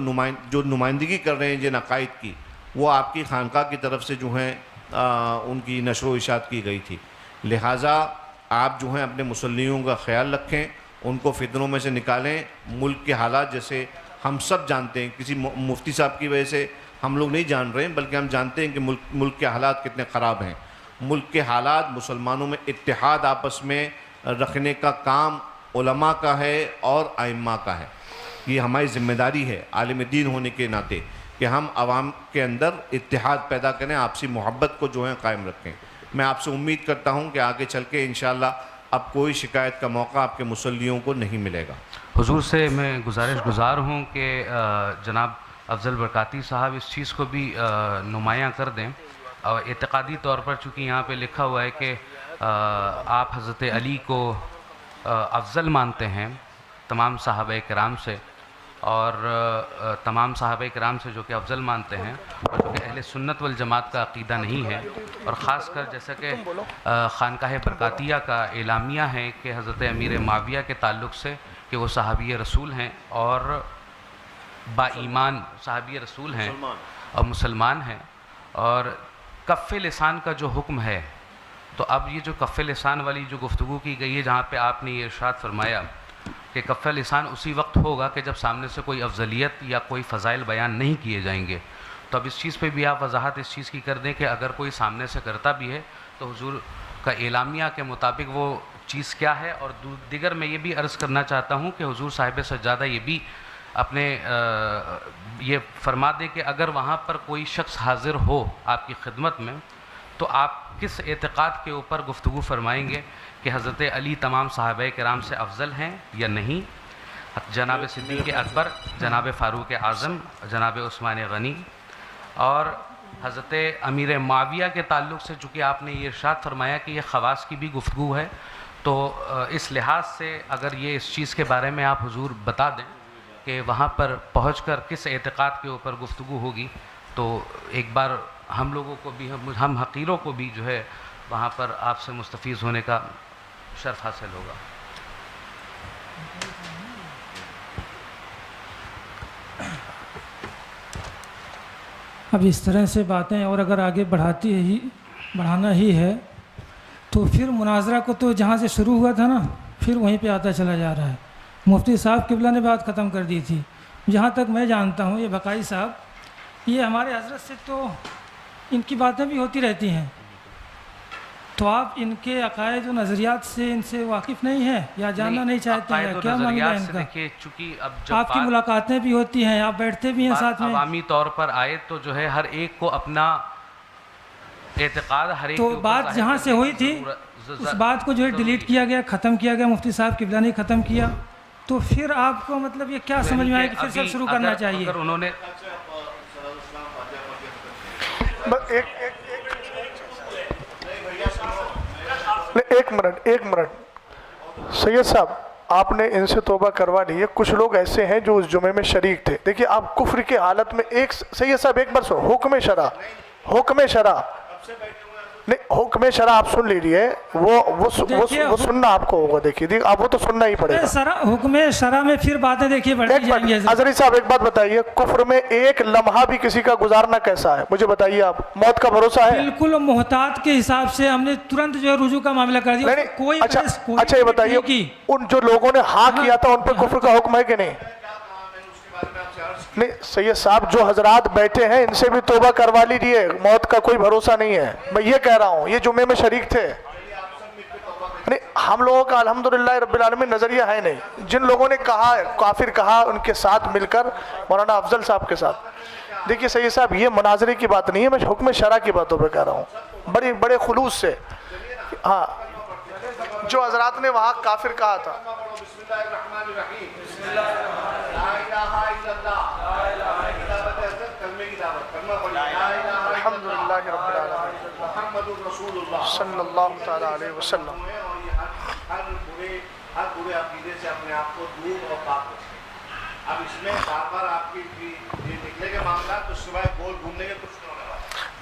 جو نمائندگی کر رہے ہیں جن عقائد کی، وہ آپ کی خانقاہ کی طرف سے جو ہیں ان کی نشر و اشاعت کی گئی تھی۔ لہٰذا آپ جو ہیں اپنے مسلیوں کا خیال رکھیں، ان کو فتنوں میں سے نکالیں۔ ملک کے حالات جیسے ہم سب جانتے ہیں، کسی مفتی صاحب کی وجہ سے ہم لوگ نہیں جان رہے ہیں، بلکہ ہم جانتے ہیں کہ ملک کے حالات کتنے خراب ہیں۔ ملک کے حالات، مسلمانوں میں اتحاد آپس میں رکھنے کا کام علماء کا ہے اور ائمہ کا ہے۔ یہ ہماری ذمہ داری ہے عالم دین ہونے کے ناطے کہ ہم عوام کے اندر اتحاد پیدا کریں، آپسی محبت کو جو ہے قائم رکھیں۔ میں آپ سے امید کرتا ہوں کہ آگے چل کے انشاءاللہ اب کوئی شکایت کا موقع آپ کے مسلیوں کو نہیں ملے گا۔ حضور سے میں گزار ہوں کہ جناب افضل برکاتی صاحب اس چیز کو بھی نمایاں کر دیں، اور اعتقادی طور پر چونکہ یہاں پہ لکھا ہوا ہے کہ آپ حضرت علی کو افضل مانتے ہیں تمام صحابہ کرام سے، اور تمام صحابہ کرام سے جو کہ افضل مانتے ہیں، اور جو کہ اہل سنت والجماعت کا عقیدہ نہیں ہے، اور خاص کر جیسا کہ خانقاہ برکاتیہ کا اعلامیہ ہے کہ حضرت امیر معاویہ کے تعلق سے کہ وہ صحابی رسول ہیں اور با ایمان صحابی رسول ہیں اور مسلمان ہیں، اور کف لسان کا جو حکم ہے، تو اب یہ جو کف لسان والی جو گفتگو کی گئی ہے جہاں پہ آپ نے یہ ارشاد فرمایا کہ کف لسان اسی وقت ہوگا کہ جب سامنے سے کوئی افضلیت یا کوئی فضائل بیان نہیں کیے جائیں گے، تو اب اس چیز پہ بھی آپ وضاحت اس چیز کی کر دیں کہ اگر کوئی سامنے سے کرتا بھی ہے تو حضور کا اعلامیہ کے مطابق وہ چیز کیا ہے. اور دیگر میں یہ بھی عرض کرنا چاہتا ہوں کہ حضور صاحب سجادہ یہ بھی اپنے یہ فرما دیں کہ اگر وہاں پر کوئی شخص حاضر ہو آپ کی خدمت میں تو آپ کس اعتقاد کے اوپر گفتگو فرمائیں گے کہ حضرت علی تمام صحابہ کرام سے افضل ہیں یا نہیں؟ جناب صدیق اکبر، جناب فاروق اعظم، جناب عثمان غنی اور حضرت امیر معاویہ کے تعلق سے چونکہ آپ نے یہ ارشاد فرمایا کہ یہ خواص کی بھی گفتگو ہے، تو اس لحاظ سے اگر یہ اس چیز کے بارے میں آپ حضور بتا دیں کہ وہاں پر پہنچ کر کس اعتقاد کے اوپر گفتگو ہوگی، تو ایک بار ہم لوگوں کو بھی، ہم حقیروں کو بھی جو ہے وہاں پر آپ سے مستفیض ہونے کا شرف حاصل ہوگا. اب اس طرح سے باتیں اور اگر آگے بڑھانا ہی ہے تو پھر مناظرہ کو تو جہاں سے شروع ہوا تھا نا پھر وہیں پہ آتا چلا جا رہا ہے. مفتی صاحب قبلہ نے بات ختم کر دی تھی. جہاں تک میں جانتا ہوں یہ بقائی صاحب یہ ہمارے حضرت سے تو ان کی باتیں بھی ہوتی رہتی ہیں، تو آپ ان کے عقائد و نظریات سے ان سے واقف نہیں ہیں یا جاننا نہیں چاہتے ہیں یا کیا معاملہ ہے ان کا؟ دیکھیے چونکہ اب جب آپ کی ملاقاتیں بھی ہوتی ہیں، آپ بیٹھتے بھی ہیں ساتھ میں، عوامی طور پر آئے تو جو ہے ہر ایک کو اپنا اعتقاد ہر ایک تو بات جہاں سے ہوئی تھی اس بات کو جو ہے ڈیلیٹ کیا گیا، ختم کیا گیا، مفتی صاحب قبلہ نے ختم کیا، تو پھر آپ کو مطلب یہ کیا سمجھ میں آئے کہ پھر سب شروع کرنا چاہیے؟ اگر انہوں نے ایک منٹ سید صاحب، آپ نے ان سے توبہ کروا لی ہے. کچھ لوگ ایسے ہیں جو اس جمعے میں شریک تھے. دیکھیے آپ کفر کی حالت میں سید صاحب ایک بار سو حکم شرع نہیں، حکم شرع آپ سن لیجیے، وہ سننا آپ کو ہوگا. دیکھیے آپ وہ تو سننا ہی پڑے گا. حکم شرع میں پھر باتیں دیکھیے بڑھتی جائیں گی. حضرت صاحب ایک بات بتائیے، کفر میں ایک لمحہ بھی کسی کا گزارنا کیسا ہے؟ مجھے بتائیے، آپ موت کا بھروسہ ہے؟ بالکل محتاط کے حساب سے ہم نے ترنت جو ہے رجوع کا معاملہ کر دیا. کوئی اچھا یہ بتائیے، ان جو لوگوں نے ہاں کیا تھا ان پہ کفر کا حکم ہے کہ نہیں؟ نہیں سید صاحب، جو حضرات بیٹھے ہیں ان سے بھی توبہ کروا لیجیے، موت کا کوئی بھروسہ نہیں ہے. میں یہ کہہ رہا ہوں، یہ جمعے میں شریک تھے. نہیں، ہم لوگوں کا الحمدللہ رب العالمین نظریہ ہے نہیں. جن لوگوں نے کہا کافر کہا، ان کے ساتھ مل کر مولانا افضل صاحب کے ساتھ. دیکھیے سید صاحب، یہ مناظرے کی بات نہیں ہے، میں حکم شرع کی باتوں پہ کہہ رہا ہوں بڑے خلوص سے. ہاں، جو حضرات نے وہاں کافر کہا تھا. الحمدللہ رب العالمین محمد رسول اللہ صلی اللہ تعالی علیہ وسلم. ہر برے عقیدے سے اپنے آپ کو دور اور پاک رکھیں. اب اس میں بار بار آپ کی یہ نکلے گا معاملات تو سوائے گول گھومنے کے کچھ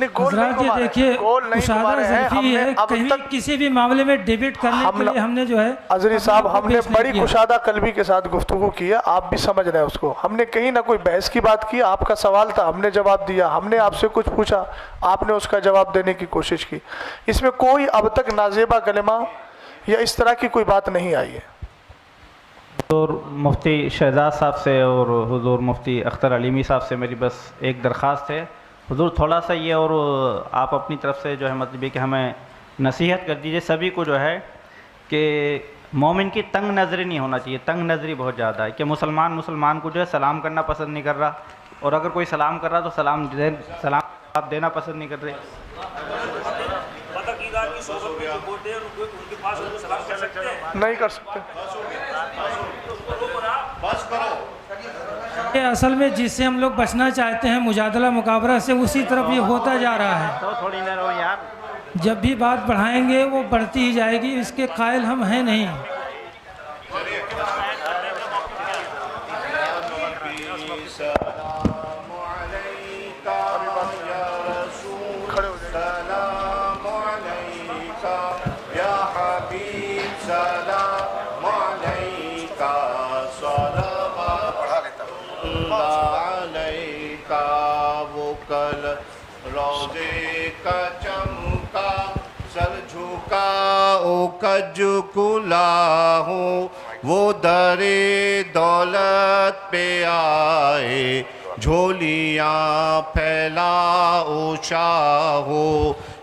حضرات یہ دیکھیے مشاہدہ ظرفی ہے، کہیں کسی بھی معاملے میں ڈیبیٹ کرنے کے لیے ہم نے جو ہے عزیز صاحب ہم نے بڑی کشادہ قلبی کے ساتھ گفتگو کی ہے. آپ بھی سمجھ رہے ہیں اس کو. ہم نے کہیں نہ کوئی بحث کی بات کی. آپ کا سوال تھا، ہم نے جواب دیا. ہم نے آپ سے کچھ پوچھا، آپ نے اس کا جواب دینے کی کوشش کی. اس میں کوئی اب تک نازیبہ کلمہ یا اس طرح کی کوئی بات نہیں آئی ہے. حضور مفتی شہزاد صاحب سے اور حضور مفتی اختر علیمی صاحب سے میری بس ایک درخواست ہے. حضور تھوڑا سا یہ، اور آپ اپنی طرف سے جو ہے مطلب یہ کہ ہمیں نصیحت کر دیجئے سبھی کو جو ہے کہ مومن کی تنگ نظری نہیں ہونا چاہیے. تنگ نظری بہت زیادہ ہے کہ مسلمان کو جو ہے سلام کرنا پسند نہیں کر رہا، اور اگر کوئی سلام کر رہا تو سلام آپ دینا پسند نہیں کر رہے. نہیں کر سکتے. اصل میں جس سے ہم لوگ بچنا چاہتے ہیں مجادلہ مقابلہ سے، اسی طرف یہ ہوتا جا رہا ہے. جب بھی بات بڑھائیں گے وہ بڑھتی ہی جائے گی، اس کے قائل ہم ہیں نہیں. کج کلا ہوں وہ در دولت پہ آئے، جھولیاں پھیلا او شاہو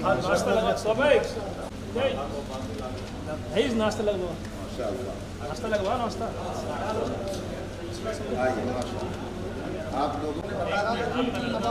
ناشتہ لگا صبح ناشتہ لگوا ناشتہ لگوا ناشتہ آپ لوگوں نے بتا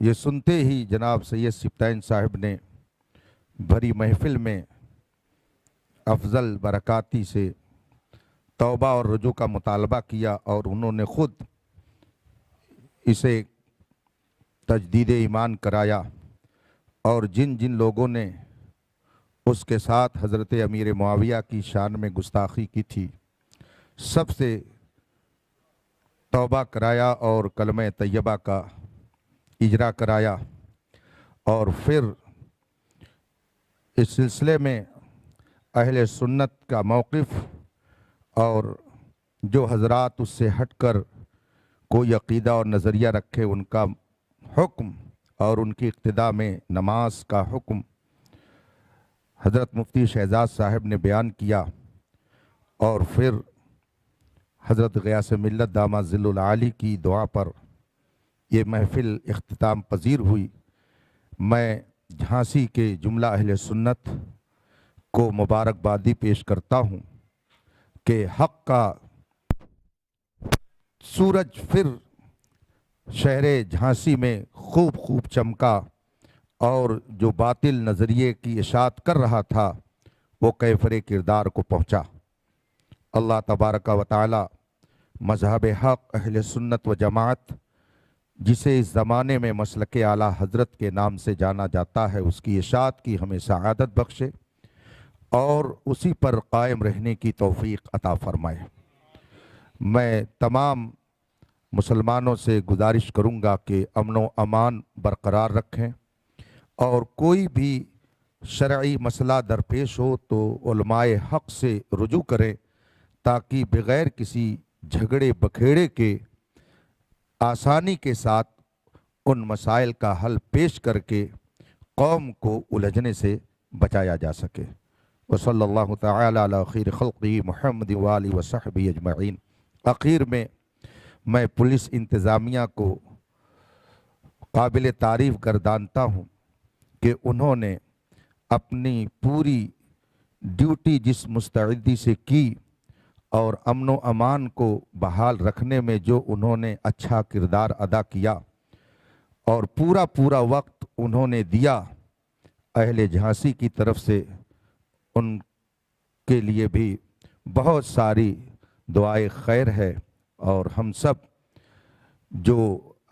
یہ سنتے ہی جناب سید سبطین صاحب نے بھری محفل میں افضل برکاتی سے توبہ اور رجوع کا مطالبہ کیا، اور انہوں نے خود اسے تجدید ایمان کرایا، اور جن جن لوگوں نے اس کے ساتھ حضرت امیر معاویہ کی شان میں گستاخی کی تھی سب سے توبہ کرایا اور کلمہ طیبہ کا اجرا کرایا، اور پھر اس سلسلے میں اہل سنت کا موقف اور جو حضرات اس سے ہٹ کر کوئی عقیدہ اور نظریہ رکھے ان کا حکم اور ان کی اقتداء میں نماز کا حکم حضرت مفتی شہزاد صاحب نے بیان کیا، اور پھر حضرت غیاث ملت دامہ ظل العالی کی دعا پر یہ محفل اختتام پذیر ہوئی۔ میں جھانسی کے جملہ اہل سنت کو مبارکبادی پیش کرتا ہوں کہ حق کا سورج پھر شہر جھانسی میں خوب چمکا، اور جو باطل نظریے کی اشاعت کر رہا تھا وہ کیفر کردار کو پہنچا۔ اللہ تبارک و تعالی مذہب حق اہل سنت و جماعت جسے اس زمانے میں مسلک اعلیٰ حضرت کے نام سے جانا جاتا ہے اس کی اشاعت کی ہمیں سعادت بخشے اور اسی پر قائم رہنے کی توفیق عطا فرمائے۔ میں تمام مسلمانوں سے گزارش کروں گا کہ امن و امان برقرار رکھیں، اور کوئی بھی شرعی مسئلہ درپیش ہو تو علماء حق سے رجوع کریں، تاکہ بغیر کسی جھگڑے بکھیڑے کے آسانی کے ساتھ ان مسائل کا حل پیش کر کے قوم کو الجھنے سے بچایا جا سکے۔ وصلی اللہ تعالی علی خیر خلقہ محمد وآلہ وصحبہ اجمعین۔ آخر میں پولیس انتظامیہ کو قابل تعریف گردانتا ہوں کہ انہوں نے اپنی پوری ڈیوٹی جس مستعدی سے کی اور امن و امان کو بحال رکھنے میں جو انہوں نے اچھا کردار ادا کیا اور پورا وقت انہوں نے دیا، اہل جھانسی کی طرف سے ان کے لیے بھی بہت ساری دعائے خیر ہے، اور ہم سب جو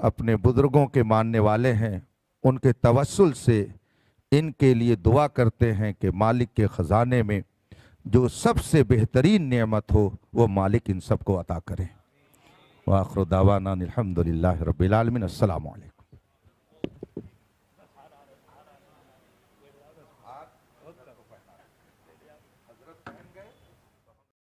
اپنے بزرگوں کے ماننے والے ہیں ان کے توسل سے ان کے لیے دعا کرتے ہیں کہ مالک کے خزانے میں جو سب سے بہترین نعمت ہو وہ مالک ان سب کو عطا کرے۔ وآخر دعوانا الحمدللہ رب العالمین۔ السلام علیکم۔